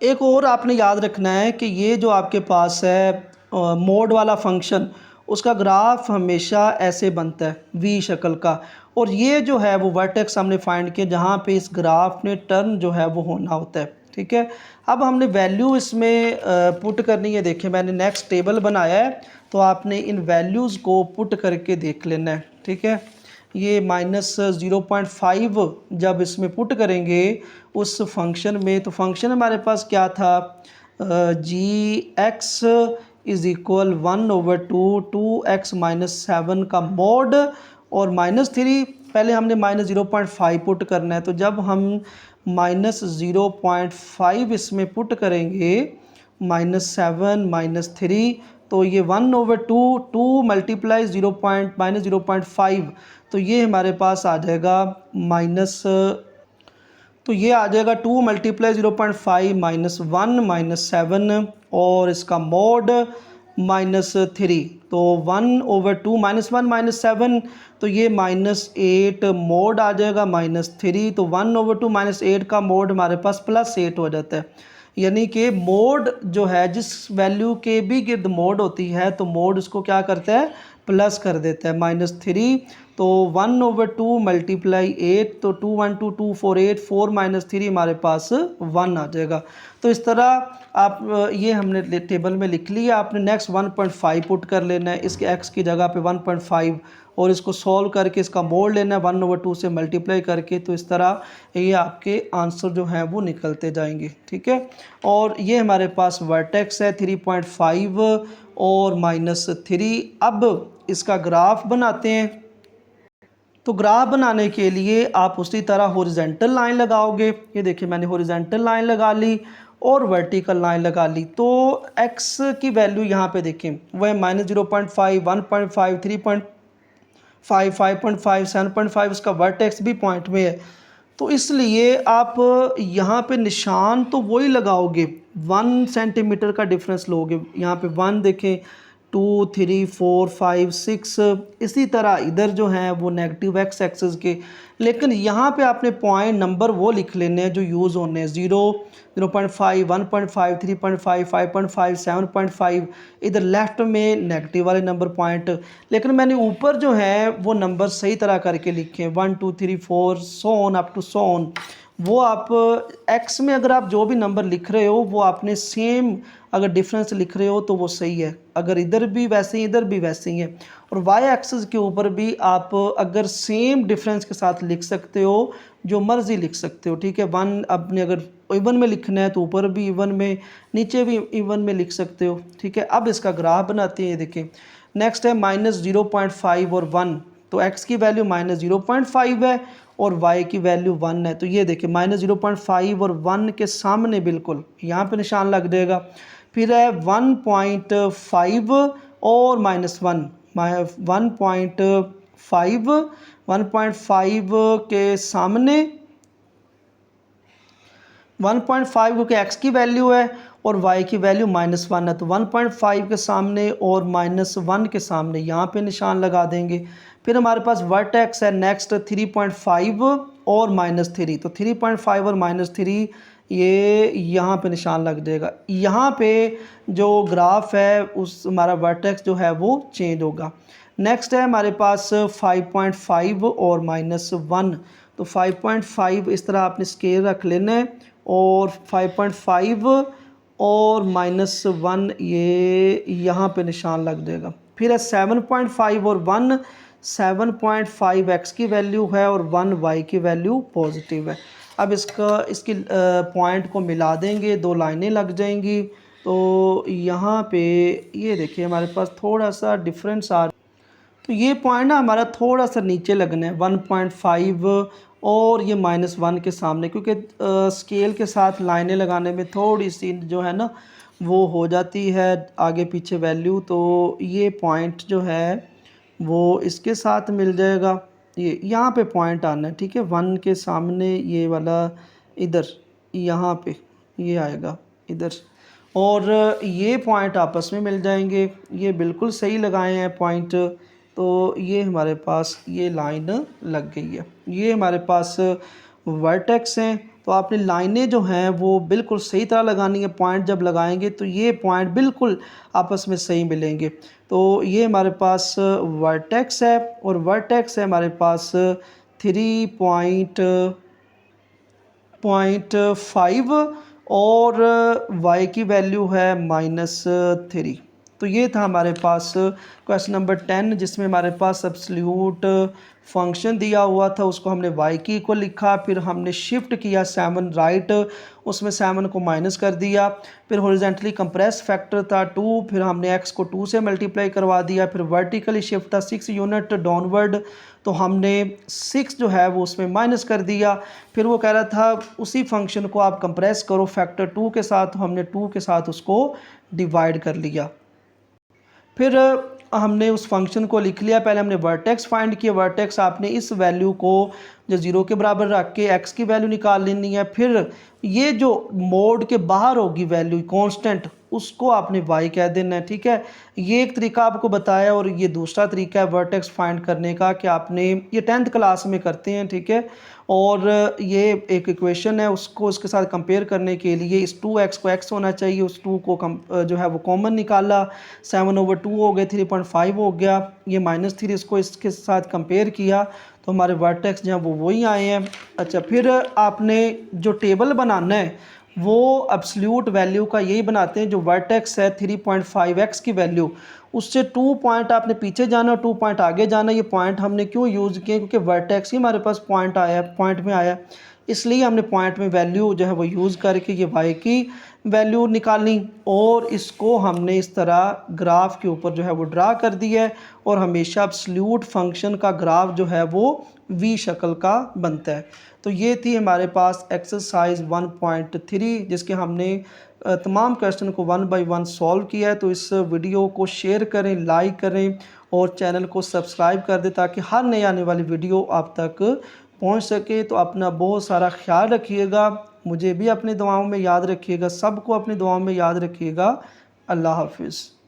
एक और आपने याद रखना है कि ये जो आपके पास है मोड वाला फंक्शन, उसका ग्राफ हमेशा ऐसे बनता है वी शक्ल का, और ये जो है वो वर्टेक्स हमने फाइंड किया जहाँ पे इस ग्राफ ने टर्न जो है वो होना होता है, ठीक है। अब हमने वैल्यू इसमें पुट करनी है। देखिए मैंने नेक्स्ट टेबल बनाया है, तो आपने इन वैल्यूज़ को पुट करके देख लेना है, ठीक है। ये -0.5 जब इसमें पुट करेंगे उस फंक्शन में, तो फंक्शन हमारे पास क्या था, g(x) = 1/2 2x-7 का मोड, और -3 पहले हमने -0.5 पुट करना है। तो जब हम -0.5 इसमें पुट करेंगे, -7 -3, तो ये 1/2 2 × 0.5, तो ये हमारे पास आ जाएगा माइनस, तो ये आ जाएगा 2 × 0.5 -1 -7, और इसका मोड -3, तो 1/2 -1 -7, तो ये -8 मोड आ जाएगा -3, तो 1/2 -8 का मोड हमारे पास +8 हो जाता है। यानी कि मोड जो है जिस वैल्यू के भी गिर्द मोड होती है तो मोड उसको क्या करता है, प्लस कर देता है, -3, तो 1/2 × 8, तो 2 1 2 2 4 8 4 -3 हमारे पास 1 आ जाएगा। तो इस तरह आप ये हमने टेबल में लिख लिया। आपने नेक्स्ट 1.5 पुट कर लेना है इसके x की जगह पे 1.5, और इसको सॉल्व करके इसका मोड लेना है 1/2 से मल्टीप्लाई करके, तो इस तरह ये आपके आंसर जो हैं वो निकलते जाएंगे, ठीक है। और ये हमारे पास वर्टेक्स है 3.5 और -3। अब इसका ग्राफ बनाते हैं। तो ग्राफ बनाने के लिए आप उसी तरह हॉरिजॉन्टल लाइन लगाओगे। ये देखिए मैंने हॉरिजॉन्टल लाइन लगा ली और वर्टिकल लाइन लगा ली। तो x की वैल्यू यहाँ पे देखें वो है -0.5 1.5 3.5 5.5 7.5, उसका वर्टेक्स भी पॉइंट में है। तो इसलिए आप यहाँ पे निशान तो वही लगाओगे, 1 सेंटीमीटर का डिफरेंस लोगे। यहाँ पे 1 देखें, 2 3 4 5 6, इसी तरह इधर जो हैं वो नेगेटिव x एक्सिस के। लेकिन यहाँ पे आपने पॉइंट नंबर वो लिख लेने हैं जो यूज़ होने हैं, 0 0.5 1.5 3.5 5.5 7.5, इधर लेफ्ट में नेगेटिव वाले नंबर पॉइंट। लेकिन मैंने ऊपर जो है वो नंबर सही तरह करके लिखे, 1 2 3 4 so on up to so on. वो आप x में अगर आप जो भी नंबर लिख रहे हो वो आपने सेम अगर डिफरेंस लिख रहे हो तो वो सही है, अगर इधर भी वैसे ही इधर भी वैसे ही है। और y एक्सिस के ऊपर भी आप अगर सेम डिफरेंस के साथ लिख सकते हो, जो मर्ज़ी लिख सकते हो, ठीक है। 1 अपने अगर इवन में लिखना है तो ऊपर भी इवन में, नीचे भी इवन में लिख सकते हो, ठीक है। अब इसका ग्राफ बनाते हैं। देखें नेक्स्ट है -0.5 और 1, तो x की वैल्यू -0.5 है और y की वैल्यू 1 है। तो ये देखिए -0.5 और 1 के सामने बिल्कुल यहाँ पे निशान लग जाएगा। फिर है 1.5 और -1, 1.5 के सामने 1.5 क्योंकि x की वैल्यू है और y की वैल्यू -1 है, तो 1.5 के सामने और -1 के सामने यहाँ पे निशान लगा देंगे। फिर हमारे पास वर्टेक्स है नेक्स्ट 3.5 और -3, तो 3.5 और -3 ये यहाँ पे निशान लग जाएगा। यहाँ पे जो ग्राफ है उस हमारा वर्टेक्स जो है वो चेंज होगा। नेक्स्ट है हमारे पास 5.5 और -1, तो 5.5 इस तरह आपने स्केल रख लेना है और 5.5 और -1 ये यहाँ पे निशान लग जाएगा। फिर है 7.5 और 1, 7.5 x की वैल्यू है और 1 y की वैल्यू पॉजिटिव है। अब इसकी पॉइंट को मिला देंगे, दो लाइनें लग जाएंगी। तो यहाँ पे ये देखिए हमारे पास थोड़ा सा डिफरेंस आ, तो तो ये पॉइंट ना हमारा थोड़ा सा नीचे लगना है 1.5 और ये -1 के सामने, क्योंकि स्केल के साथ लाइनें लगाने में थोड़ी सी जो है ना वो हो जाती है आगे पीछे वैल्यू। तो ये पॉइंट जो है वो इसके साथ मिल जाएगा, ये यहाँ पे पॉइंट आना है, ठीक है। 1 के सामने ये वाला इधर यहाँ पे ये आएगा इधर, और ये पॉइंट आपस में मिल जाएंगे। ये बिल्कुल सही लगाए हैं पॉइंट, तो ये हमारे पास ये लाइन लग गई है। ये हमारे पास वर्टेक्स हैं। तो आपने लाइनें जो हैं वो बिल्कुल सही तरह लगानी है। पॉइंट जब लगाएंगे तो ये पॉइंट बिल्कुल आपस में सही मिलेंगे। तो ये हमारे पास वर्टेक्स है, और वर्टेक्स है हमारे पास 3.5 और y की वैल्यू है -3। तो ये था हमारे पास क्वेश्चन नंबर 10, जिसमें हमारे पास एब्सोल्यूट फंक्शन दिया हुआ था, उसको हमने y की इक्वल लिखा, फिर हमने शिफ्ट किया 7 राइट, उसमें 7 को माइनस कर दिया, फिर हॉरिजॉन्टली कंप्रेस फैक्टर था 2, फिर हमने x को 2 से मल्टीप्लाई करवा दिया, फिर वर्टिकली शिफ्ट था 6 यूनिट डाउनवर्ड, तो हमने 6 जो है वो उसमें माइनस कर दिया। फिर वो कह रहा था उसी फंक्शन को आप कंप्रेस करो फैक्टर 2 के साथ, तो हमने 2 के साथ उसको डिवाइड कर लिया। फिर हमने उस फंक्शन को लिख लिया। पहले हमने वर्टेक्स फाइंड किया। वर्टेक्स आपने इस वैल्यू को जो 0 के बराबर रख के x की वैल्यू निकाल लेनी है। फिर ये जो मोड के बाहर होगी वैल्यू कांस्टेंट, उसको आपने y कह देना है, ठीक है। ये एक तरीका आपको बताया, और ये दूसरा तरीका है वर्टेक्स फाइंड करने का कि आपने ये 10th क्लास में करते हैं, ठीक है। और ये एक इक्वेशन है, उसको इसके साथ कंपेयर करने के लिए इस 2x को x होना चाहिए, उस 2 को जो है वो कॉमन निकाला, 7/2 हो गए, 3.5 हो गया, ये -3 इसको इसके साथ कंपेयर किया, तो हमारे वर्टेक्स जो हैं वो वही आए हैं। अच्छा, फिर आपने जो टेबल बनाना है वो एब्सोल्यूट वैल्यू का यही बनाते हैं। जो वर्टेक्स है 3.5x की वैल्यू, उससे 2 पॉइंट आपने पीछे जाना और 2 पॉइंट आगे जाना। ये पॉइंट हमने क्यों यूज़ किए, क्योंकि वर्टेक्स ही हमारे पास पॉइंट आया, पॉइंट में आया, इसलिए हमने पॉइंट में वैल्यू जो है वो यूज़ करके ये y की वैल्यू निकाली, और इसको हमने इस तरह ग्राफ के ऊपर जो है वो ड्रा कर दिया है। और हमेशा एब्सोल्यूट फंक्शन का ग्राफ जो है वो v शक्ल का बनता है। तो ये थी हमारे पास एक्सरसाइज 1.3, जिसके हमने तमाम क्वेश्चन को 1 बाय 1 सॉल्व किया है। तो इस वीडियो को शेयर करें, लाइक करें और चैनल को सब्सक्राइब कर दें, ताकि हर नई आने वाली वीडियो आप तक पहुंच सके। तो अपना बहुत सारा ख्याल रखिएगा, मुझे भी अपनी दुआओं में याद रखिएगा, सबको अपनी दुआओं में याद रखिएगा। अल्लाह हाफिज़।